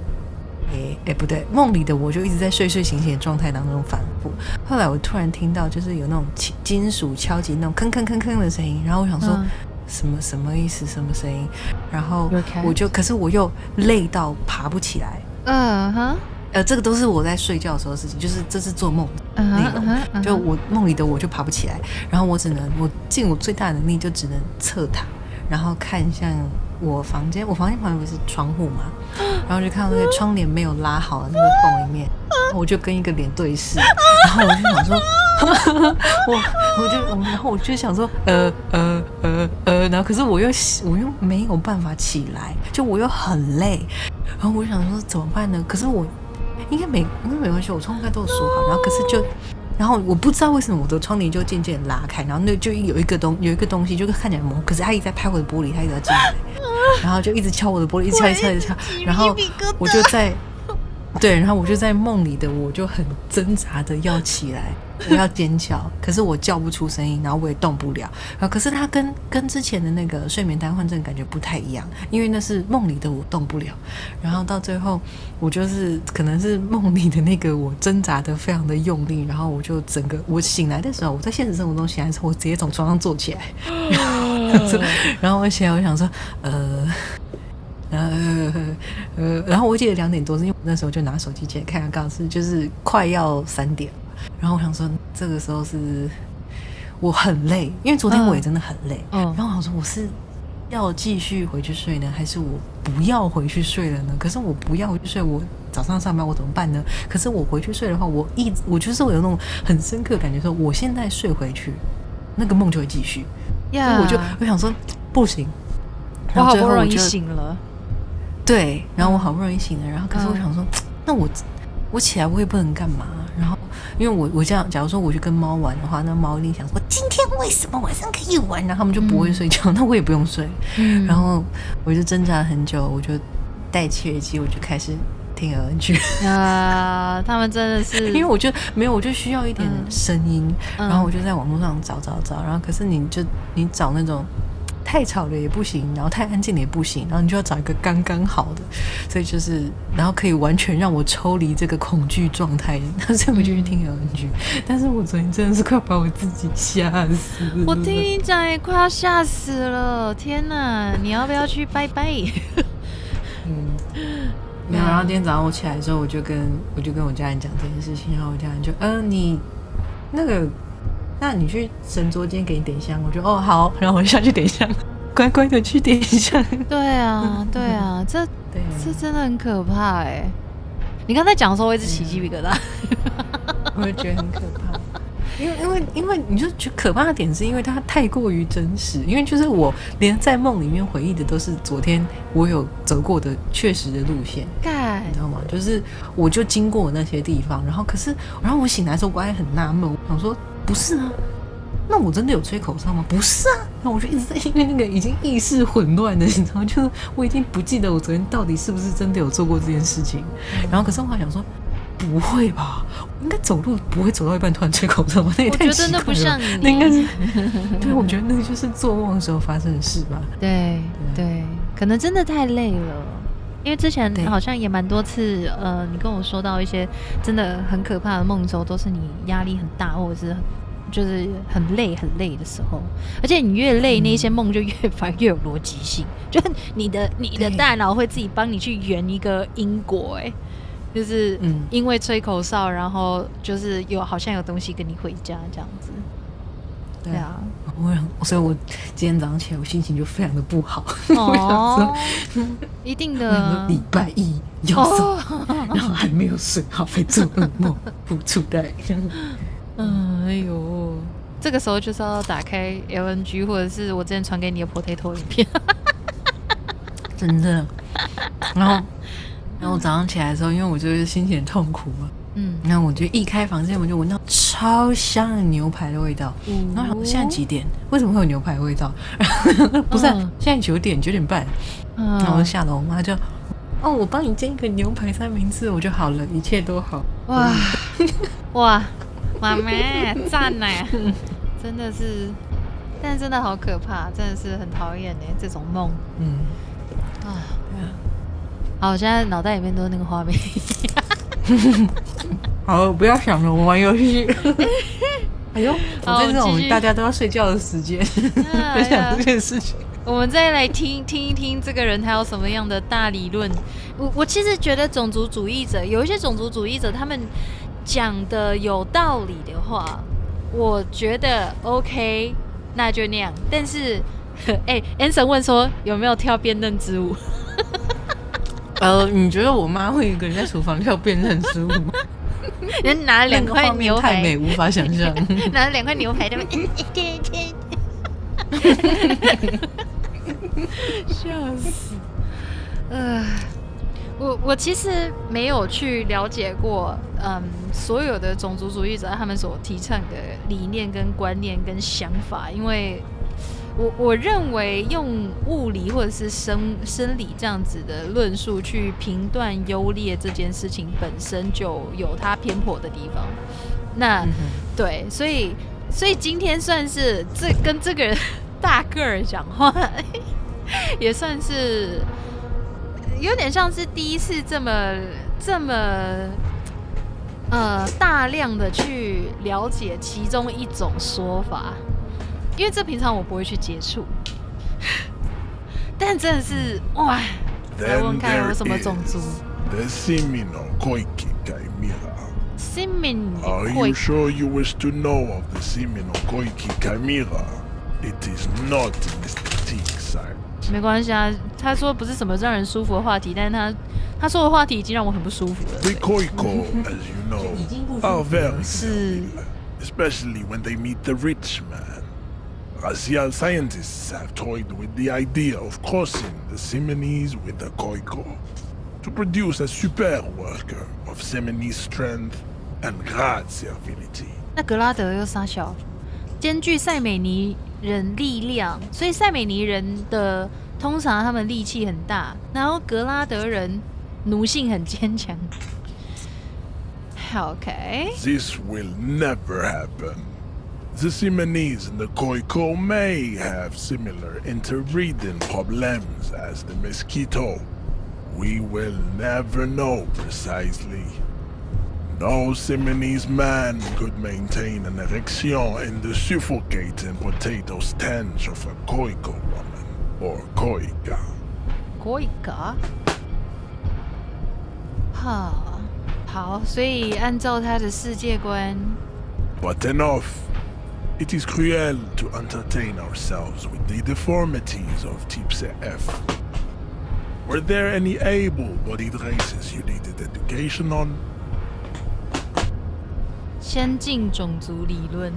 不对，梦里的我就一直在睡睡醒醒的状态当中反复。后来我突然听到就是有那种金属敲击那种吭吭吭吭的声音，然后我想说。什么意思？什么声音？然后可是我又累到爬不起来。这个都是我在睡觉的时候的事情，就是这是做梦的内容。就我梦里的我就爬不起来，然后我尽我最大的能力就只能侧躺，然后看向我房间旁边不是窗户嘛，然后就看到那个窗帘没有拉好的那个缝里面，我就跟一个脸对视，然后我就想说。然后我就想说，然后可是我又没有办法起来，就我又很累，然后我就想说怎么办呢？可是我应该没关系，我窗户都有锁好，然后可是然后我不知道为什么我的窗帘就渐渐拉开，然后那就有一个东西就看起来模糊，可是他一直在拍我的玻璃，他一直在进来，然后就一直敲我的玻璃，一直敲，然后我就在。对，然后我就在梦里的我就很挣扎的要起来，我要尖叫，可是我叫不出声音，然后我也动不了。然后可是它跟之前的那个睡眠瘫痪症感觉不太一样，因为那是梦里的我动不了。然后到最后，我就是可能是梦里的那个我挣扎的非常的用力，然后我就我醒来的时候，我在现实生活中醒来的时候，我直接从床上坐起来，然后我起来，我想说，然后我记得2点多，是因为我那时候就拿手机起来看，刚好是就是快要3点，然后我想说这个时候是我很累，因为昨天我也真的很累，然后我想说我是要继续回去睡呢，还是我不要回去睡了呢？可是我不要回去睡，我早上上班我怎么办呢？可是我回去睡的话，我就是会有那种很深刻的感觉，说我现在睡回去，那个梦就会继续。所以我想说不行，我好不容易醒了。对，然后我好不容易醒了，然后可是我想说，那我起来我也不能干嘛。然后因为我这样，假如说我去跟猫玩的话，那猫一定想说今天为什么晚上可以玩，然后他们就不会睡觉，那我也不用睡。然后我就挣扎很久，我就戴起耳机，我就开始听耳剧啊。他们真的是，因为我就需要一点声音，然后我就在网络上找，然后可是你找那种。太吵的也不行，然后太安静的也不行，然后你就要找一个刚刚好的，所以就是然后可以完全让我抽离这个恐惧状态，所以我就去听耳剧。但是我昨天真的是快把我自己吓死了，我听你讲也快要吓死了，天哪！你要不要去拜拜？没有。然后今天早上我起来的时候，我就跟我家人讲这件事情，然后我家人就你那个。那你去神桌间给你点香，我就好，然后我就下去点香，乖乖的去点香。对啊，这真的很可怕哎！你刚才讲的时候，我一直起鸡皮疙瘩，我也觉得很可怕。因为你就觉得可怕的点是因为它太过于真实，因为就是我连在梦里面回忆的都是昨天我有走过的确实的路线，你知道吗？就是我就经过那些地方，然后我醒来的时候我还很纳闷，我想说。不是啊，那我真的有吹口哨吗？不是啊，那我就一直在因为那个已经意识混乱了，你知道吗？就是我已经不记得我昨天到底是不是真的有做过这件事情。然后可是我还想说，不会吧？我应该走路不会走到一半突然吹口哨吧？那也太奇怪了。我觉得那不像你，那应该是对，我觉得那个就是做梦的时候发生的事吧。对，可能真的太累了。因为之前好像也蛮多次，你跟我说到一些真的很可怕的梦的时候，都是你压力很大，或者是就是很累的时候，而且你越累，那些梦就越反越有逻辑性，就你的大脑会自己帮你去圆一个因果，就是因为吹口哨，然后就是好像有东西跟你回家这样子。对啊，所以我今天早上起来，我心情就非常的不好。一定的。礼拜一要走，然后还没有睡好，还做噩梦，不出来。哎呦，这个时候就是要打开 LNG， 或者是我之前传给你的 potato 影片。真的。然后我早上起来的时候，因为我就是心情很痛苦嘛。然后我就一开房间，我就闻到超香的牛排的味道。然后现在几点？为什么会有牛排的味道？不是、现在9点半。然后我就下楼，我妈就我帮你煎一个牛排三明治，我就好了，一切都好。哇，妈妈赞呢，真的是，但是真的好可怕，真的是很讨厌这种梦。好，我现在脑袋里面都是那个画面。好，不要想了，我们玩游戏。哎呦，我在这种大家都要睡觉的时间分享这件事情。我们再来听一听这个人他有什么样的大理论。我其实觉得种族主义者有一些种族主义者，他们讲的有道理的话，我觉得 OK， 那就那样。但是，Anson 问说有没有跳辨认之舞？你觉得我妈会一个人在厨房跳辨认之舞吗？人拿了2块牛排，太美无法想象。拿了2块牛排，他们笑死。我其实没有去了解过，所有的种族主义者他们所提倡的理念跟观念跟想法，因为我认为用物理或者是生理这样子的论述去评断优劣这件事情本身就有它偏颇的地方。那对，所以今天算是跟这个人大个儿讲话，也算是有点像是第一次这么大量的去了解其中一种说法。因为这平常我不会去接触，但真的是哇！来问看有什么种族。Are you sure you wish to know of the Seminokoiki Chimera? It is not an aesthetic site. 没关系啊，他说不是什么让人舒服的话题，但是他说的话题已经让我很不舒服了。The Koiko, as you know, are very similar, especially when they meet the rich man. Racial scientists have toyed with the idea of crossing the Seminese with the Koiko to produce a super worker of Seminese strength and great servility. 那格拉德又傻小，兼具塞美尼人力量，所以塞美尼人的通常他们力气很大，然后格拉德人奴性很坚强。Okay. This will never happen. The Seminese and the Koiko may have similar interbreeding problems as the mosquito. We will never know precisely. No Seminese man could maintain an erection in the suffocating potato stench of a Koiko woman or Koika. Koika? 好，所以按照他的世界观。But enough. It is cruel to entertain ourselves with the deformities of Type CF. Were there any able-bodied races you needed education on? 先进种族理论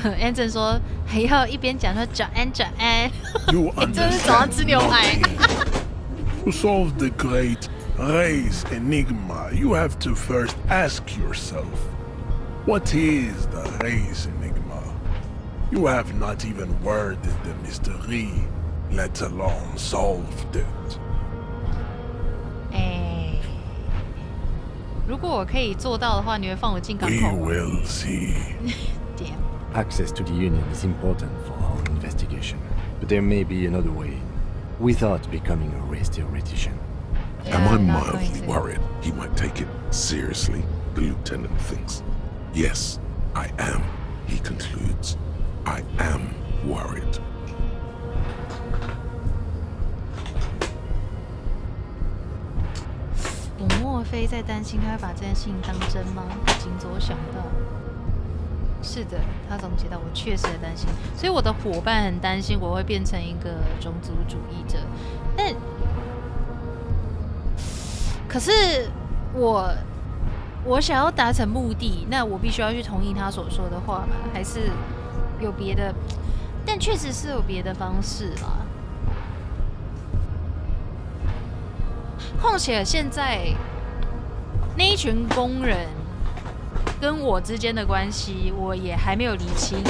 ，Anson 说还要一边讲说早安。你真是早上吃牛排。To solve the great race enigma, you have to first ask yourself, what is the race enigma? You have not even worded the mystery, let alone solved it. 如果我可以做到的话，你会放我进港口吗？ We will see. Damn. Access to the Union is important for our investigation, but there may be another way without becoming a race theoretician. Am I mildly worried he might take it seriously? The lieutenant thinks. Yes, I am, he concludes. I am worried. 我莫非在担心他会把这件事情当真吗？锦佐想到，是的，他总结到我确实在担心，所以我的伙伴很担心我会变成一个种族主义者。但可是我想要达成目的，那我必须要去同意他所说的话吗？还是有别的？但确实是有别的方式啦。况且现在那一群工人跟我之间的关系，我也还没有理清。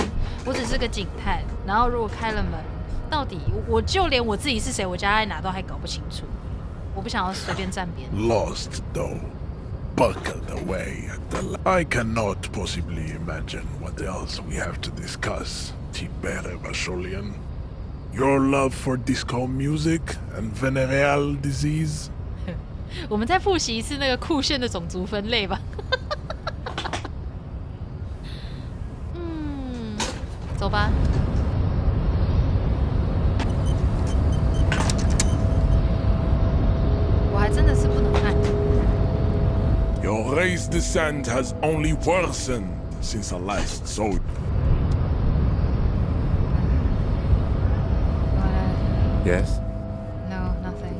我只是个警探，然后如果开了门，到底我就连我自己是谁，我家在哪都还搞不清楚。我不想要随便站边。Lost though, buckled away at the. I cannot possibly imagine what else we have to discuss, Tibere Vasholian. Your love for disco music and venereal disease. 我们再复习一次那个酷炫的种族分类吧。走吧。我还真的是不能看。Your race descent has only worsened since I last saw you. Yes? No, nothing.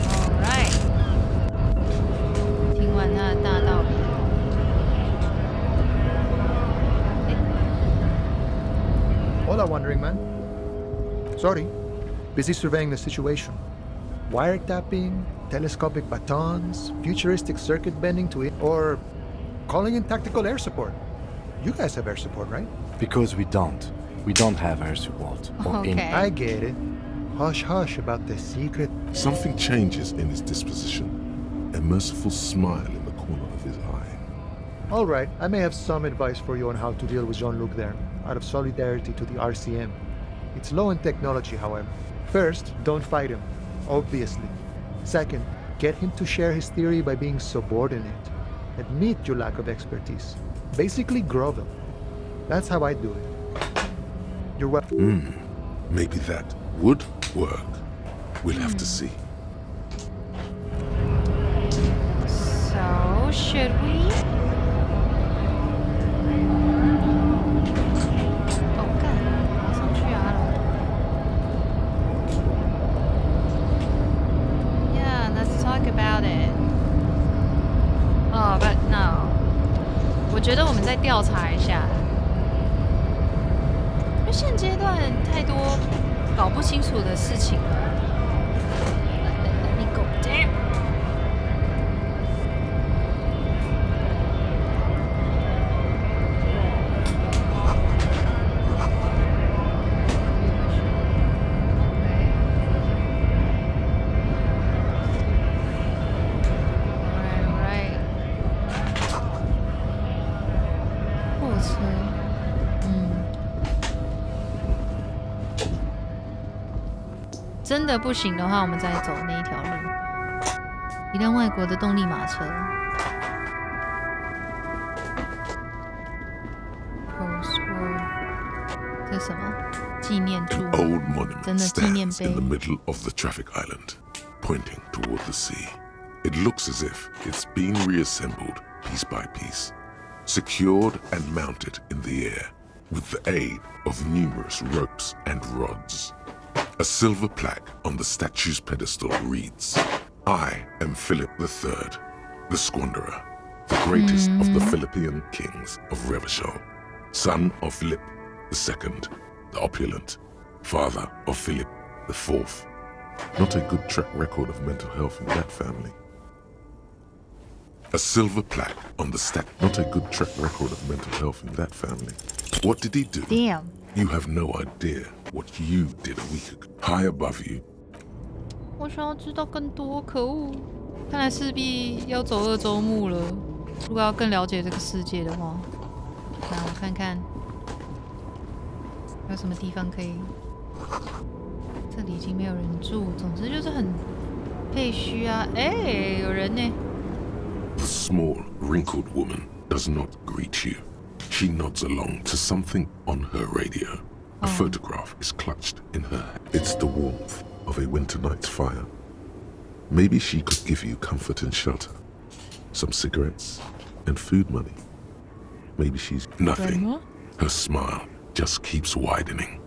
Alright. 听完他的大道理。Hola, Wandering Man. Sorry, busy surveying the situation. Wiretapping, telescopic batons, futuristic circuit bending to it, or calling in tactical air support. You guys have air support, right? Because we don't. We don't have air support. Okay. I get it. Hush hush about the secret. Something changes in his disposition. A merciful smile in the corner of his eye. All right, I may have some advice for you on how to deal with Jean-Luc there, out of solidarity to the RCM. It's low in technology, however. First, don't fight him, obviously. Second, get him to share his theory by being subordinate. Admit your lack of expertise. Basically, grovel. That's how I do it. You're welcome. Maybe that would work. We'll have to see. So, should we? About it. Oh, but no. 我觉得我们再调查一下，因为现阶段太多搞不清楚的事情了。Let me go there.真的不行的话，我们再走那一条路。一辆外国的动力马车。这是什么？纪念柱。An old monument 真的纪念 stands 碑。 in the middle of the traffic island, pointing toward the sea. It looks as if it's been reassembled piece by piece, secured and mounted in the air with the aid of numerous ropes and rods. A silver plaque on the statue's pedestal reads, I am Philip III, the Squanderer, the greatest of the Philippian kings of Revachol, son of Philip II, the opulent, father of Philip IV. Not a good track record of mental health in that family. A silver plaque on the not a good track record of mental health in that family. What did he do? Damn. You have no idea what you did a week ago. High above you. 我想要知道更多，可恶！看来势必要走2周目了。如果要更了解这个世界的话，那我看看有什么地方可以。这里已经没有人住，总之就是很废墟啊！哎，有人呢。The small, wrinkled woman does not greet you. She nods along to something on her radio. A photograph is clutched in her hand. It's the warmth of a winter night's fire. Maybe she could give you comfort and shelter. Some cigarettes and food money. Maybe she's nothing. Her smile just keeps widening.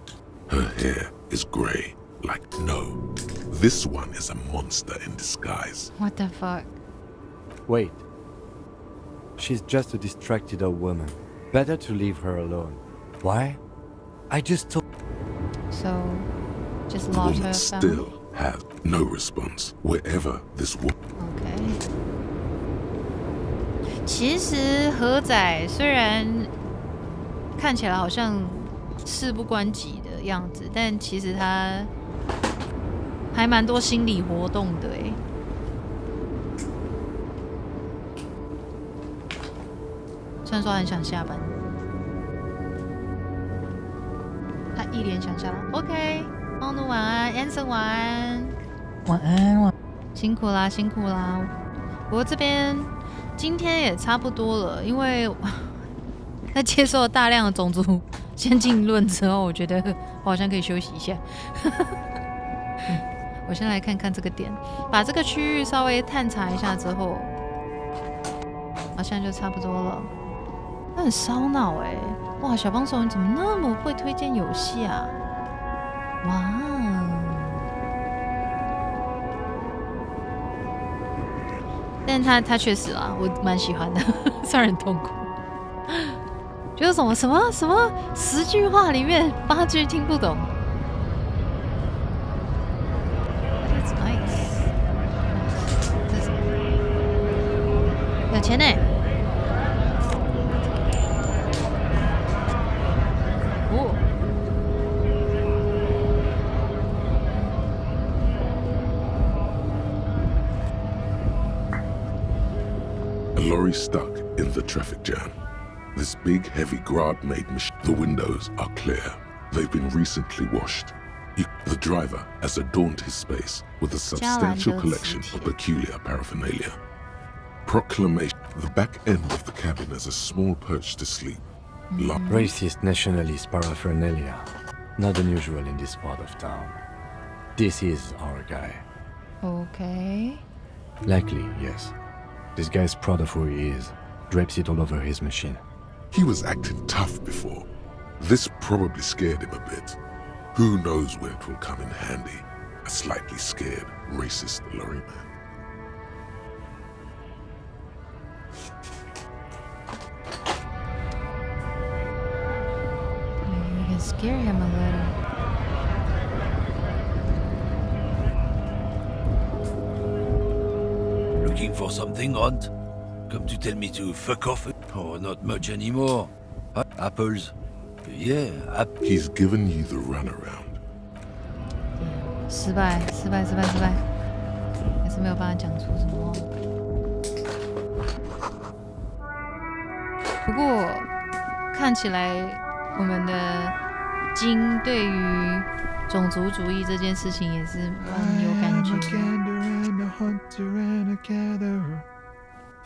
Her hair is gray like no. This one is a monster in disguise. What the fuck? Wait. She's just a distracted old woman. Better to leave her alone. Why? I just told... So, just The lost woman her still family? has no response wherever this woman. OK。其实何仔虽然看起来好像事不关己的样子，但其实他还蛮多心理活动的哎。虽然说很想下班，他一脸想下班。OK， 猫奴晚安 ，Anson 晚安，晚安，辛苦啦，辛苦啦。不过这边今天也差不多了，因为在接受了大量的种族先进论之后，我觉得我好像可以休息一下。我先来看看这个点，把这个区域稍微探查一下之后，好像就差不多了。那很烧脑哎！哇，小帮手你怎么那么会推荐游戏啊？哇！但他确实啊，我蛮喜欢的，虽然很痛苦。就是什么10句话里面8句听不懂。That's nice。有钱呢。哦。A lorry stuck in the traffic jam. This big, heavy grad-made machine. The windows are clear. They've been recently washed. The driver has adorned his space with a substantial collection of peculiar paraphernalia. Proclamation. The back end of the cabin has a small perch to sleep. Racist nationalist paraphernalia. Not unusual in this part of town. This is our guy. Okay. Likely, yes. This guy's proud of who he is. Drapes it all over his machine. He was acting tough before. This probably scared him a bit. Who knows where it will come in handy? A slightly scared, racist lorry man. You can scare him a little. Looking for something, Hunt? Come to tell me to fuck off? Oh, not much anymore. Apples? Yeah, He's given you the runaround. 失败，还是没有办法讲出什么话。不过看起来我们的金对于种族主义这件事情也是蛮有感觉的。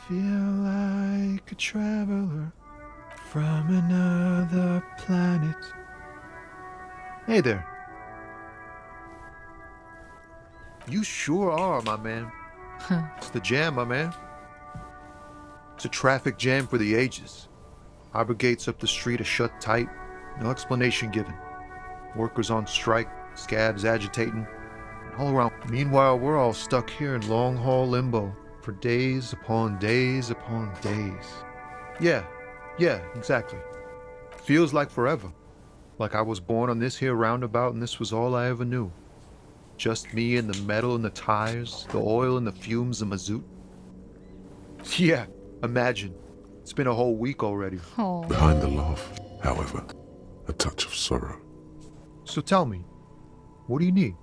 Feel like a traveler from another planet. Hey there. You sure are, my man. It's the jam, my man. It's a traffic jam for the ages. Harbor gates up the street are shut tight. No explanation given. Workers on strike, scabs agitating, and all around. Meanwhile, we're all stuck here in long-haul limbo. For days upon days upon days. Yeah, exactly. Feels like forever. Like I was born on this here roundabout and this was all I ever knew. Just me and the metal and the tires, the oil and the fumes of mazout. Yeah, imagine. It's been a whole week already. Oh. Behind the laugh, however, a touch of sorrow. So tell me, what do you need?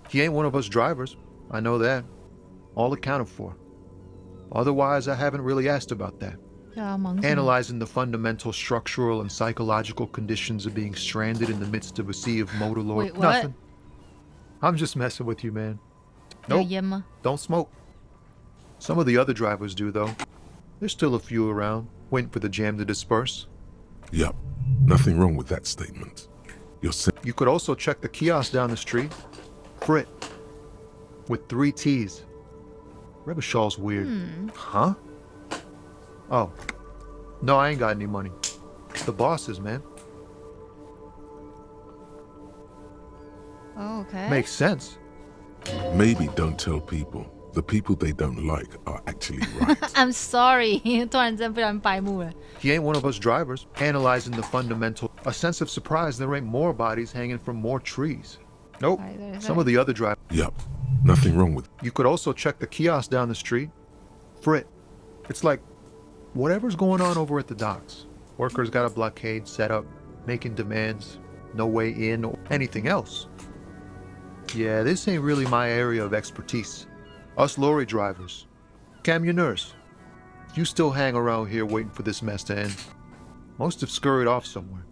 He ain't one of us drivers. I know that. All accounted for. Otherwise, I haven't really asked about that. Analyzing the fundamental structural and psychological conditions of being stranded in the midst of a sea of motor lorries. Nothing. I'm just messing with you, man. Nope. Don't smoke. Some of the other drivers do, though. There's still a few around, waiting for the jam to disperse. Yup. Nothing wrong with that statement. You could also check the kiosk down the street. Frit. With 3 T's. Rebishaw's weird. Huh? Oh. No, I ain't got any money. The bosses, man. Okay. Makes sense. Maybe don't tell people. The people they don't like are actually right. I'm sorry. 突然间不然白目了。 He ain't one of us drivers. Analyzing the fundamental. A sense of surprise there ain't more bodies hanging from more trees. Nope. Some of the other drivers. Yup. Nothing wrong with. You could also check the kiosk down the street. Frit. It's like whatever's going on over at the docks. Workers got a blockade set up, making demands, no way in or anything else. Yeah, this ain't really my area of expertise. Us lorry drivers, camionneurs, you still hang around here waiting for this mess to end. Most have scurried off somewhere.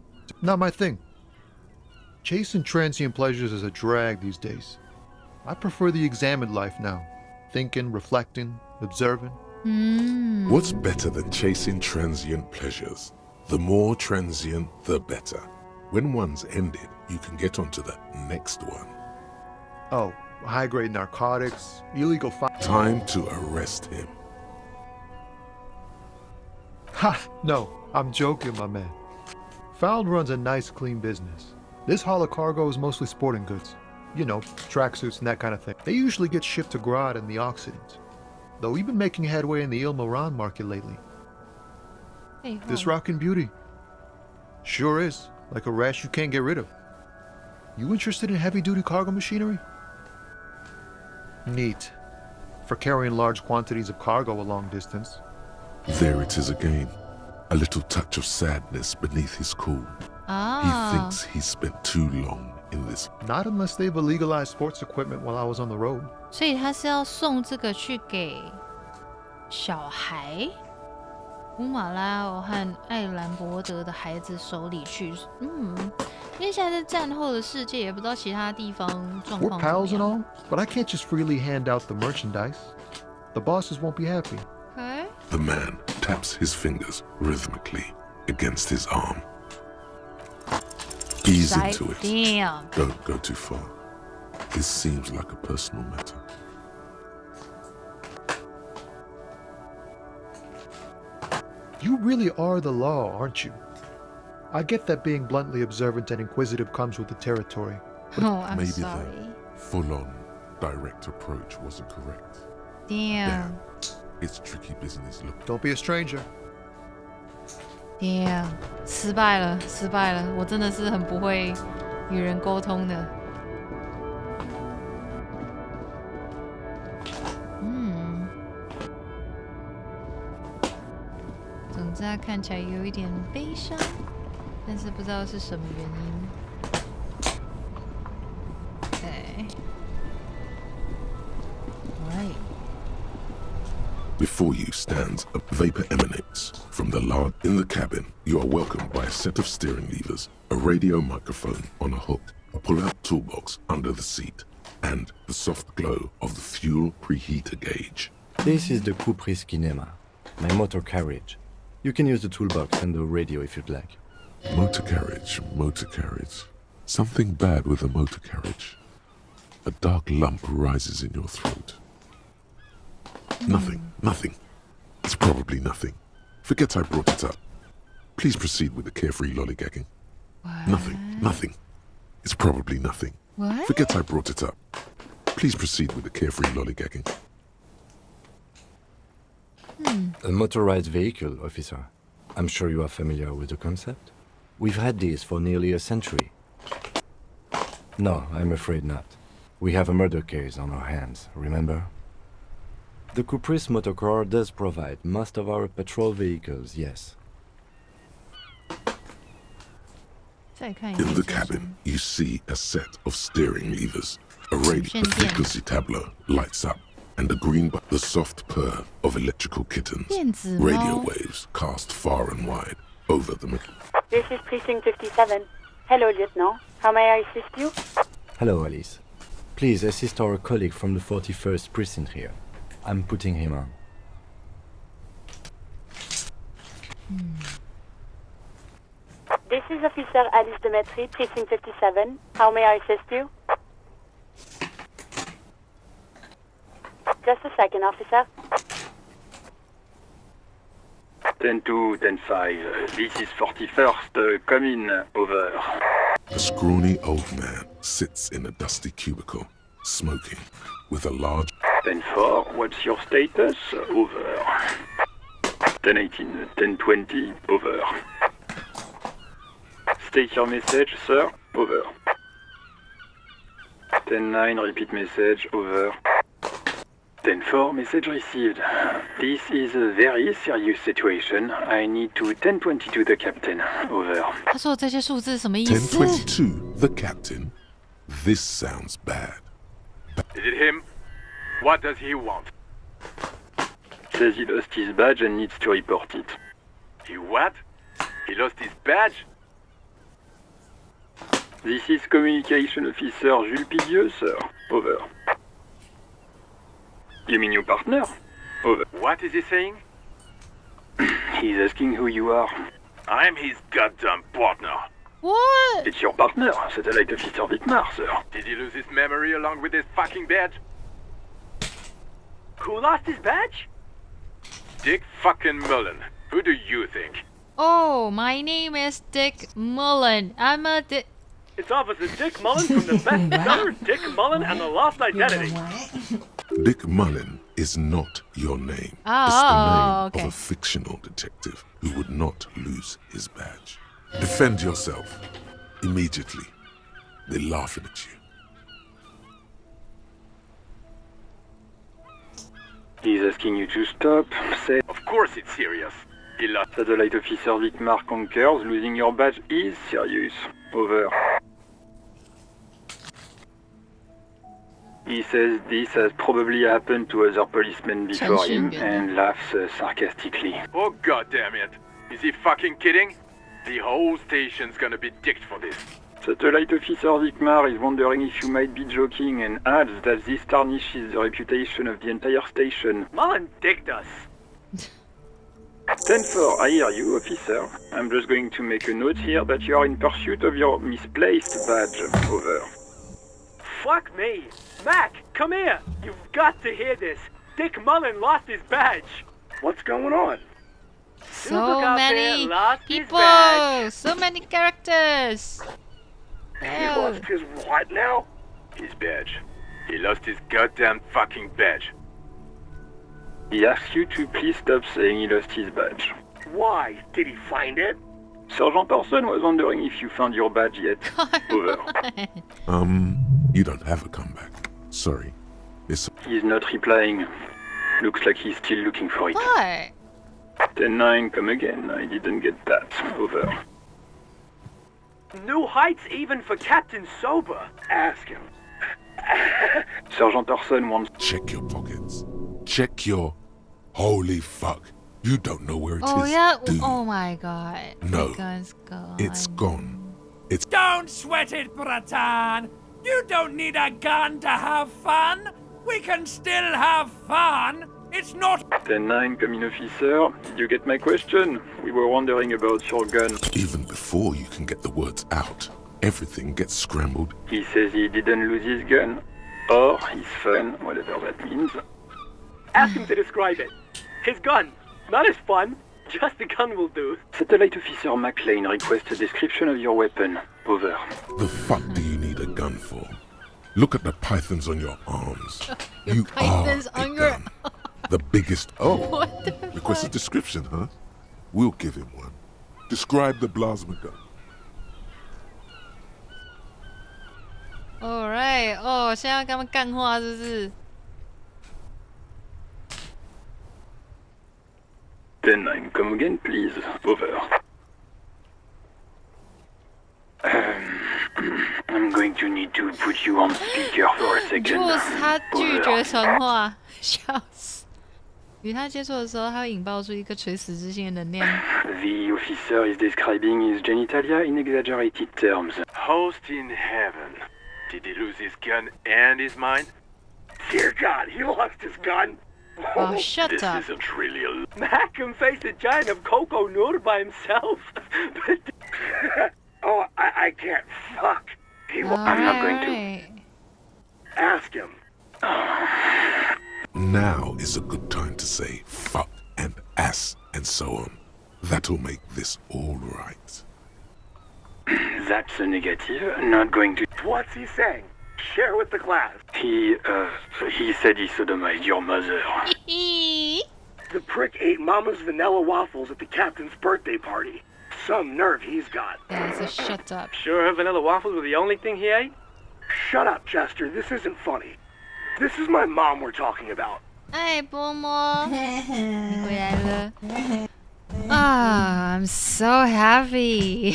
Not my thing. Chasing transient pleasures is a drag these days. I prefer the examined life now. Thinking, reflecting, observing. What's better than chasing transient pleasures? The more transient, the better. When one's ended, you can get onto the next one. Oh, high-grade narcotics, illegal Time to arrest him. Ha! No, I'm joking, my man. Found runs a nice, clean business. This haul of cargo is mostly sporting goods. You know, tracksuits and that kind of thing. They usually get shipped to Grad and the Occident. Though we've been making headway in the Il Moran market lately. Hey, this rockin' beauty. Sure is. Like a rash you can't get rid of. You interested in heavy-duty cargo machinery? Neat. For carrying large quantities of cargo a long distance. There it is again. A little touch of sadness beneath his cool. He thinks he's spent too long in this. Not unless they've illegalized sports equipment while I was on the road. 所以他是要送这个去给小孩，乌马拉奥和艾兰伯德的孩子手里去。因为现在在战后的世界，也不知道其他地方状况怎么样。We're pals and all, but I can't just freely hand out the merchandise. The bosses won't be happy. Okay. The man taps his fingers rhythmically against his arm. Ease into it. Damn. Don't go too far. This seems like a personal matter. You really are the law, aren't you? I get that being bluntly observant and inquisitive comes with the territory. I'm maybe sorry. the full-on direct approach wasn't correct. Damn. It's tricky business. Look. Don't be a stranger. Damn. 失败了，失败了！我真的是很不会与人沟通的。总之他看起来有一点悲伤，但是不知道是什么原因。对 ，Right. Before you stands a vapor emanates from the lard in the cabin. You are welcomed by a set of steering levers, a radio microphone on a hook, a pull-out toolbox under the seat, and the soft glow of the fuel preheater gauge. This is the Kupris Kinema, my motor carriage. You can use the toolbox and the radio if you'd like. Motor carriage, motor carriage. Something bad with a motor carriage. A dark lump rises in your throat. Nothing, nothing. It's probably nothing. Forget I brought it up. Please proceed with the carefree lollygagging. What? Nothing, nothing. It's probably nothing. What? Forget I brought it up. Please proceed with the carefree lollygagging. A motorized vehicle, officer. I'm sure you are familiar with the concept. We've had these for nearly a century. No, I'm afraid not. We have a murder case on our hands, remember? The Kupris motorcar does provide most of our patrol vehicles, yes. In the cabin, you see a set of steering levers. A radio, a frequency tableau lights up, and a green button, the soft purr of electrical kittens. Radio waves cast far and wide over the middle. This is Precinct 57. Hello, Lieutenant. How may I assist you? Hello, Alice. Please assist our colleague from the 41st Precinct here. I'm putting him on. This is Officer Alice Demetri, Precinct 57. How may I assist you? Just a second, officer. 10-2, 10-5. This is 41st. Come in. Over. A scrawny old man sits in a dusty cubicle, smoking, with a large... 10-4, what's your status? Over. 10-18, 10-20, over. State your message, sir. Over. 10-9, repeat message. Over. 10-4, message received. This is a very serious situation. I need to 10-22 the captain. Over. 他说这些数字什么意思 10-22, the captain. This sounds bad. Is it him? What does he want? Says he lost his badge and needs to report it. He what? He lost his badge? This is Communication Officer Jules Pigueux, sir. Over. You mean your partner? Over. What is he saying? He's asking who you are. I'm his goddamn partner. What? It's your partner, Satellite Officer Wittmar, sir. Did he lose his memory along with his fucking badge? Who lost his badge? Dick fucking Mullen. Who do you think? Oh, my name is Dick Mullen. I'm a Dick. It's Officer Dick Mullen from the bestseller Dick Mullen and the Lost Identity. Dick Mullen is not your name. Oh, it's the name okay. of a fictional detective who would not lose his badge. Defend yourself. Immediately. They're laughing at you. He's asking you to stop. Say, of course it's serious. He lost. Satellite Officer Wittmar concurs. Losing your badge is serious. Over. He says this has probably happened to other policemen before him and laughs sarcastically. Oh goddamn it! Is he fucking kidding? The whole station's gonna be dicked for this. Satellite Officer Wittmar is wondering if you might be joking and adds that this tarnishes the reputation of the entire station. Mullen dicked us. 10-4, I hear you, officer. I'm just going to make a note here that you are in pursuit of your misplaced badge. Over. Fuck me. Mac, come here. You've got to hear this. Dick Mullen lost his badge. What's going on? So many people, so many characters. He lost his what now? His badge. He lost his goddamn fucking badge. He asks you to please stop saying he lost his badge. Why? Did he find it? Sergeant Orson was wondering if you found your badge yet. Over. You don't have a comeback. Sorry. He's not replying. Looks like he's still looking for it. What? 10-9, come again. I didn't get that. Over. New heights even for Captain Sober. Ask him. Sergeant Orson wants... Check your pockets. Check your... Holy fuck. You don't know where it is. Oh, yeah. Do you? Oh, my God. No. The gun's gone. It's gone. It's... Don't sweat it, Bratan. You don't need a gun to have fun. We can still have fun. It's not... 10-9, come in, officer. Did you get my question? We were wondering about your gun. Even before you can get the words out, everything gets scrambled. He says he didn't lose his gun. Or his fun, whatever that means. Ask him to describe it. His gun. Not his fun. Just the gun will do. Satellite Officer McLean requests a description of your weapon. Over. The fuck do you need a gun for? Look at the pythons on your arms. You pythons are on a your gun. The biggest... Oh, What the request a fuck? description, huh? We'll give him one. Describe the plasma gun. Alright. 哦，现在要跟他们干话是不是？ 10-9, come again, please. Over. I'm going to need to put you on speaker for a second. Jules 他拒绝传话，笑死。与他接触的时候，他会引爆出一个垂死之心的能量。 The officer is describing his genitalia in exaggerated terms. Host in heaven. Did he lose his gun and his mind? Dear God, he lost his gun. Oh, shut this up. isn't really a... Mac can face a giant of cocoa noodle by himself. Oh, I can't. Fuck. I'm not going to. Ask him. Now is a good time to say fuck and ass and so on. That'll make this all right. That's a negative. Not going to. What's he saying? Share with the class. He said he sodomized your mother. The prick ate Mama's vanilla waffles at the captain's birthday party. Some nerve he's got. Yeah, so shut up. Sure her vanilla waffles were the only thing he ate? Shut up, Chester. This isn't funny. This is my mom we're talking about. 哎，波波，你回来了。I'm so happy.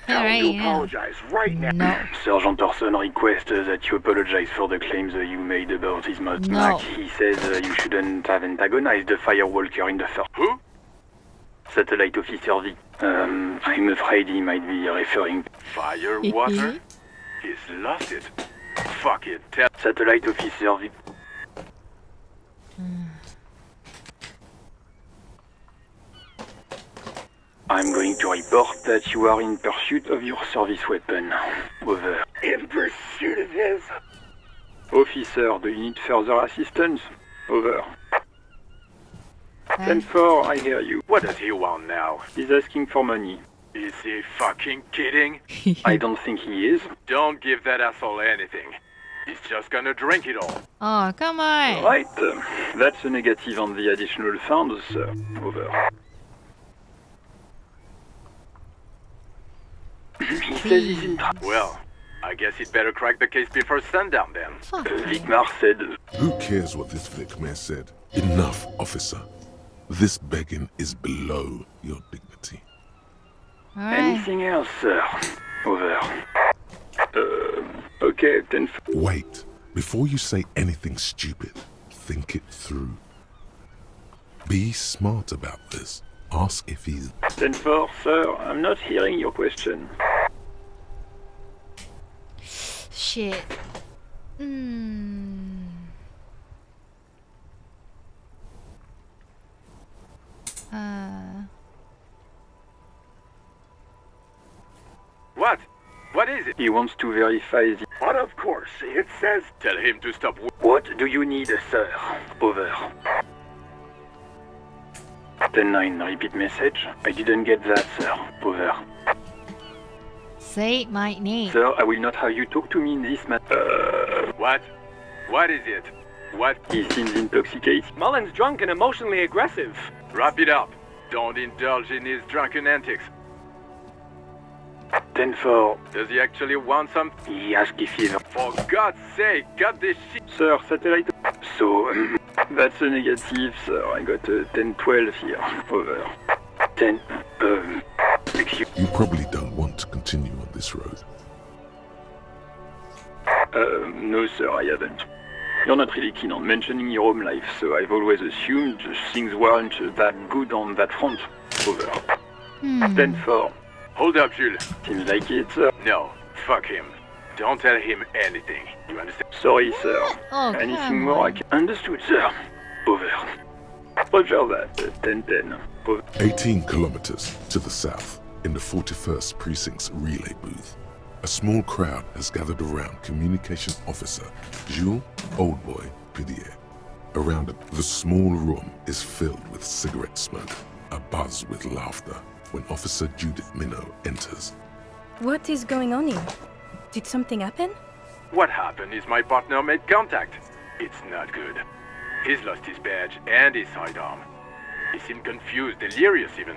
Tell him to apologize right now. No. Sergeant Thorson requests that you apologize for the claims you made about his mother. No. He says you shouldn't have antagonized the firewalker in the first. Who? Satellite Officer V. I'm afraid he might be referring to Firewater? He's lost it. Fuck it. Tell Satellite Officer V. I'm going to report that you are in pursuit of your service weapon. Over. In pursuit of his. Officer, do you need further assistance? Over. 10-4, I hear you. What does he want now? He's asking for money. Is he fucking kidding? I don't think he is. Don't give that asshole anything. He's just gonna drink it all. Oh, come on. Right. That's a negative on the additional funds, sir. Over. He says he's in trouble. Well, I guess he'd better crack the case before sundown then. Vicmar said... Who cares what this Vicmar said? Enough, officer. This begging is below your dignity. Anything else, sir? Over. Okay, 10... Wait. Before you say anything stupid, think it through. Be smart about this. Ask if he's... 10-4, sir. I'm not hearing your question. Shit. What? What is it? He wants to verify the... But of course, it says... Tell him to stop... What do you need, sir? Over. 10-9, repeat message. I didn't get that, sir. Over. Say my name. Sir, I will not have you talk to me in this matter. What? What is it? What? He seems intoxicated. Mullen's drunk and emotionally aggressive. Wrap it up. Don't indulge in his drunken antics. 10-4. Does he actually want something? He asked if he... For God's sake, got this shit. Sir, satellite... So, that's a negative, sir. I got a 10-12 here. Over. 10... excuse... You probably don't want to continue on this road. No, sir, I haven't. You're not really keen on mentioning your home life, so I've always assumed things weren't that good on that front. Over. 10-4. Hold up, Jules. Seems like it, sir. No, fuck him. Don't tell him anything. You understand? Sorry, sir. Oh, anything more I can... Understood, sir. Over. Roger that. 10-10. Over. 18 kilometers to the south, in the 41st Precinct's relay booth, a small crowd has gathered around Communication Officer Jules Oldboy Pidier. Around it, the small room is filled with cigarette smoke, abuzz with laughter, when Officer Judith Minnow enters. What is going on here? Did something happen? What happened is my partner made contact. It's not good. He's lost his badge and his sidearm. He seemed confused, delirious even.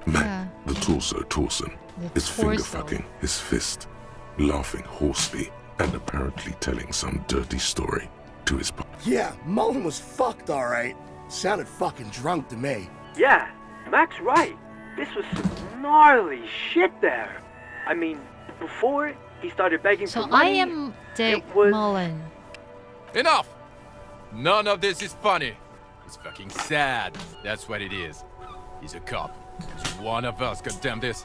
Mac, the torso Torson, is finger-fucking his fist, laughing hoarsely and apparently telling some dirty story to his partner. Yeah, Mullen was fucked, alright. Sounded fucking drunk to me. Yeah, Mac's right. This was some gnarly shit there. I mean, before he started begging for money... So I am Dick Mullen. Enough! None of this is funny. It's fucking sad. That's what it is. He's a cop. It's one of us, goddamn this.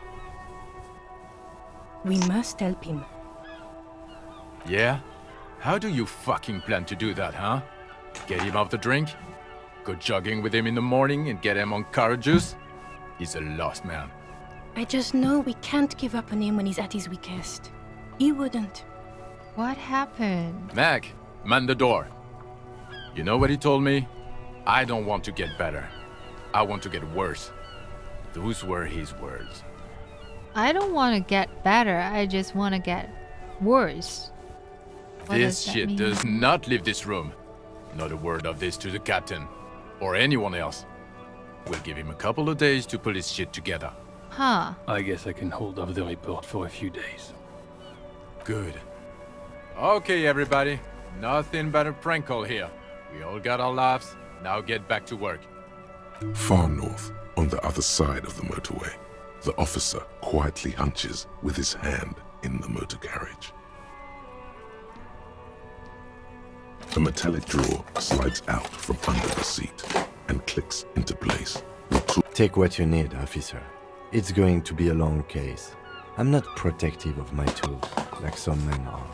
We must help him. Yeah? How do you fucking plan to do that, huh? Get him off the drink? Go jogging with him in the morning and get him on carrot juice? He's a lost man. I just know we can't give up on him when he's at his weakest. He wouldn't. What happened? Mac, man the door. You know what he told me? I don't want to get better. I want to get worse. Those were his words. I don't want to get better. I just want to get worse. What This does that shit mean? does not leave this room. Not a word of this to the captain. Or anyone else. We'll give him a couple of days to pull his shit together. Huh. I guess I can hold off the report for a few days. Good. Okay, everybody. Nothing but a prank call here. We all got our laughs. Now get back to work. Far north, on the other side of the motorway, the officer quietly hunches with his hand in the motor carriage. A metallic drawer slides out from under the seat and clicks into place. Take what you need, officer. It's going to be a long case. I'm not protective of my tools, like some men are.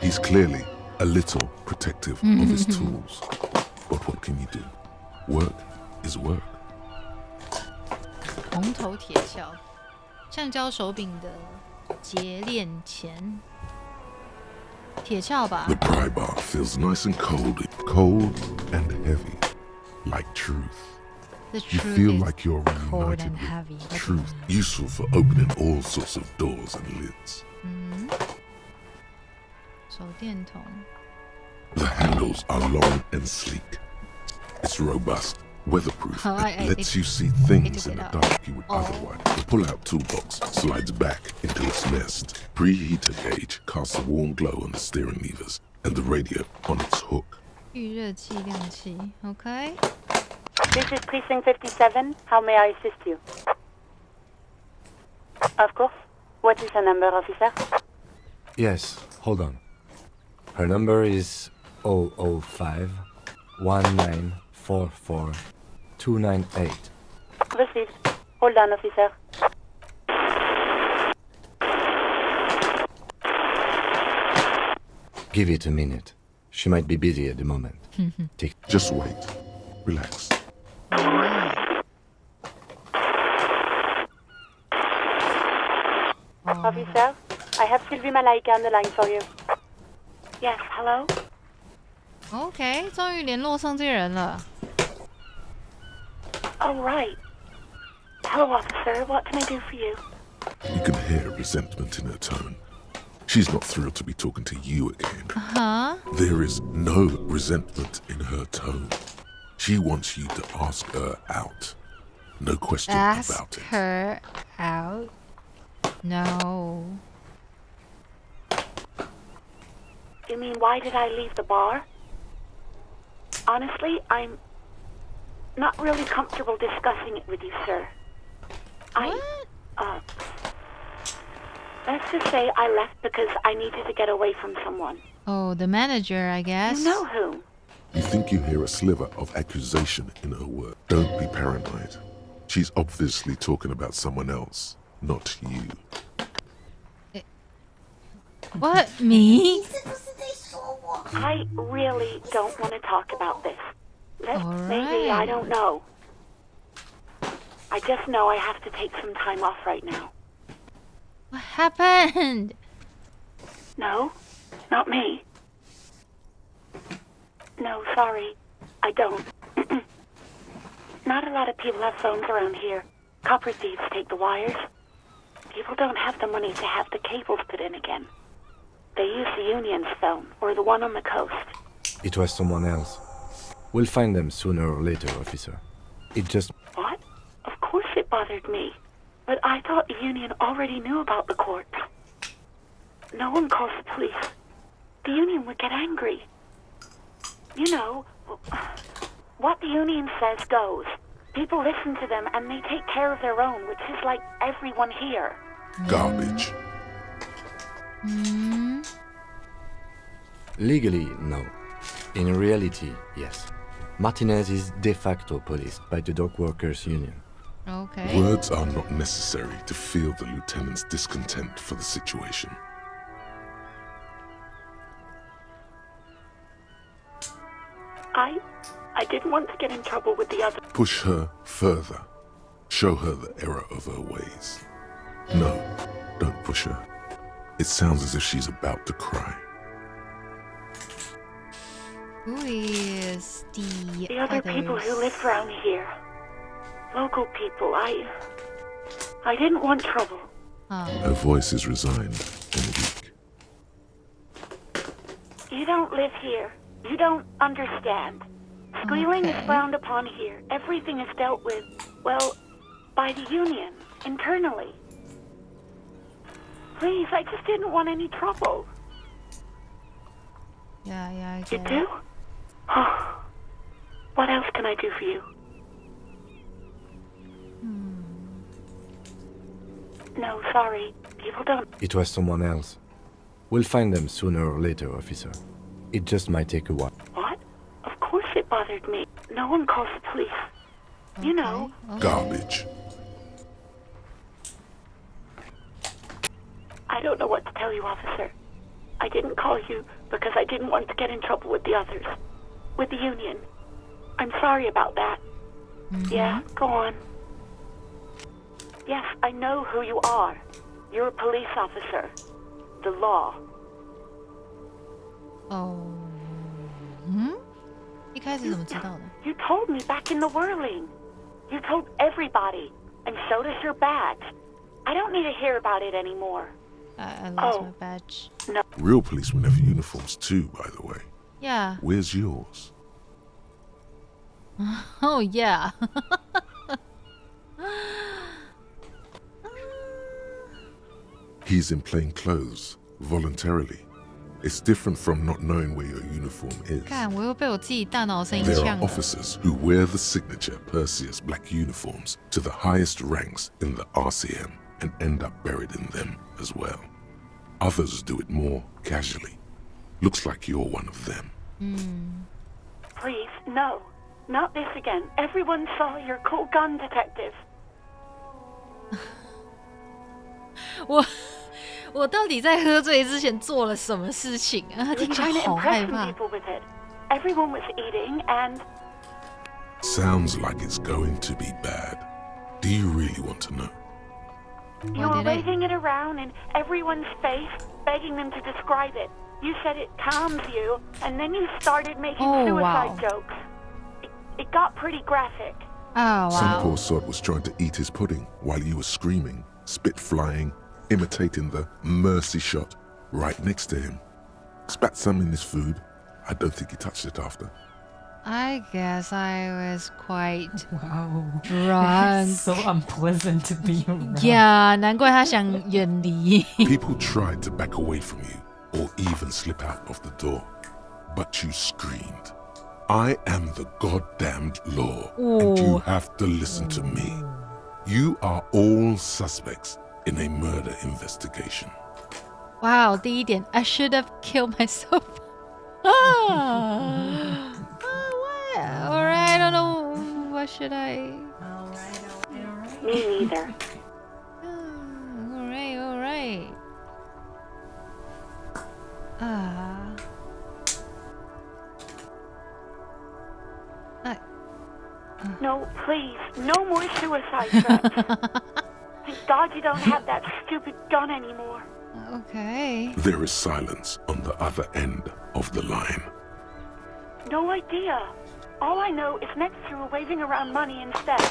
He's clearly a little protective of his tools. But what can you do? Work is work. 红头铁锹，橡胶手柄的结链钳，铁锹吧。 The pry bar feels nice and cold and heavy, like truth. The You truth feel is like you're cold reunited and with heavy. truth, useful for opening all sorts of doors and lids. 手电筒。 The handles are long and sleek. It's robust, weatherproof, and lets you see things in the dark you would otherwise. The pull-out toolbox slides back into its nest. Preheater gauge casts a warm glow on the steering levers and the radio on its hook. 预热计量器 ，OK。 This is Precinct 57. How may I assist you? Of course. What is her number, officer? Yes, hold on. Her number is 005 1944 298. Received. Hold on, officer. Give it a minute. She might be busy at the moment. Just wait. Relax. Officer, I have Sylvie Malaika on the line for you. Yes, hello? OK， 终于联络上这个人了。 Oh, right. Hello, officer. What can I do for you? You can hear resentment in her tone. She's not thrilled to be talking to you again. There is no resentment in her tone. She wants you to ask her out. No question about it. Ask her out? No. You mean, why did I leave the bar? Honestly, I'm not really comfortable discussing it with you, sir. Let's just say I left because I needed to get away from someone. Oh, the manager, I guess. You know who? You think you hear a sliver of accusation in her word. Don't be paranoid. She's obviously talking about someone else, not you. What? Me? I really don't want to talk about this. Maybe, I don't know. I just know I have to take some time off right now. What happened? No, not me. No, sorry. I don't. Not a lot of people have phones around here. Copper thieves take the wires. People don't have the money to have the cables put in again. They use the Union's phone, or the one on the coast. It was someone else. We'll find them sooner or later, officer. It just... What? Of course it bothered me. But I thought the Union already knew about the court. No one calls the police. The Union would get angry. You know, what the Union says goes. People listen to them and they take care of their own, which is like everyone here. Garbage. Legally, no. In reality, yes. Martinez is de facto policed by the Dock Workers Union. Okay. Words are not necessary to feel the lieutenant's discontent for the situation. I didn't want to get in trouble with the other. Push her further. Show her the error of her ways. No, don't push her. It sounds as if she's about to cry. Who is the other people who live around here? Local people. I didn't want trouble. Her voice is resigned and weak. You don't live here. You don't understand. Squealing is frowned upon here. Everything is dealt with, well, by the Union, internally. Please, I just didn't want any trouble. Yeah, I get You do? What else can I do for you? No, sorry. People don't. It was someone else. We'll find them sooner or later, officer. It just might take a while. What? Of course it bothered me. No one calls the police. Okay. You know. Garbage. I don't know what to tell you, officer. I didn't call you because I didn't want to get in trouble with the others. With the union. I'm sorry about that. Yeah, go on. Yes, I know who you are. You're a police officer. The law. Oh. You told me back in the whirling. You told everybody. And so does your badge. I don't need to hear about it anymore. I lost my badge. No. Real policemen have uniforms too, by the way. Yeah. Where's yours? Oh, yeah. He's in plain clothes, voluntarily. It's different from not knowing where your uniform is. There are officers who wear the signature Perseus black uniforms to the highest ranks in the RCM and end up buried in them as well. Others do it more casually. Looks like you're one of them. Please, no. Not this again. Everyone saw your cool gun detective. 我到底在喝醉之前做了什么事情啊？听起来好害怕。Everyone was eating and. Sounds like it's going to be bad. Do you really want to know? You were waving it around in everyone's face, begging them to describe it. You said it calms you, and then you started making suicide jokes. It got pretty graphic. Oh, wow. Some poor sod was trying to eat his pudding while you were screaming, spit flying, imitating the mercy shot right next to him. Spat some in his food. I don't think he touched it after. I guess I was quite drunk. So unpleasant to be around. Yeah, 难怪他想远离。 People tried to back away from you or even slip out of the door, but you screamed. I am the goddamned law, and you have to listen to me. You are all suspects in a murder investigation. Wow, 第一点 I should have killed myself. Alright, I don't know. What should I? Me neither. Alright. No, please, no more suicide threats. Thank God you don't have that stupid gun anymore. Okay. There is silence on the other end of the line. No idea. All I know is next you were waving around money instead,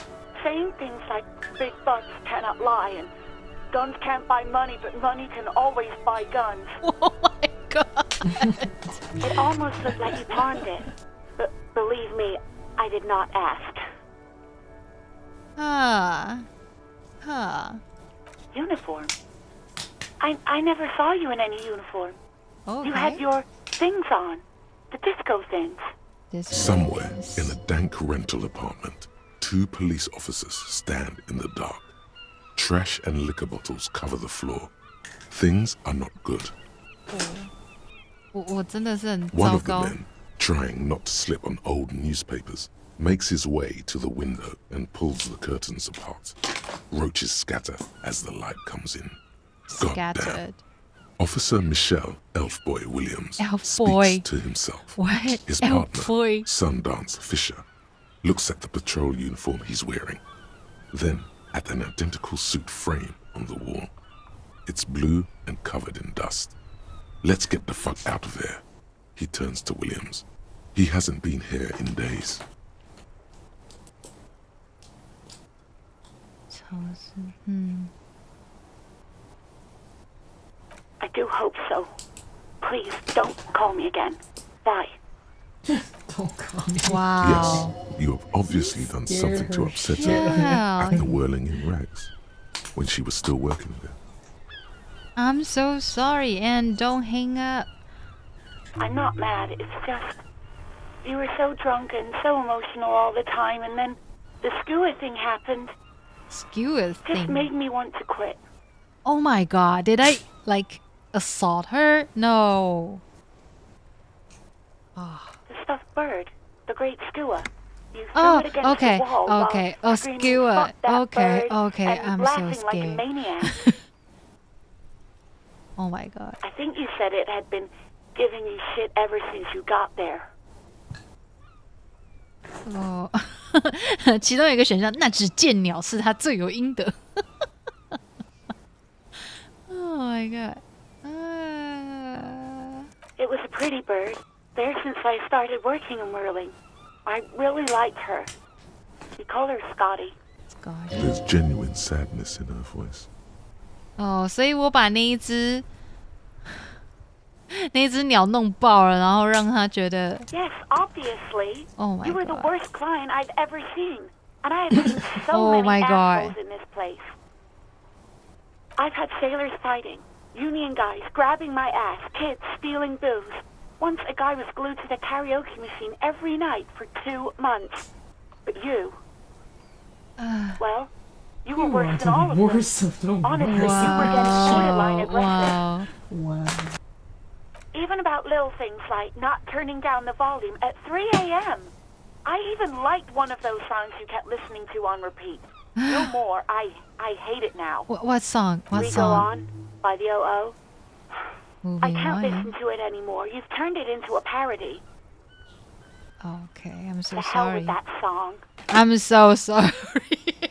saying things like big butts cannot lie and guns can't buy money, but money can always buy guns. Oh my God. It almost looked like you pawned it. But believe me, I did not ask. Uniform? I never saw you in any uniform. Okay. You had your things on. The disco things. Somewhere in a dank rental apartment, two police officers stand in the dark. Trash and liquor bottles cover the floor. Things are not good. One of the men, trying not to slip on old newspapers, makes his way to the window and pulls the curtains apart. Roaches scatter as the light comes in. Goddamn. Officer Michelle Elfboy Williams speaks to himself. What? His partner, Sundance Fisher, looks at the patrol uniform he's wearing, then at an identical suit frame on the wall. It's blue and covered in dust. Let's get the fuck out of here. He turns to Williams. He hasn't been here in days. I do hope so. Please don't call me again. Bye. Don't call me. Wow. Yes, you have obviously done something to upset her at the whirling in rags when she was still working there. I'm so sorry, and don't hang up. I'm not mad. It's just you were so drunk and so emotional all the time, and then the skewer thing happened. Skewer thing? Just made me want to quit. Oh my god, did I like assault her? No. The stuffed bird, the great skua. You threw Oh, it against okay, the wall okay. while Oh, screaming, skua. "Fuck that Okay, bird," okay. and I'm so laughing like a scared. maniac. Oh my god. I think you said it had been giving you shit ever since you got there. 哦，其中有一个选项，那只见鸟是他罪有应得。Oh my god. It was a pretty bird. There since I started working in whirling. I really liked her. We call her Scotty. There's genuine sadness in her voice. 哦，所以我把那一只鸟弄爆了，然后让他觉得 Yes, obviously. Oh my you were the god. worst client I've ever seen. And I have seen so Oh my many god. assholes in this place. I've had sailors fighting, union guys grabbing my ass, kids stealing booze. Once a guy was glued to the karaoke machine every night for 2 months. But you... well, you were worse than all of them. Honestly, you were getting borderline aggressive. Wow. Even about little things like not turning down the volume at 3 a.m. I even liked one of those songs you kept listening to on repeat. No more. I hate it now. What song? What We song? Go On by the O.O. I Moving can't on. listen to it anymore. You've turned it into a parody. Okay, I'm so The hell sorry. with that song. I'm so sorry.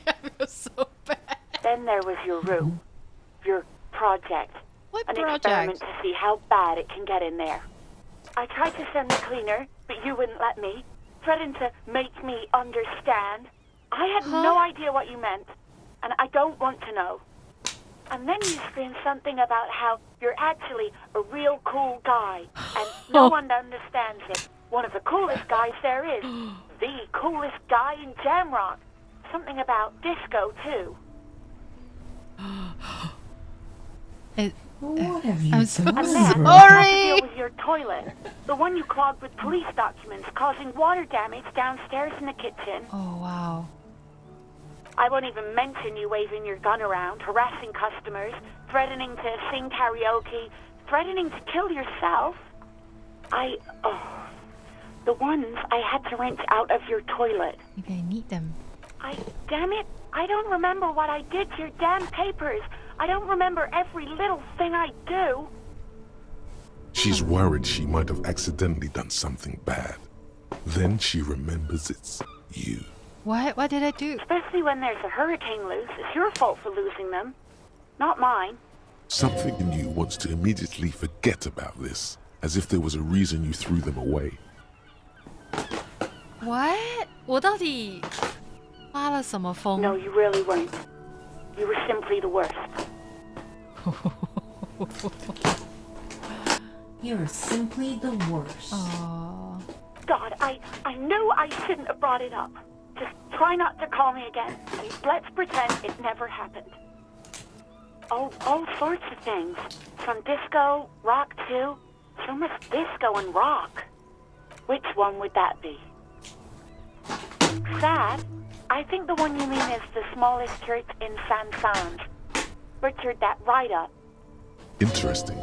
I feel so bad. Then there was your room. Your project. What An project? experiment to see how bad it can get in there. I tried to send the cleaner, but you wouldn't let me. Threatened to make me understand. I had no idea what you meant, and I don't want to know. And then you screamed something about how you're actually a real cool guy, and no one understands it. One of the coolest guys there is. The coolest guy in Jamrock. Something about disco, too. What have you I'm so done? And then I had to sorry. deal with your toilet. The one you clogged with police documents, causing water damage downstairs in the kitchen. Oh wow. I won't even mention you waving your gun around, harassing customers, threatening to sing karaoke, threatening to kill yourself. The ones I had to wrench out of your toilet. Maybe I need them. Damn it, I don't remember what I did to your damn papers. I don't remember every little thing I do. She's worried she might have accidentally done something bad. Then she remembers it's you. What did I do? Especially when there's a hurricane loose. It's your fault for losing them, not mine. Something in you wants to immediately forget about this, as if there was a reason you threw them away. What? 我到底发了什么疯？ No, you really weren't. You were simply the worst. You're simply the worst. God, I knew I shouldn't have brought it up. Just try not to call me again. Let's pretend it never happened. Oh, all sorts of things. From disco, rock too. So much disco and rock. Which one would that be? Sad? I think the one you mean is the smallest church in San Sans. Butchered that right up. Interesting.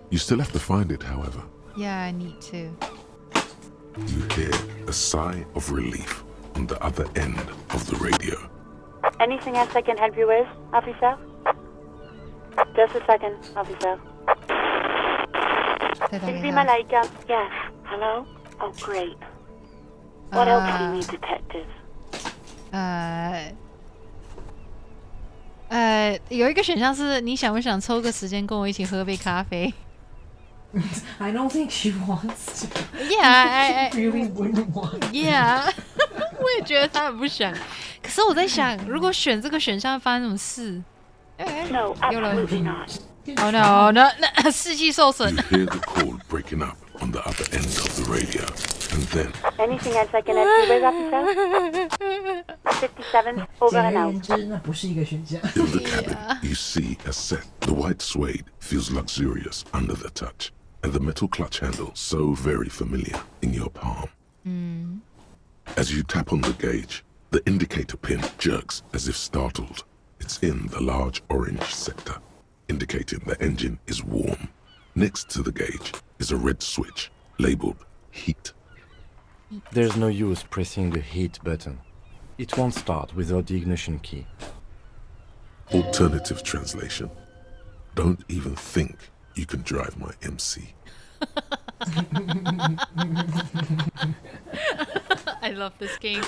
You still have to find it, however. Yeah, I need to. You hear a sigh of relief on the other end of the radio. Anything else I can help you with, officer? Just a second, officer. Sylvie Malaika. Yes. Hello? Oh, great. What else do you need, detective? 有一个选项是你想不想抽个时间跟我一起喝杯咖啡 I don't think she wants to. Yeah, She really wouldn't want. Yeah. 我也觉得她很不想。可是我在想，如果选这个选项发生什么事？ No, absolutely not. Oh no, 那士气受损。 You hear the call breaking up on the other end of the radio, and then Anything else I can help you with, officer? 57, over and out. 那不是一个选项。 in the cabin, you see a set. The white suede feels luxurious under the touch, and the metal clutch handle so very familiar in your palm. As you tap on the gauge, the indicator pin jerks as if startled. It's in the large orange sector, indicating the engine is warm. Next to the gauge is a red switch labeled heat. There's no use pressing the heat button. It won't start without the ignition key. Alternative translation. Don't even think you can drive my MC. I love this game.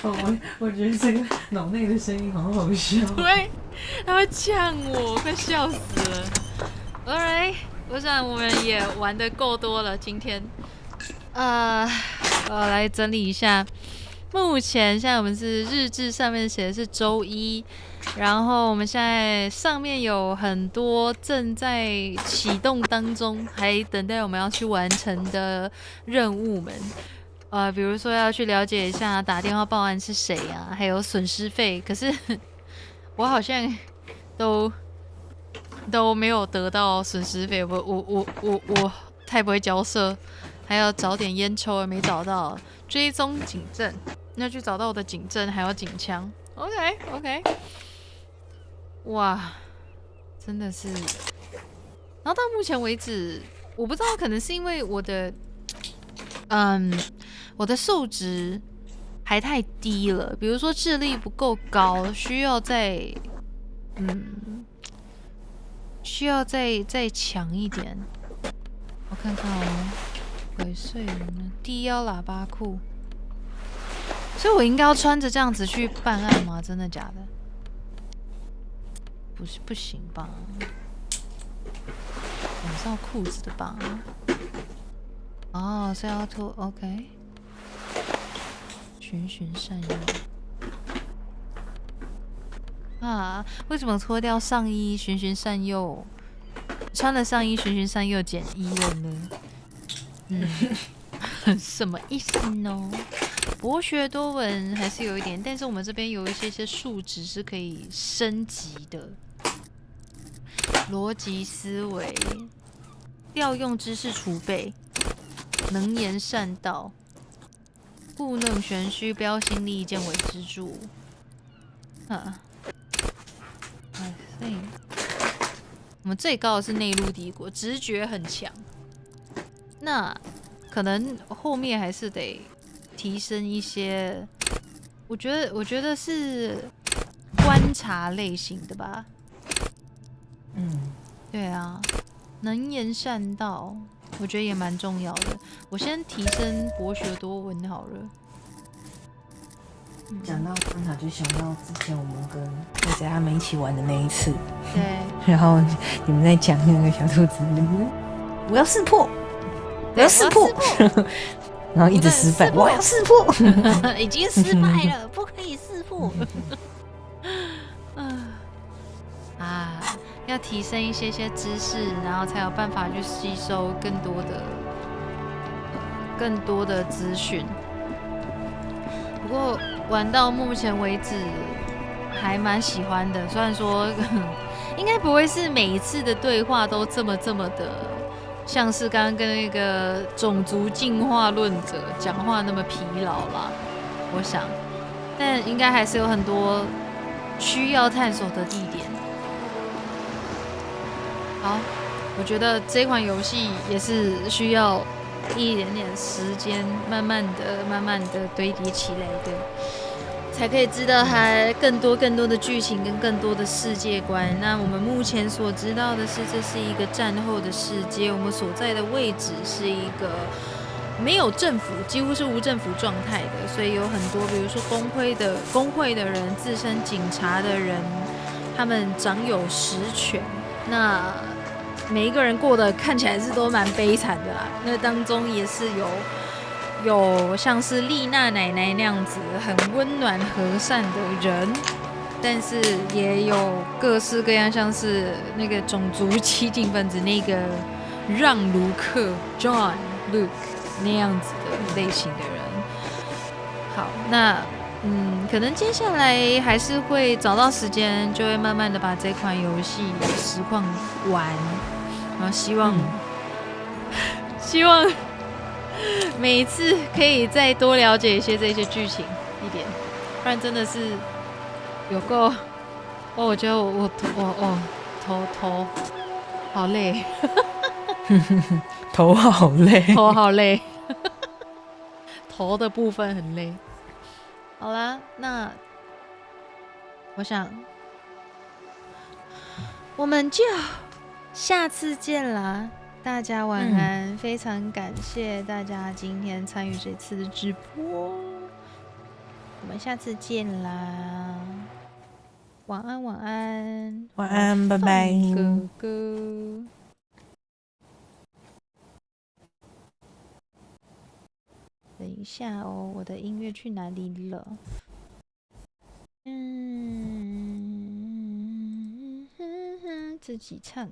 我觉得这个脑内的声音好好笑。对，他会呛我，快笑死了。Alright， 我想我们也玩得够多了，今天。我来整理一下。目前现在我们是日志上面写的是周一，然后我们现在上面有很多正在启动当中，还等待我们要去完成的任务们。比如说要去了解一下打电话报案是谁啊，还有损失费。可是我好像都没有得到损失费，我太不会交涉，还要找点烟抽也没找到。追踪警证，要去找到我的警证，还有警枪。OK， 哇，真的是。然后到目前为止，我不知道，可能是因为我的数值还太低了，比如说智力不够高，需要再强一点。我看看哦，鬼祟人呢？低腰喇叭裤，所以我应该要穿着这样子去办案吗？真的假的？不行吧？我是要裤子的吧？哦，是要脱 OK。循循善诱啊！为什么脱掉上衣循循善诱，穿了上衣循循善诱减1了呢？什么意思呢？博学多闻还是有一点，但是我们这边有一些数值是可以升级的，逻辑思维、调用知识储备、能言善道。故弄玄虚，标新立异，见微知著。I think 我们最高的是内陆帝国，直觉很强。那可能后面还是得提升一些。我觉得是观察类型的吧。对啊，能言善道。我觉得也蛮重要的。我先提升博学多闻好了。讲到观察，就想到之前我们跟妹仔他们一起玩的那一次。对。然后你们在讲那个小兔子，我要识破，我要识破，然后一直失败，我要识破，已经失败了，不可以识破。要提升一些知识，然后才有办法去吸收更多的资讯。不过玩到目前为止还蛮喜欢的，虽然说应该不会是每一次的对话都这么的，像是刚刚跟那个种族进化论者讲话那么疲劳啦，我想，但应该还是有很多需要探索的地点。好，我觉得这款游戏也是需要一点点时间，慢慢的堆叠起来的，才可以知道它更多的剧情跟更多的世界观。那我们目前所知道的是，这是一个战后的世界，我们所在的位置是一个没有政府，几乎是无政府状态的，所以有很多，比如说工会的人、自称警察的人，他们掌有实权。那每一个人过得看起来是都蛮悲惨的啦。那当中也是有像是丽娜奶奶那样子很温暖和善的人，但是也有各式各样像是那个种族激进分子那个让卢克 John Luke 那样子的类型的人。好，那可能接下来还是会找到时间，就会慢慢的把这款游戏实况玩，然后希望每一次可以再多了解一些这些剧情一点，不然真的是有够我觉得我头好累，头好累，头好累，头的部分很累。好啦，那我想我们就下次见啦，大家晚安。非常感谢大家今天参与这次的直播，我们下次见啦。晚安，晚安，晚安，拜拜，哥哥。等一下哦，我的音乐去哪里了？自己唱。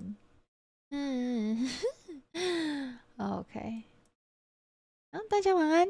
OK。好，大家晚安。